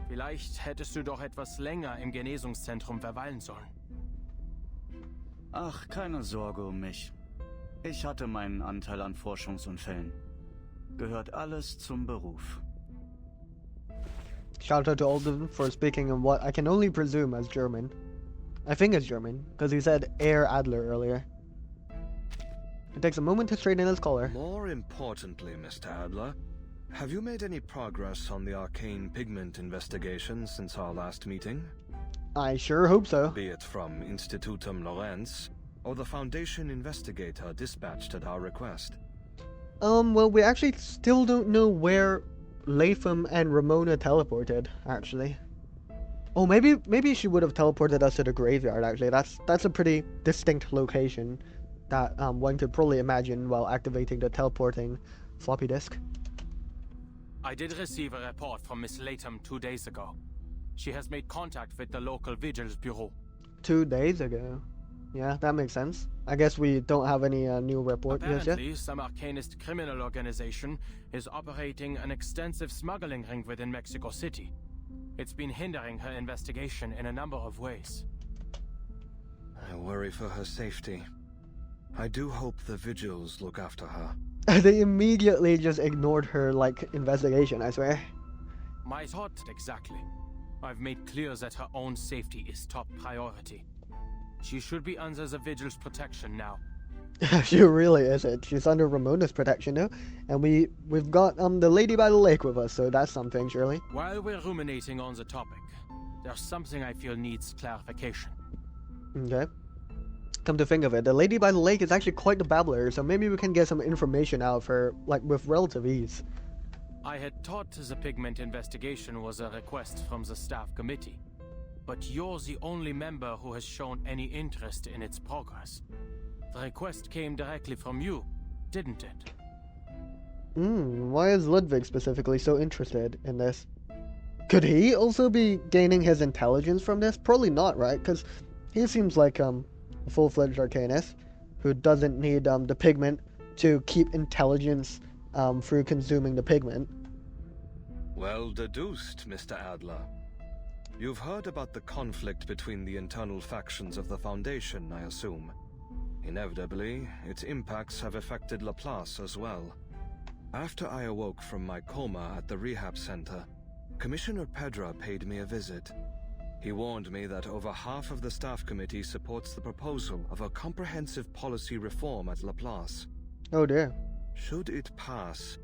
Vielleicht hättest du doch etwas länger im Genesungszentrum verweilen sollen. Ach, keine Sorge um mich. Ich hatte meinen Anteil an Forschungsunfällen. Gehört alles zum Beruf. Shout out to Alden for speaking in what I can only presume as German. I think it's German, because he said Herr Adler earlier. It takes a moment to straighten his collar. More importantly, Mr. Adler, have you made any progress on the arcane pigment investigation since our last meeting? I sure hope so. Be it from Institutum Lorenz, or the Foundation investigator dispatched at our request. Well, we actually still don't know where Latham and Ramona teleported, actually. Oh, maybe she would have teleported us to the graveyard, actually. That's a pretty distinct location that one could probably imagine while activating the teleporting floppy disk. I did receive a report from Miss Latham 2 days ago. She has made contact with the local vigil's bureau. 2 days ago. Yeah, that makes sense. I guess we don't have any new report yet. Apparently, some arcanist criminal organization is operating an extensive smuggling ring within Mexico City. It's been hindering her investigation in a number of ways. I worry for her safety. I do hope the vigils look after her. They immediately just ignored her, like, investigation, I swear. My thought exactly. I've made clear that her own safety is top priority. She should be under the vigil's protection now. She really isn't. She's under Ramona's protection now, and we've got the lady by the lake with us, so that's something, surely. While we're ruminating on the topic, there's something I feel needs clarification. Okay. Come to think of it, the lady by the lake is actually quite the babbler, so maybe we can get some information out of her, like, with relative ease. I had thought the pigment investigation was a request from the staff committee, but you're the only member who has shown any interest in its progress. The request came directly from you, didn't it? Why is Ludwig specifically so interested in this? Could he also be gaining his intelligence from this? Probably not, right? Because he seems like a full-fledged arcanist who doesn't need the pigment to keep intelligence through consuming the pigment. Well deduced, Mr. Adler. You've heard about the conflict between the internal factions of the Foundation, I assume. Inevitably, its impacts have affected Laplace as well. After I awoke from my coma at the rehab center, Commissioner Pedra paid me a visit. He warned me that over half of the staff committee supports the proposal of a comprehensive policy reform at Laplace. Oh dear. Should it pass,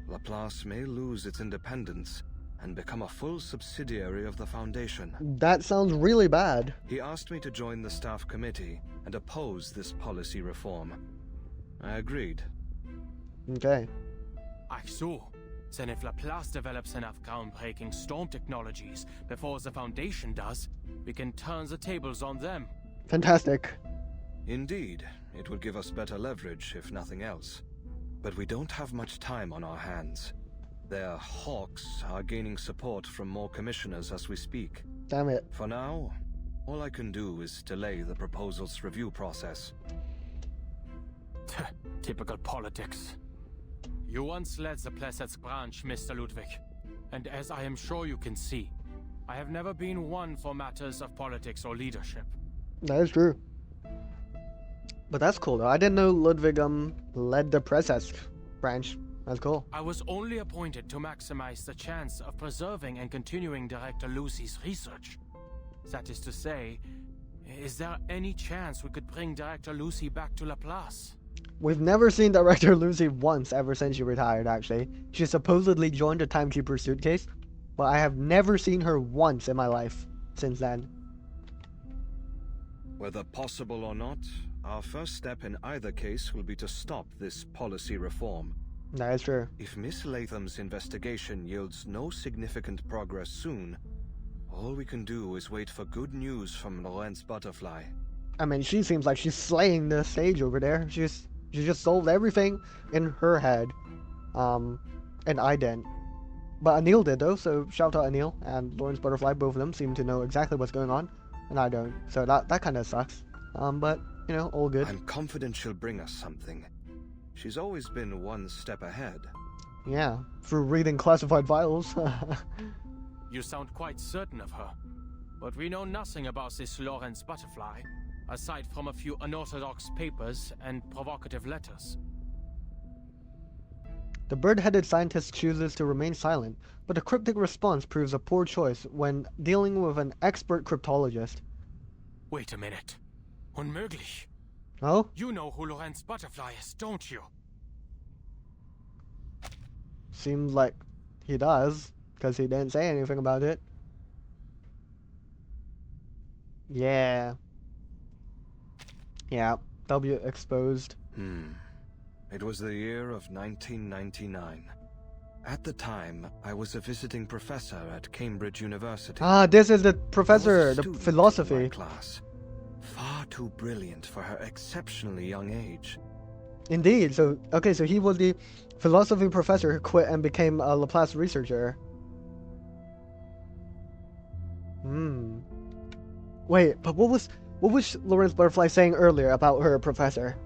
Laplace may lose its independence and become a full subsidiary of the Foundation. That sounds really bad. He asked me to join the staff committee and oppose this policy reform. I agreed. Okay. Ach so. Then if Laplace develops enough groundbreaking storm technologies before the Foundation does, we can turn the tables on them. Fantastic. Indeed, it would give us better leverage, if nothing else. But we don't have much time on our hands. Their hawks are gaining support from more commissioners as we speak. Damn it. For now, all I can do is delay the proposal's review process. Typical politics. You once led the Plesetsk branch, Mr. Ludwig. And as I am sure you can see, I have never been one for matters of politics or leadership. That is true. But that's cool though. I didn't know Ludwig led the Plesetsk branch. That's cool. I was only appointed to maximize the chance of preserving and continuing Director Lucy's research. That is to say, is there any chance we could bring Director Lucy back to Laplace? We've never seen Director Lucy once ever since she retired, actually. She supposedly joined the Timekeeper suitcase, but I have never seen her once in my life since then. Whether possible or not, our first step in either case will be to stop this policy reform. That is true. If Miss Latham's investigation yields no significant progress soon, all we can do is wait for good news from Lorenz Butterfly. I mean, she seems like she's slaying the stage over there. She just solved everything in her head. And I didn't. But Anil did though, so shout out Anil and Lawrence Butterfly. Both of them seem to know exactly what's going on, and I don't. So that kind of sucks. But you know, all good. I'm confident she'll bring us something. She's always been one step ahead. Yeah, through reading classified files. You sound quite certain of her. But we know nothing about this Lawrence Butterfly, aside from a few unorthodox papers and provocative letters. The bird-headed scientist chooses to remain silent, but a cryptic response proves a poor choice when dealing with an expert cryptologist. Wait a minute. Unmöglich. Oh? You know who Lawrence Butterfly is, don't you? Seems like he does, because he didn't say anything about it. Yeah. Yeah, W exposed. It was the year of 1999. At the time, I was a visiting professor at Cambridge University. Ah, this is the professor, the student philosophy. in my class. Far too brilliant for her exceptionally young age. Indeed. So, okay, so he was the philosophy professor who quit and became a Laplace researcher. Wait, but what was Lawrence Butterfly saying earlier about her professor?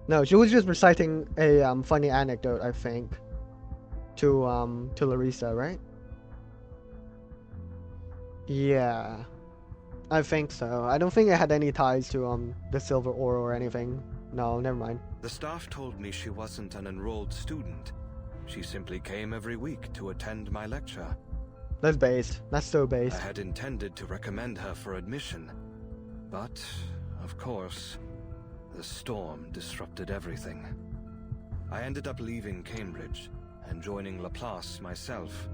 No, she was just reciting a funny anecdote, I think, to Larissa, right? Yeah, I think so. I don't think it had any ties to the Silver Ore or anything. No, never mind. The staff told me she wasn't an enrolled student. She simply came every week to attend my lecture. That's based. That's so based. I had intended to recommend her for admission, but, of course, the storm disrupted everything. I ended up leaving Cambridge and joining Laplace myself.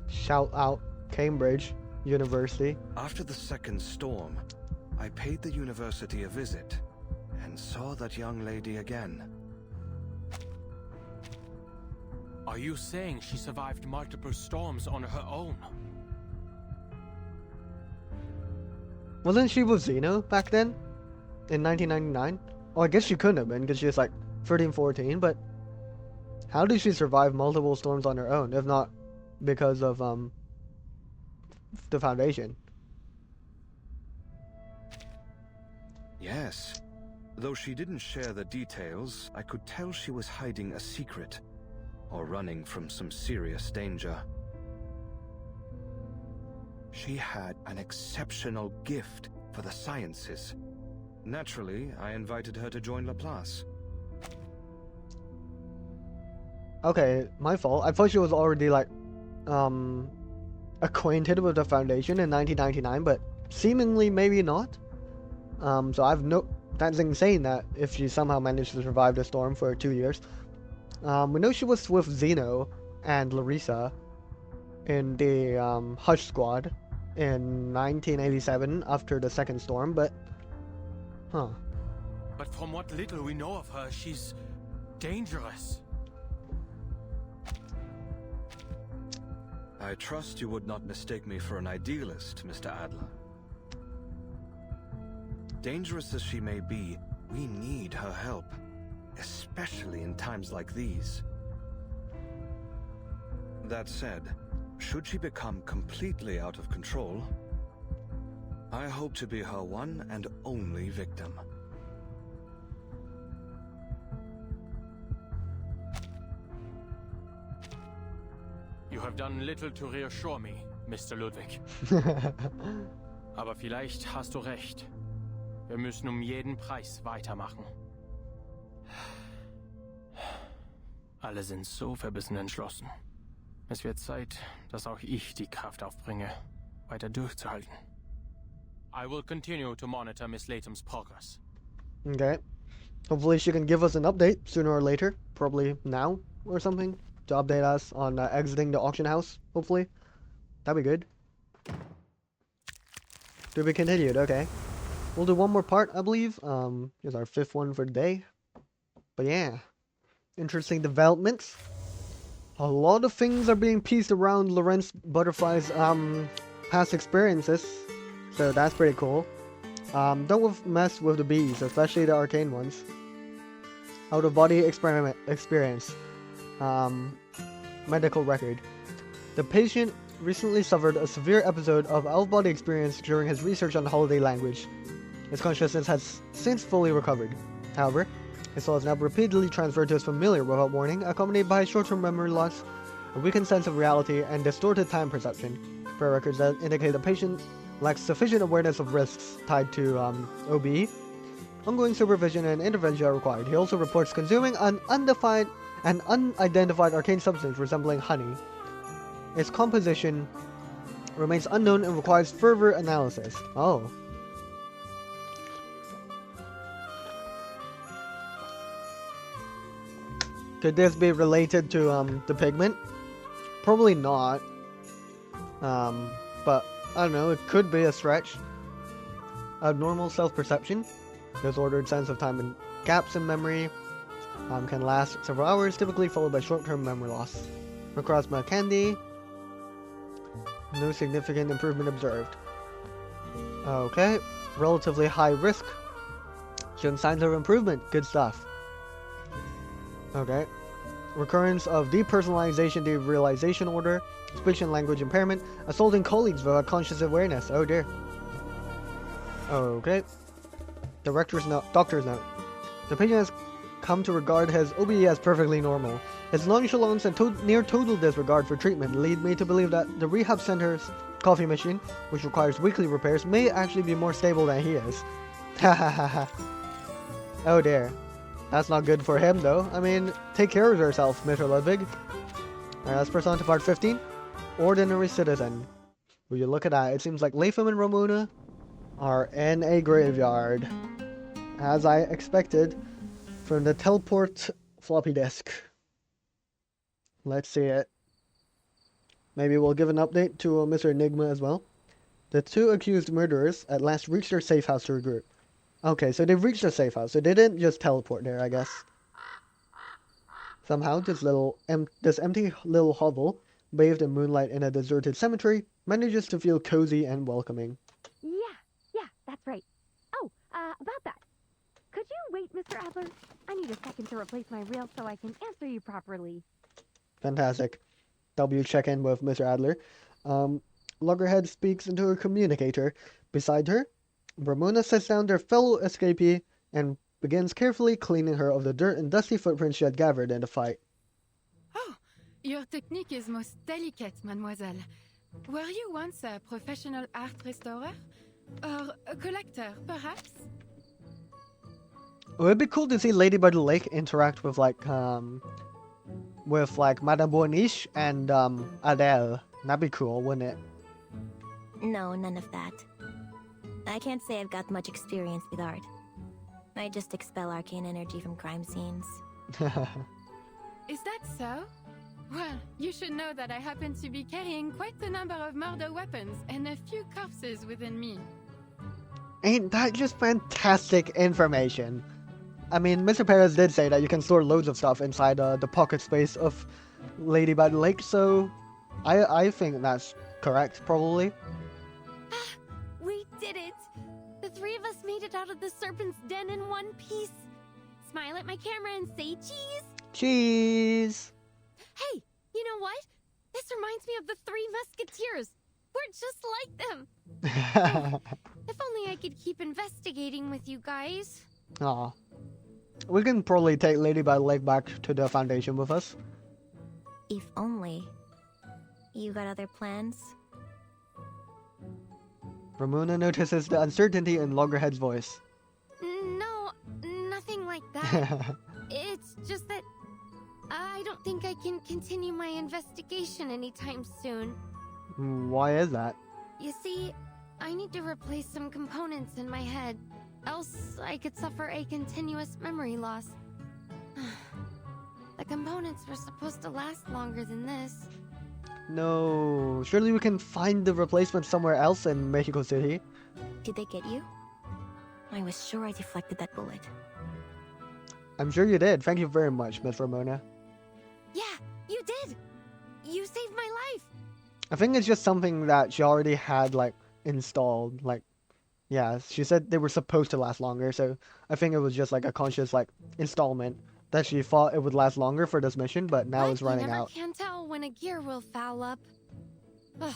Shout out Cambridge University. After the second storm, I paid the university a visit and saw that young lady again. Are you saying she survived multiple storms on her own? Wasn't she with Zeno back then? In 1999? Oh, I guess she couldn't have been because she was like 13, 14, but how did she survive multiple storms on her own, if not because of the Foundation? Yes. Though she didn't share the details, I could tell she was hiding a secret, or running from some serious danger. She had an exceptional gift for the sciences. Naturally, I invited her to join Laplace. Okay, my fault. I thought she was already like, acquainted with the Foundation in 1999, but seemingly maybe not. So that's insane that if she somehow managed to survive the storm for 2 years. We know she was with Zeno and Larissa in the Hush Squad in 1987 after the second storm, but But from what little we know of her, she's dangerous. I trust you would not mistake me for an idealist, Mr. Adler. Dangerous as she may be, we need her help, especially in times like these. That said, should she become completely out of control, I hope to be her one and only victim. You have done little to reassure me, Mr. Ludwig. Aber vielleicht hast du recht. Wir müssen um jeden Preis weitermachen. Alle sind so verbissen entschlossen. Es wird Zeit, dass auch ich die Kraft aufbringe, weiter durchzuhalten. I will continue to monitor Miss Latham's progress. Okay. Hopefully she can give us an update sooner or later. Probably now or something. To update us on exiting the auction house, hopefully. That'd be good. To be continued, okay. We'll do one more part, I believe. Here's our 5th one for the day. But yeah. Interesting developments. A lot of things are being pieced around Laurence Butterfly's past experiences. So that's pretty cool. Don't mess with the bees, especially the arcane ones. Out-of-body experience. Medical record. The patient recently suffered a severe episode of out-of-body experience during his research on holiday language. His consciousness has since fully recovered. However, his soul is now repeatedly transferred to his familiar without warning, accompanied by short-term memory loss, a weakened sense of reality, and distorted time perception. Prayer records that indicate the patient lacks sufficient awareness of risks tied to OBE. Ongoing supervision and intervention are required. He also reports consuming an unidentified arcane substance resembling honey. Its composition remains unknown and requires further analysis. Oh. Could this be related to the pigment? Probably not. But I don't know, it could be a stretch. Abnormal self-perception, disordered sense of time and gaps in memory, can last several hours, typically followed by short-term memory loss. Necrozma candy, no significant improvement observed. Okay, relatively high risk, showing signs of improvement, good stuff. Okay, recurrence of depersonalization, derealization order, speech and language impairment, assaulting colleagues without conscious awareness. Oh dear. Okay. Doctor's note. The patient has come to regard his OBE as perfectly normal. His nonchalance and near total disregard for treatment lead me to believe that the rehab center's coffee machine, which requires weekly repairs, may actually be more stable than he is. Ha ha ha ha. Oh dear. That's not good for him though. I mean, take care of yourself, Mr. Ludwig. Alright, let's press on to part 15. Ordinary citizen. Will you look at that? It seems like Latham and Ramona are in a graveyard. As I expected from the teleport floppy disk. Let's see it. Maybe we'll give an update to Mr. Enigma as well. The 2 accused murderers at last reached their safe house to regroup. Okay, so they've reached the safe house, so they didn't just teleport there, I guess. Somehow, this empty little hovel, bathed in moonlight in a deserted cemetery, manages to feel cozy and welcoming. Yeah, that's right. Oh, about that. Could you wait, Mr. Adler? I need a second to replace my reel so I can answer you properly. Fantastic. W check-in with Mr. Adler. Loggerhead speaks into a communicator. Beside her, Ramona sets down their fellow escapee and begins carefully cleaning her of the dirt and dusty footprints she had gathered in the fight. Oh, your technique is most delicate, mademoiselle. Were you once a professional art restorer? Or a collector, perhaps? It would be cool to see Lady by the Lake interact with, like, with like Madame Bourniche and Adele. That'd be cool, wouldn't it? No, none of that. I can't say I've got much experience with art. I just expel arcane energy from crime scenes. Is that so? Well, you should know that I happen to be carrying quite a number of murder weapons and a few corpses within me. Ain't that just fantastic information? I mean, Mr. Perez did say that you can store loads of stuff inside the pocket space of Lady by the Lake, so I think that's correct, probably. We did it! The three of us made it out of the serpent's den in one piece. Smile at my camera and say cheese! Cheese! Hey, you know what? This reminds me of the Three Musketeers. We're just like them. If only I could keep investigating with you guys. Aw. We can probably take Lady by the Lake back to the Foundation with us. If only. You got other plans? Ramona notices the uncertainty in Loggerhead's voice. No, nothing like that. It's just that I don't think I can continue my investigation anytime soon. Why is that? You see, I need to replace some components in my head, else I could suffer a continuous memory loss. The components were supposed to last longer than this. No, surely we can find the replacement somewhere else in Mexico City. Did they get you? I was sure I deflected that bullet. I'm sure you did. Thank you very much, Miss Ramona. Yeah, you did! You saved my life! I think it's just something that she already had, like, installed. Like, yeah, she said they were supposed to last longer, so I think it was just, like, a conscious, like, installment that she thought it would last longer for this mission, but now it's running out. You never can tell when a gear will foul up. Ugh.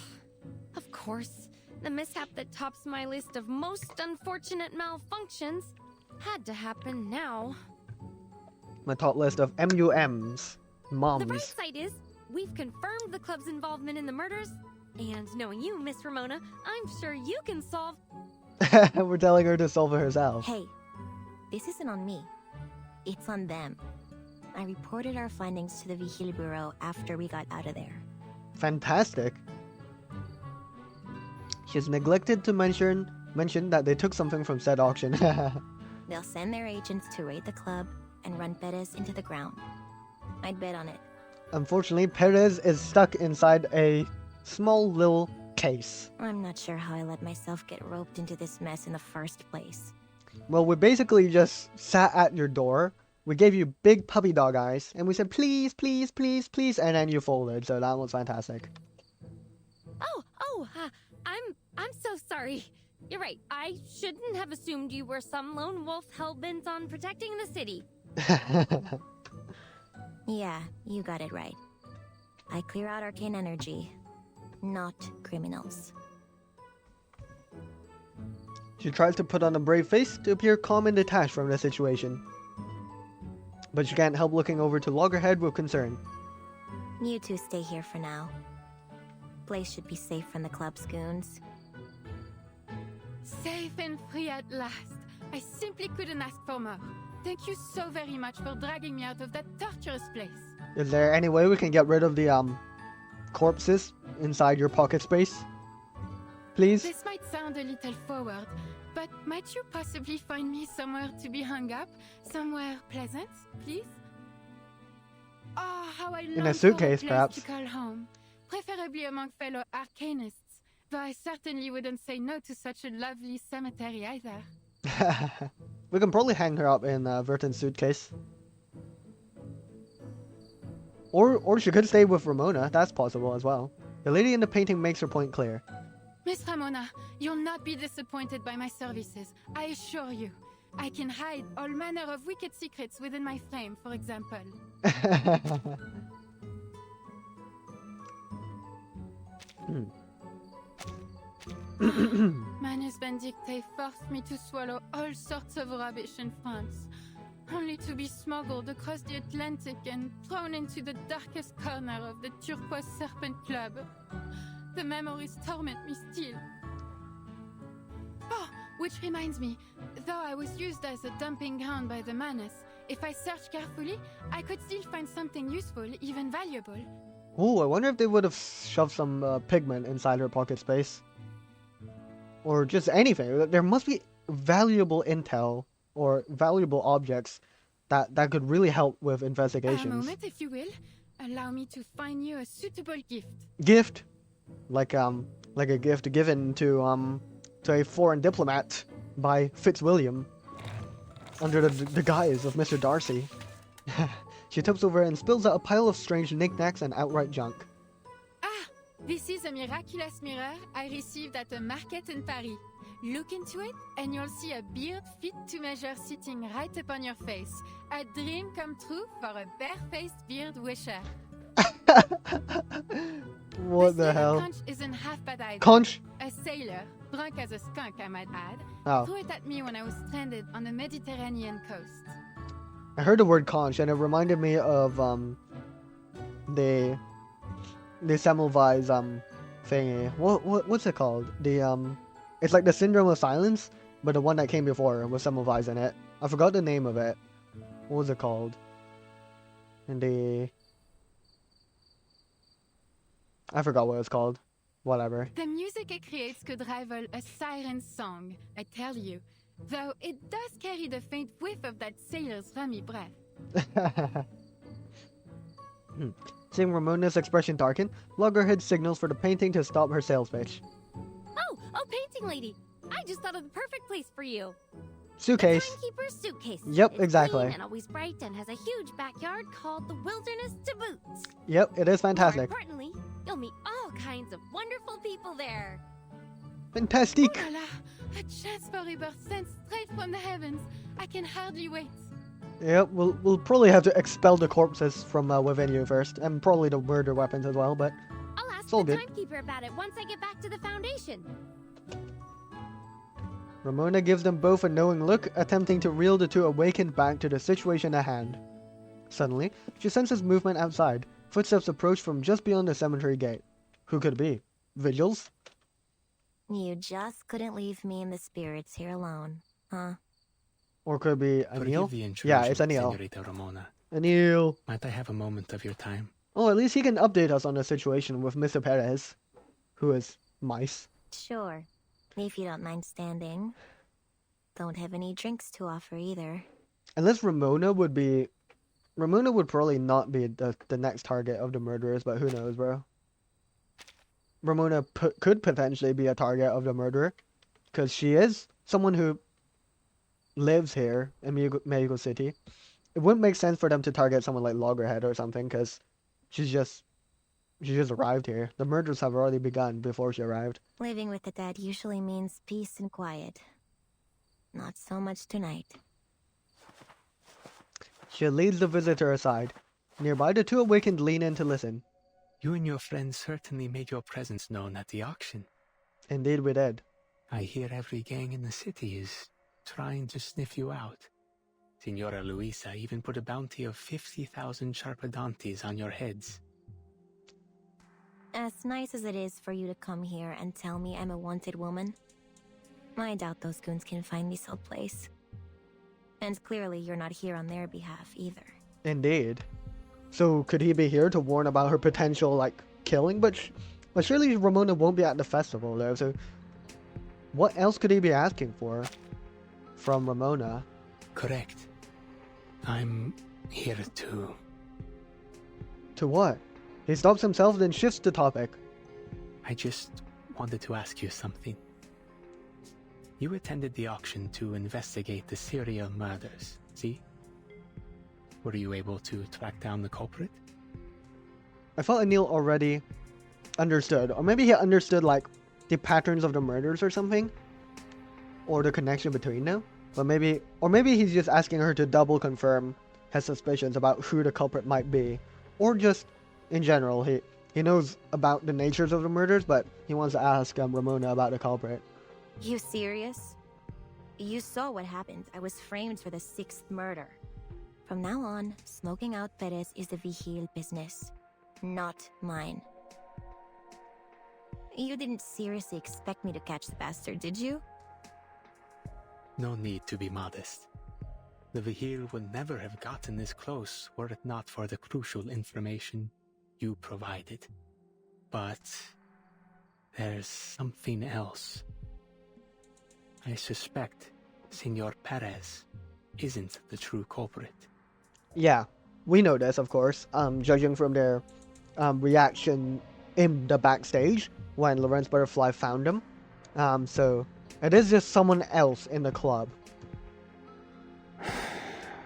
Of course, the mishap that tops my list of most unfortunate malfunctions had to happen now. My top list of MUMs. Moms. The bright side is, we've confirmed the club's involvement in the murders, and knowing you, Miss Ramona, I'm sure you can solve... We're telling her to solve it herself. Hey, this isn't on me. It's on them. I reported our findings to the Vigil Bureau after we got out of there. Fantastic. She's neglected to mention that they took something from said auction. They'll send their agents to raid the club and run Perez into the ground. I'd bet on it. Unfortunately, Perez is stuck inside a small little case. I'm not sure how I let myself get roped into this mess in the first place. Well, we basically just sat at your door. We gave you big puppy dog eyes, and we said, please, please, please, please, and then you folded, so that was fantastic. I'm so sorry. You're right, I shouldn't have assumed you were some lone wolf hell-bent on protecting the city. Yeah, you got it right. I clear out arcane energy, not criminals. She tries to put on a brave face to appear calm and detached from the situation. But she can't help looking over to Loggerhead with concern. You two stay here for now. Place should be safe from the club's goons. Safe and free at last. I simply couldn't ask for more. Thank you so very much for dragging me out of that torturous place. Is there any way we can get rid of the corpses inside your pocket space? Please? This might sound a little forward, but might you possibly find me somewhere to be hung up? Somewhere pleasant, please? Oh, how I In a long suitcase, for a place perhaps. to call home. Preferably among fellow arcanists, though I certainly wouldn't say no to such a lovely cemetery either. We can probably hang her up in Verton's suitcase. Or she could stay with Ramona. That's possible as well. The lady in the painting makes her point clear. Miss Ramona, you'll not be disappointed by my services, I assure you. I can hide all manner of wicked secrets within my frame, for example. Manus Benedicte forced me to swallow all sorts of rubbish in France, only to be smuggled across the Atlantic and thrown into the darkest corner of the Turquoise Serpent Club. The memories torment me still. Oh, which reminds me, though I was used as a dumping ground by the Manus, If I search carefully, I could still find something useful, even valuable. Oh, I wonder if they would have shoved some pigment inside her pocket space. Or just anything. There must be valuable intel or valuable objects that could really help with A investigations. moment, if you will. Allow me to find you a suitable gift. Gift? Like a gift given to a foreign diplomat by Fitzwilliam under the guise of Mr. Darcy. She tips over and spills out a pile of strange knickknacks and outright junk. Ah! This is a miraculous mirror I received at a market in Paris. Look into it, and you'll see a beard fit to measure sitting right upon your face. A dream come true for a bare-faced beard wisher. What the hell? Conch isn't half bad either. Conch? A sailor, drunk as a skunk, I might add, Oh. threw it at me when I was stranded on the Mediterranean coast. I heard the word conch and it reminded me of the Semmelweis thingy. What's it called? It's like the Syndrome of Silence, but the one that came before with Semmelweis in it. I forgot the name of it. What was it called? I forgot what it was called. Whatever. The music it creates could rival a siren's song, I tell you. Though it does carry the faint whiff of that sailor's rummy breath. Seeing Ramona's expression darken, Loggerhead signals for the painting to stop her sales pitch. Oh, painting lady! I just thought of the perfect place for you. Suitcase. The timekeeper's suitcase. Yep, It's exactly. clean and always bright and has a huge backyard called the Wilderness to boot. Yep, it is More fantastic. importantly, you'll meet all kinds of wonderful people there. Fantastic. Oh la la! A chance for rebirth sent straight from the heavens. I can hardly wait. Yep, we'll probably have to expel the corpses from within you first, and probably the murder weapons as well, but I'll ask it's all the good. timekeeper about it once I get back to the Foundation. Ramona gives them both a knowing look, attempting to reel the two awakened back to the situation at hand. Suddenly, she senses movement outside. Footsteps approach from just beyond the cemetery gate. Who could it be? Vigils? You just couldn't leave me and the spirits here alone, huh? Or could it be Forgive Anil? the Yeah, intrusion, it's Anil. Señorita Ramona. Anil. Might I have a moment of your time? Oh, at least he can update us on the situation with Mr. Perez, who is mice. Sure. If you don't mind standing. Don't have any drinks to offer either. Unless Ramona would probably not be the next target of the murderers, but who knows, bro. Ramona could potentially be a target of the murderer, because she is someone who lives here in Mexico City. It wouldn't make sense for them to target someone like Loggerhead or something, because she just arrived here. The murders have already begun before she arrived. Living with the dead usually means peace and quiet. Not so much tonight. She leads the visitor aside. Nearby, the two awakened lean in to listen. You and your friends certainly made your presence known at the auction. Indeed we did. I hear every gang in the city is trying to sniff you out. Signora Luisa even put a bounty of 50,000 Sharpadantes on your heads. As nice as it is for you to come here and tell me I'm a wanted woman, I doubt those goons can find this old place. And clearly you're not here on their behalf either. Indeed. So could he be here to warn about her potential, killing? But surely Ramona won't be at the festival, though, so what else could he be asking for from Ramona? Correct. I'm here to... To what? He stops himself, then shifts the topic. I just wanted to ask you something. You attended the auction to investigate the serial murders, see? Were you able to track down the culprit? I felt Anil already understood. Or maybe he understood, the patterns of the murders or something. Or the connection between them. But maybe he's just asking her to double confirm his suspicions about who the culprit might be. Or just, in general, he knows about the natures of the murders, but he wants to ask Ramona about the culprit. You serious? You saw what happened. I was framed for the 6th murder. From now on, smoking out Perez is the Vigil business, not mine. You didn't seriously expect me to catch the bastard, did you? No need to be modest. The Vahir would never have gotten this close were it not for the crucial information you provided. But there's something else. I suspect Senor Perez isn't the true culprit. Yeah, we know this, of course, judging from their reaction in the backstage when Lorenz Butterfly found him. So it is just someone else in the club.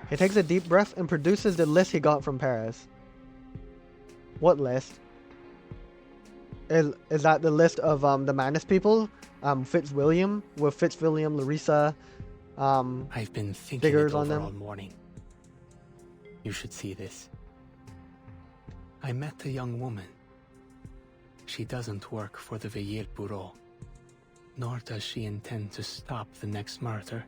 He takes a deep breath and produces the list he got from Perez. What list? Is that the list of the Manus people? Fitzwilliam, with Fitzwilliam, Larissa, I've been thinking Diggers it on over them. all morning. You should see this. I met a young woman. She doesn't work for the Vahir Bureau, nor does she intend to stop the next murder.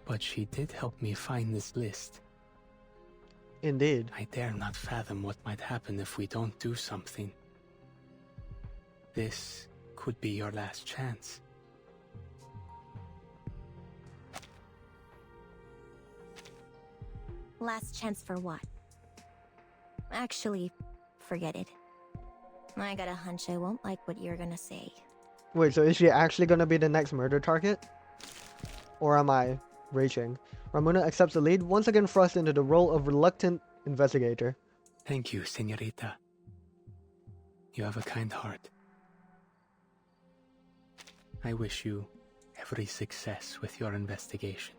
But she did help me find this list. Indeed. I dare not fathom what might happen if we don't do something. This could be your last chance. Last chance for what? Actually, forget it. I got a hunch I won't like what you're gonna say. Wait, so is she actually gonna be the next murder target? Or am I reaching? Ramona accepts the lead, once again thrust into the role of reluctant investigator. Thank you, señorita. You have a kind heart. I wish you every success with your investigation.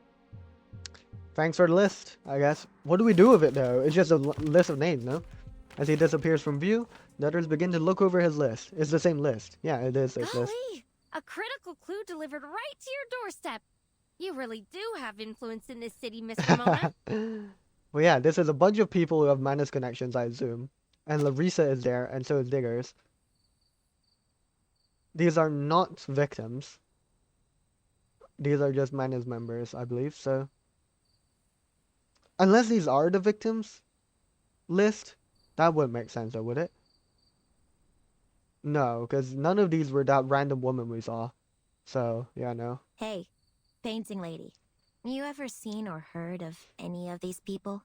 Thanks for the list, I guess. What do we do with it, though? It's just a list of names, no? As he disappears from view, the others begin to look over his list. It's the same list. Yeah, it is this list. Golly, a critical clue delivered right to your doorstep. You really do have influence in this city, Mr. Mona. Well, yeah, this is a bunch of people who have Manus connections, I assume. And Larissa is there, and so is Diggers. These are not victims. These are just Manus members, I believe, so... Unless these are the victims list, that wouldn't make sense, though, would it? No, because none of these were that random woman we saw. So, yeah, no. Hey, painting lady. You ever seen or heard of any of these people?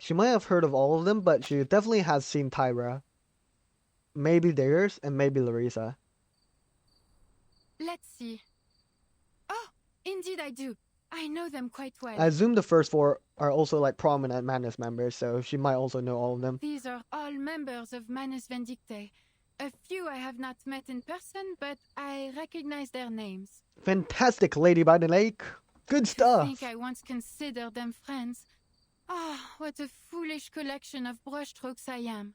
She might have heard of all of them, but she definitely has seen Tyra. Maybe Diggers, and maybe Larissa. Let's see. Oh, indeed I do. I know them quite well. I assume the first four are also like prominent Manus members, so she might also know all of them. These are all members of Manus Vindictae. A few I have not met in person, but I recognize their names. Fantastic, Lady by the Lake. Good stuff. I think I once considered them friends. Ah, what a foolish collection of brushstrokes I am.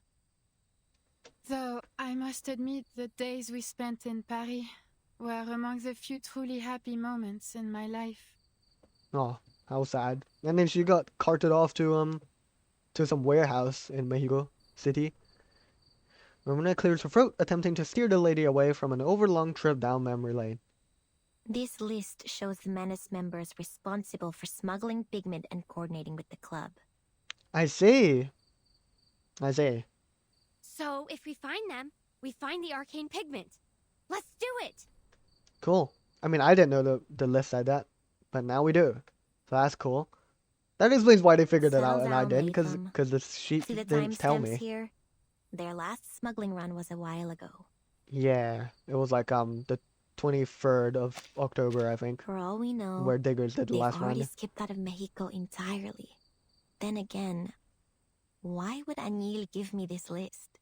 Though I must admit the days we spent in Paris were among the few truly happy moments in my life. Oh, how sad. And then she got carted off to some warehouse in Mexico City. Ramona clears her throat, attempting to steer the lady away from an overlong trip down memory lane. This list shows the Manus members responsible for smuggling pigment and coordinating with the club. I see. I see. So, if we find them, we find the arcane pigment. Let's do it! Cool. I mean, I didn't know the list said that, but now we do. So that's cool. That explains why they figured it out and I didn't, because the sheet See the didn't tell timestamps me. here? Their last smuggling run was a while ago. Yeah, it was like the 23rd of October, I think. For all we know, where Diggers did the they've last already run. skipped out of Mexico entirely. Then again, why would Anil give me this list?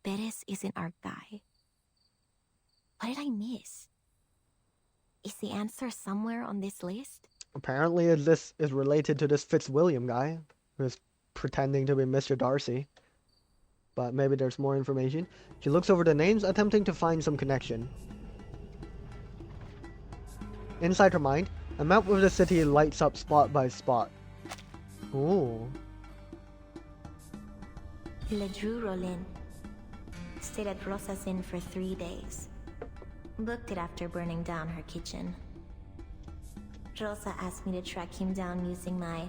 Perez isn't our guy. What did I miss? Is the answer somewhere on this list? Apparently, this is related to this Fitzwilliam guy who's pretending to be Mr. Darcy. But maybe there's more information. She looks over the names, attempting to find some connection. Inside her mind, a map of the city lights up spot by spot. Ooh. Ledru Rollin. Stayed at Rosa's Inn for 3 days. Booked it after burning down her kitchen. Rosa asked me to track him down using my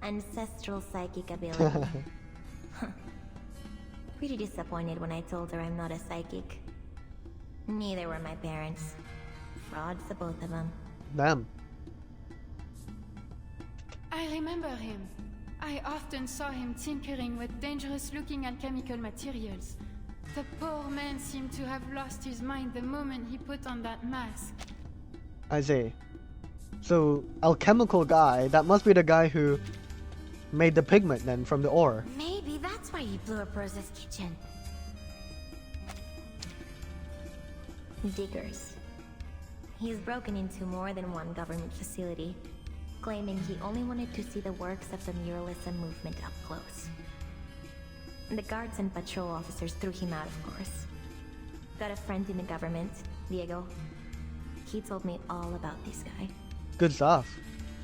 ancestral psychic ability. Pretty disappointed when I told her I'm not a psychic. Neither were my parents. Frauds, the both of them. Damn. I remember him. I often saw him tinkering with dangerous-looking alchemical materials. The poor man seemed to have lost his mind the moment he put on that mask. I see. So, alchemical guy, that must be the guy who made the pigment then from the ore. Maybe that's why he blew up Rosa's kitchen. Diggers. He's broken into more than one government facility, claiming he only wanted to see the works of the muralism movement up close. The guards and patrol officers threw him out, of course. Got a friend in the government, Diego. He told me all about this guy. Good stuff.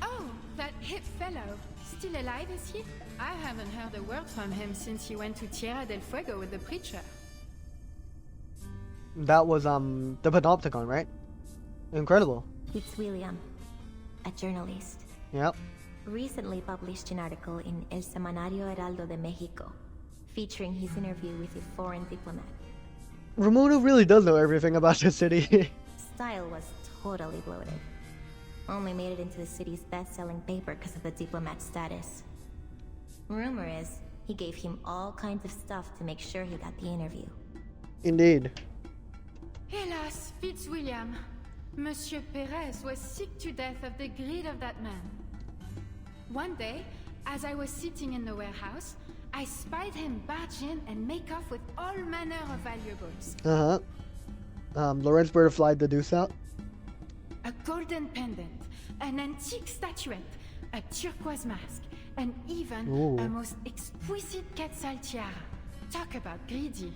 Oh, that hip fellow. Still alive, is he? I haven't heard a word from him since he went to Tierra del Fuego with the preacher. That was the Panopticon, right? Incredible. It's William, a journalist. Yep. Recently published an article in El Semanario Heraldo de Mexico, featuring his interview with a foreign diplomat. Ramona really does know everything about the city. Style was totally bloated. Only made it into the city's best-selling paper because of the diplomat's status. Rumor is, he gave him all kinds of stuff to make sure he got the interview. Indeed. Hélas, Fitzwilliam. Monsieur Perez was sick to death of the greed of that man. One day, as I was sitting in the warehouse, I spied him barge in and make off with all manner of valuables. Lorenz Butterfly deduce out. A golden pendant, an antique statuette, a turquoise mask, and even a most exquisite quetzal tiara. Talk about greedy.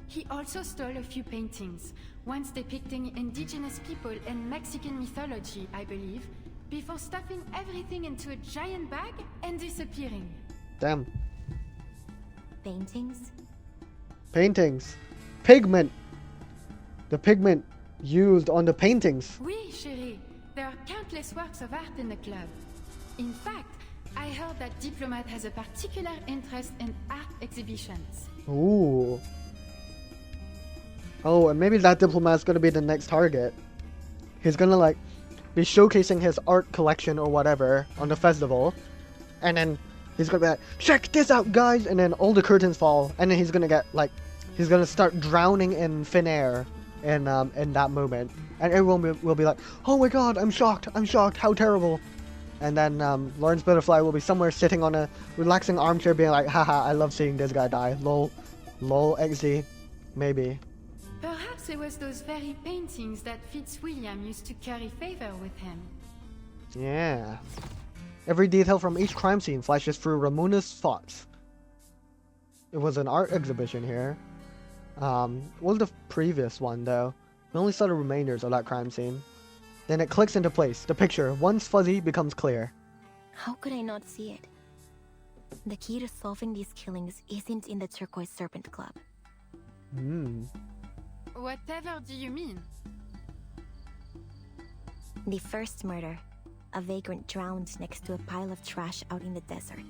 He also stole a few paintings, once depicting indigenous people in Mexican mythology, I believe, before stuffing everything into a giant bag and disappearing. Damn. Paintings? Paintings. Pigment. The pigment used on the paintings. Oui, chérie. There are countless works of art in the club. In fact, I heard that Diplomat has a particular interest in art exhibitions. Ooh. Oh, and maybe that diplomat's gonna be the next target. He's gonna like be showcasing his art collection or whatever on the festival, and then he's gonna be like, check this out, guys, and then all the curtains fall, and then he's gonna get like, he's gonna start drowning in thin air in that moment, and everyone will be like, oh my god, I'm shocked, how terrible. And then Lawrence Butterfly will be somewhere sitting on a relaxing armchair being like, haha, I love seeing this guy die, lol XD, maybe. Perhaps it was those very paintings that Fitzwilliam used to curry favor with him. Yeah. Every detail from each crime scene flashes through Ramona's thoughts. It was an art exhibition here. What was the previous one though? We only saw the remainders of that crime scene. Then it clicks into place. The picture, once fuzzy, becomes clear. How could I not see it? The key to solving these killings isn't in the Turquoise Serpent Club. Whatever do you mean? The first murder, a vagrant drowned next to a pile of trash out in the desert.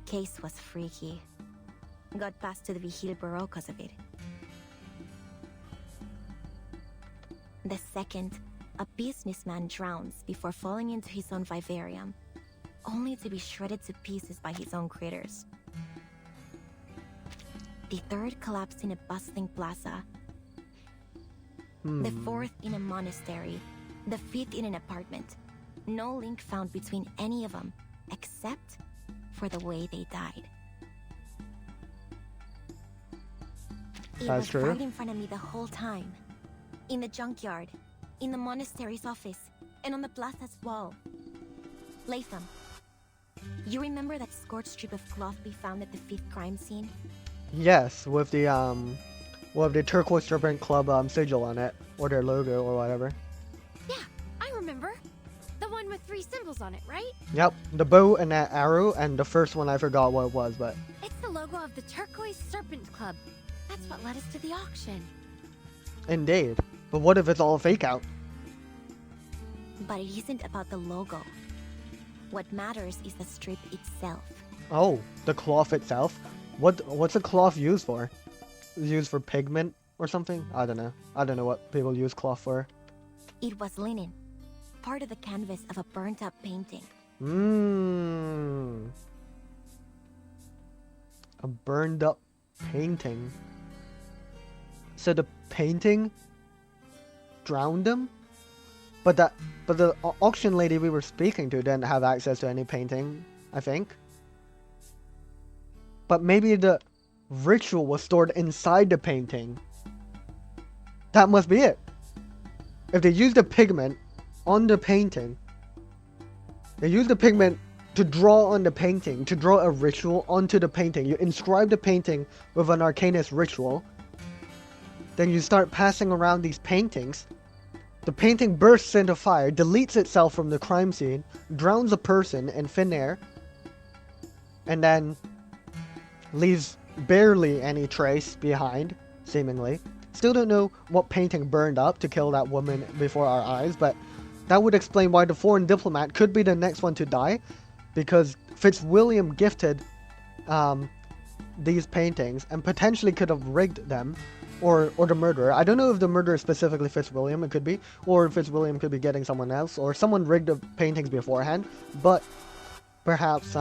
Case was freaky. Got passed to the Vigil Bureau because of it. The second, a businessman drowns before falling into his own vivarium, only to be shredded to pieces by his own critters. The third collapsed in a bustling plaza. The fourth in a monastery. The fifth in an apartment. No link found between any of them, except for the way they died. It was true. right in front of me the whole time. In the junkyard, in the monastery's office, and on the plaza's wall. Latham, you remember that scorched strip of cloth we found at the fifth crime scene? Yes, with the Turquoise Serpent Club sigil on it, or their logo, or whatever. Yeah, I remember. The one with 3 symbols on it, right? Yep, the bow and that arrow, and the first one I forgot what it was, but... It's the logo of the Turquoise Serpent Club. That's what led us to the auction. Indeed. But what if it's all fake out? But it isn't about the logo. What matters is the strip itself. Oh, the cloth itself? What's a cloth used for? Used for pigment or something? I don't know. I don't know what people use cloth for. It was linen, part of the canvas of a burnt-up painting. Mmm. A burned up painting. So the painting drowned him? But the auction lady we were speaking to didn't have access to any painting, I think. But maybe the ritual was stored inside the painting. That must be it. If they used the pigment on the painting, they used the pigment to draw on the painting, to draw a ritual onto the painting. You inscribe the painting with an Arcanist ritual. Then you start passing around these paintings. The painting bursts into fire, deletes itself from the crime scene, drowns a person in thin air, and then leaves barely any trace behind, seemingly. Still don't know what painting burned up to kill that woman before our eyes, but that would explain why the foreign diplomat could be the next one to die, because Fitzwilliam gifted these paintings and potentially could have rigged them, or the murderer. I don't know if the murderer is specifically Fitzwilliam, it could be, or Fitzwilliam could be getting someone else, or someone rigged the paintings beforehand, but perhaps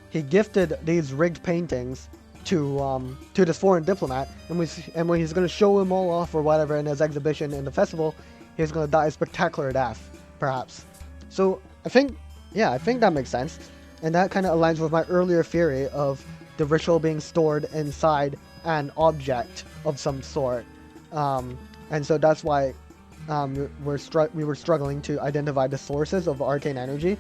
he gifted these rigged paintings to this foreign diplomat, and when he's going to show them all off or whatever in his exhibition in the festival, he's going to die a spectacular death, perhaps. So I think that makes sense, and that kind of aligns with my earlier theory of the ritual being stored inside an object of some sort, and so that's why we were struggling to identify the sources of arcane energy,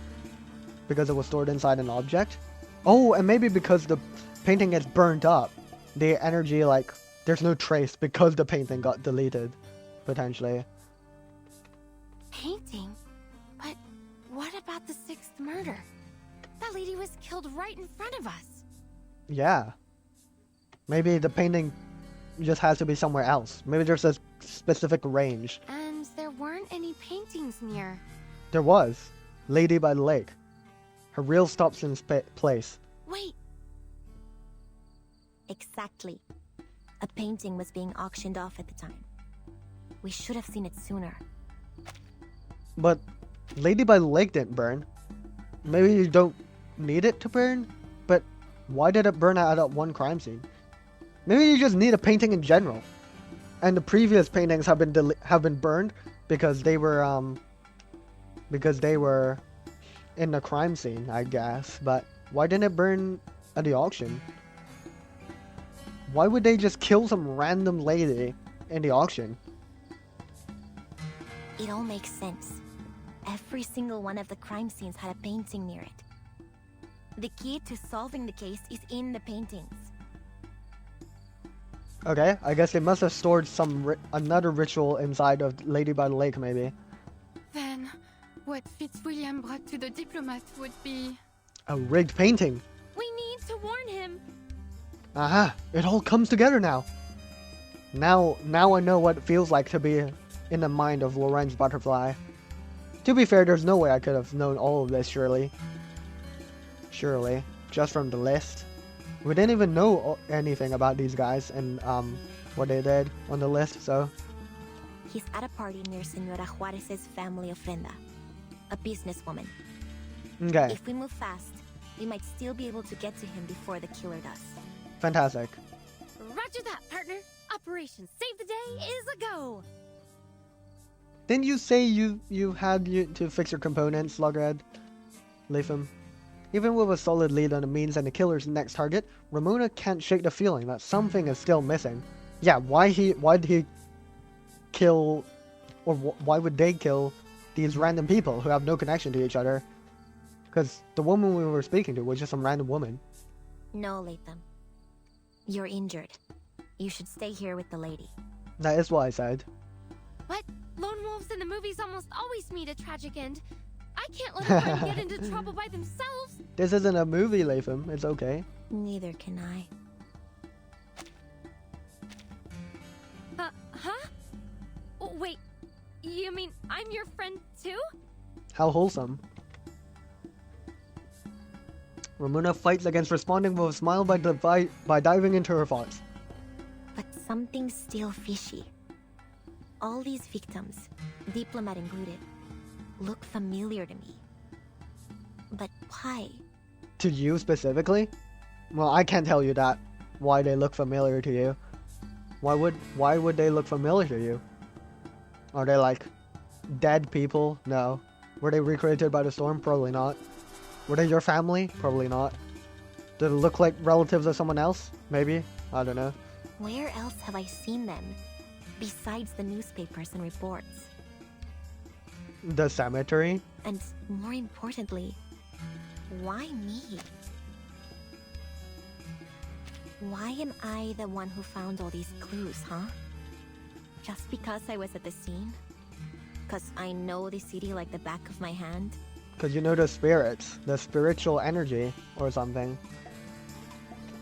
because it was stored inside an object. Oh, and maybe because the painting gets burnt up, the energy, like, there's no trace because the painting got deleted, potentially. Painting? But what about the 6th murder? That lady was killed right in front of us. Yeah. Maybe the painting just has to be somewhere else. Maybe there's a specific range. And there weren't any paintings near. There was. Lady by the Lake. Her real stops in place. Wait. Exactly. A painting was being auctioned off at the time. We should have seen it sooner. But Lady by the Lake didn't burn. Maybe you don't need it to burn, but why did it burn out at one crime scene? Maybe you just need a painting in general. And the previous paintings have been burned because they were in the crime scene, I guess. But why didn't it burn at the auction? Why would they just kill some random lady in the auction? It all makes sense. Every single one of the crime scenes had a painting near it. The key to solving the case is in the paintings. Okay, I guess they must have stored another ritual inside of Lady by the Lake, maybe. Then, what Fitzwilliam brought to the diplomat would be... a rigged painting. We need to warn him. Aha, it all comes together now. Now I know what it feels like to be in the mind of Lorenz Butterfly. To be fair, there's no way I could have known all of this, surely. Surely, just from the list. We didn't even know anything about these guys and what they did on the list, so... He's at a party near Senora Juarez's family ofrenda. A businesswoman. Okay. If we move fast, we might still be able to get to him before the killer does. Fantastic. Roger that, partner. Operation Save the Day is a go. Didn't you say you had to fix your components, Loggerhead? Latham? Even with a solid lead on the means and the killer's next target, Ramona can't shake the feeling that something is still missing. Yeah, why did he kill, or why would they kill these random people who have no connection to each other? Because the woman we were speaking to was just some random woman. No, Latham. You're injured. You should stay here with the lady. That is what I said. What? Lone wolves in the movies almost always meet a tragic end. I can't let a friend get into trouble by themselves. This isn't a movie, Latham. It's okay. Neither can I. Huh? Oh, wait, you mean I'm your friend too? How wholesome. Ramona fights against responding with a smile by diving into her thoughts. But something's still fishy. All these victims, diplomat included, look familiar to me. Why? To you specifically? Well, I can't tell you that. Why they look familiar to you? Why would they look familiar to you? Are they like dead people? No. Were they recreated by the storm? Probably not. Were they your family? Probably not. Did it look like relatives of someone else? Maybe. I don't know. Where else have I seen them? Besides the newspapers and reports. The cemetery? And more importantly, why me? Why am I the one who found all these clues, huh? Just because I was at the scene? Because I know the city like the back of my hand? Because you know the spirits, the spiritual energy, or something.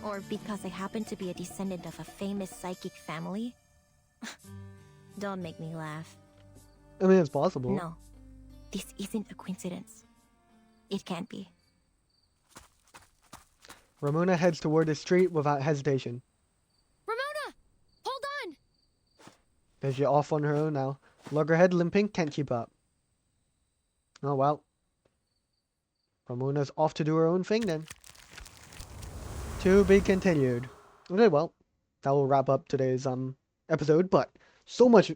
Or because I happen to be a descendant of a famous psychic family? Don't make me laugh. I mean, it's possible. No, this isn't a coincidence. It can't be. Ramona heads toward the street without hesitation. Ramona! Hold on! Is she off on her own now? Loggerhead limping, can't keep up. Oh well. Ramona's off to do her own thing then. To be continued. Okay, well, that will wrap up today's episode, but so much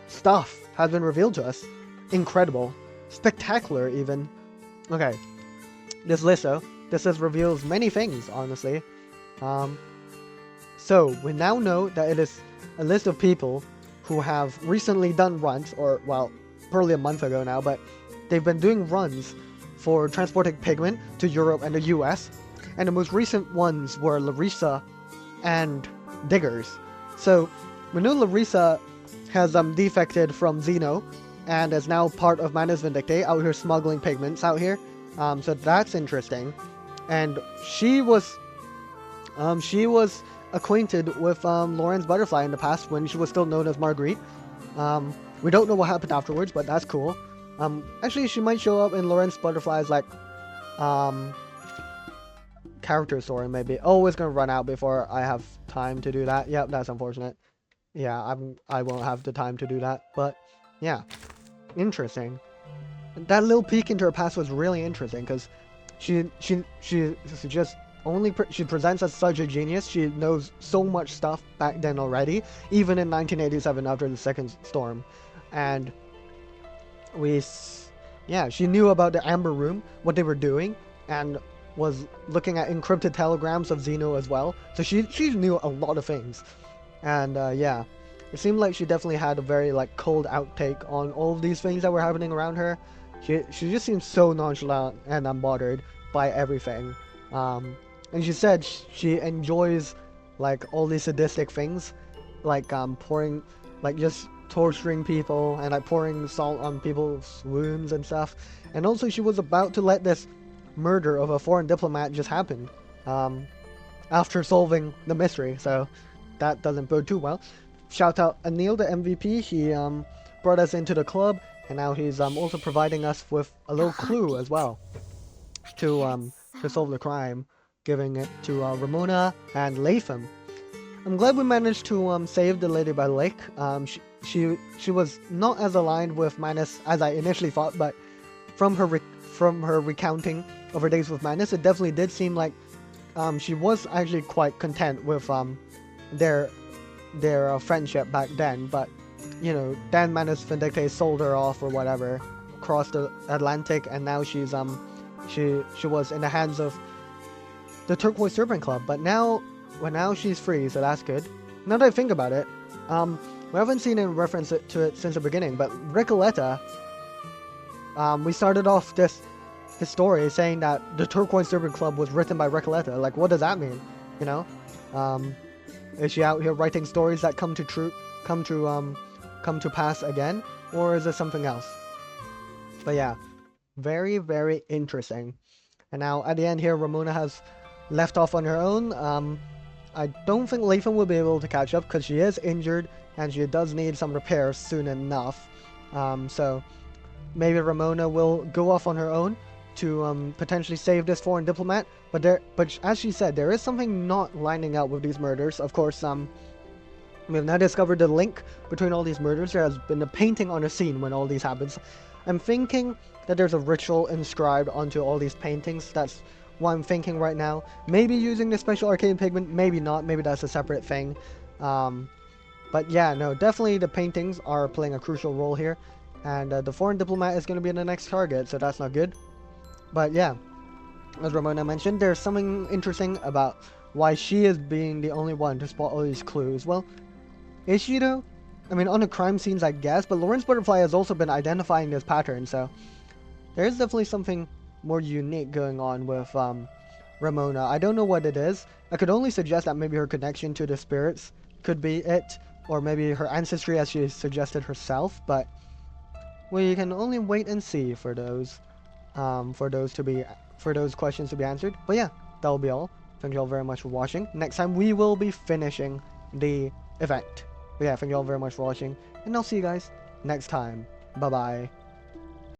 stuff has been revealed to us. Incredible. Spectacular even. Okay. This list though. This list reveals many things, honestly. So, we now know that it is a list of people who have recently done runs, or, well, probably a month ago now, but they've been doing runs for transporting pigment to Europe and the US, and the most recent ones were Larissa and Diggers. So, we know Larissa has defected from Xeno, and is now part of Manus Vindictae, out here smuggling pigments out here. So that's interesting. And she was acquainted with Lorenz Butterfly in the past when she was still known as Marguerite. We don't know what happened afterwards, but that's cool. Actually, she might show up in Lorenz Butterfly's like character story maybe. Oh, it's gonna run out before I have time to do that. Yep, that's unfortunate. Yeah, I won't have the time to do that. But yeah, interesting. That little peek into her past was really interesting because she just only she presents as such a genius. She knows so much stuff back then already, even in 1987 after the second storm, and she knew about the Amber Room, what they were doing, and was looking at encrypted telegrams of Xeno as well. So she knew a lot of things, and yeah, it seemed like she definitely had a very like cold outtake on all of these things that were happening around her. She just seems so nonchalant and unbothered by everything. And she said she enjoys like all these sadistic things, like pouring, like just torturing people and like pouring salt on people's wounds and stuff. And also she was about to let this murder of a foreign diplomat just happen after solving the mystery. So that doesn't bode too well. Shout out Anil, the MVP. He brought us into the club, and now he's also providing us with a little clue as well to solve the crime, giving it to Ramona and Latham. I'm glad we managed to save the lady by the lake. She was not as aligned with Manus as I initially thought, but from her recounting of her days with Manus, it definitely did seem like she was actually quite content with their friendship back then. But you know, then Manus Vindictae sold her off or whatever, across the Atlantic, and now she was in the hands of the Turquoise Serpent Club. But now she's free, so that's good. Now that I think about it, we haven't seen any reference to it since the beginning, but Recoleta, we started off this story saying that the Turquoise Serpent Club was written by Recoleta. Like, what does that mean? You know, is she out here writing stories that come to pass again, or is it something else? But yeah, very, very interesting. And now at the end here, Ramona has left off on her own. I don't think Latham will be able to catch up because she is injured and she does need some repairs soon enough. So maybe Ramona will go off on her own to potentially save this foreign diplomat. But as she said, there is something not lining up with these murders. Of course, We have now discovered the link between all these murders. There has been a painting on a scene when all these happens. I'm thinking that there's a ritual inscribed onto all these paintings. That's what I'm thinking right now. Maybe using the special arcane pigment, maybe not. Maybe that's a separate thing. But yeah, no, definitely the paintings are playing a crucial role here. And the foreign diplomat is going to be the next target, so that's not good. But yeah, as Ramona mentioned, there's something interesting about why she is being the only one to spot all these clues. Well, is she though? I mean, on the crime scenes, I guess, but Lawrence Butterfly has also been identifying this pattern, so there's definitely something more unique going on with Ramona. I don't know what it is. I could only suggest that maybe her connection to the spirits could be it, or maybe her ancestry as she suggested herself, but we can only wait and see for those questions to be answered. But yeah, that will be all. Thank you all very much for watching. Next time we will be finishing the event. But yeah, thank you all very much for watching, and I'll see you guys next time. Bye bye.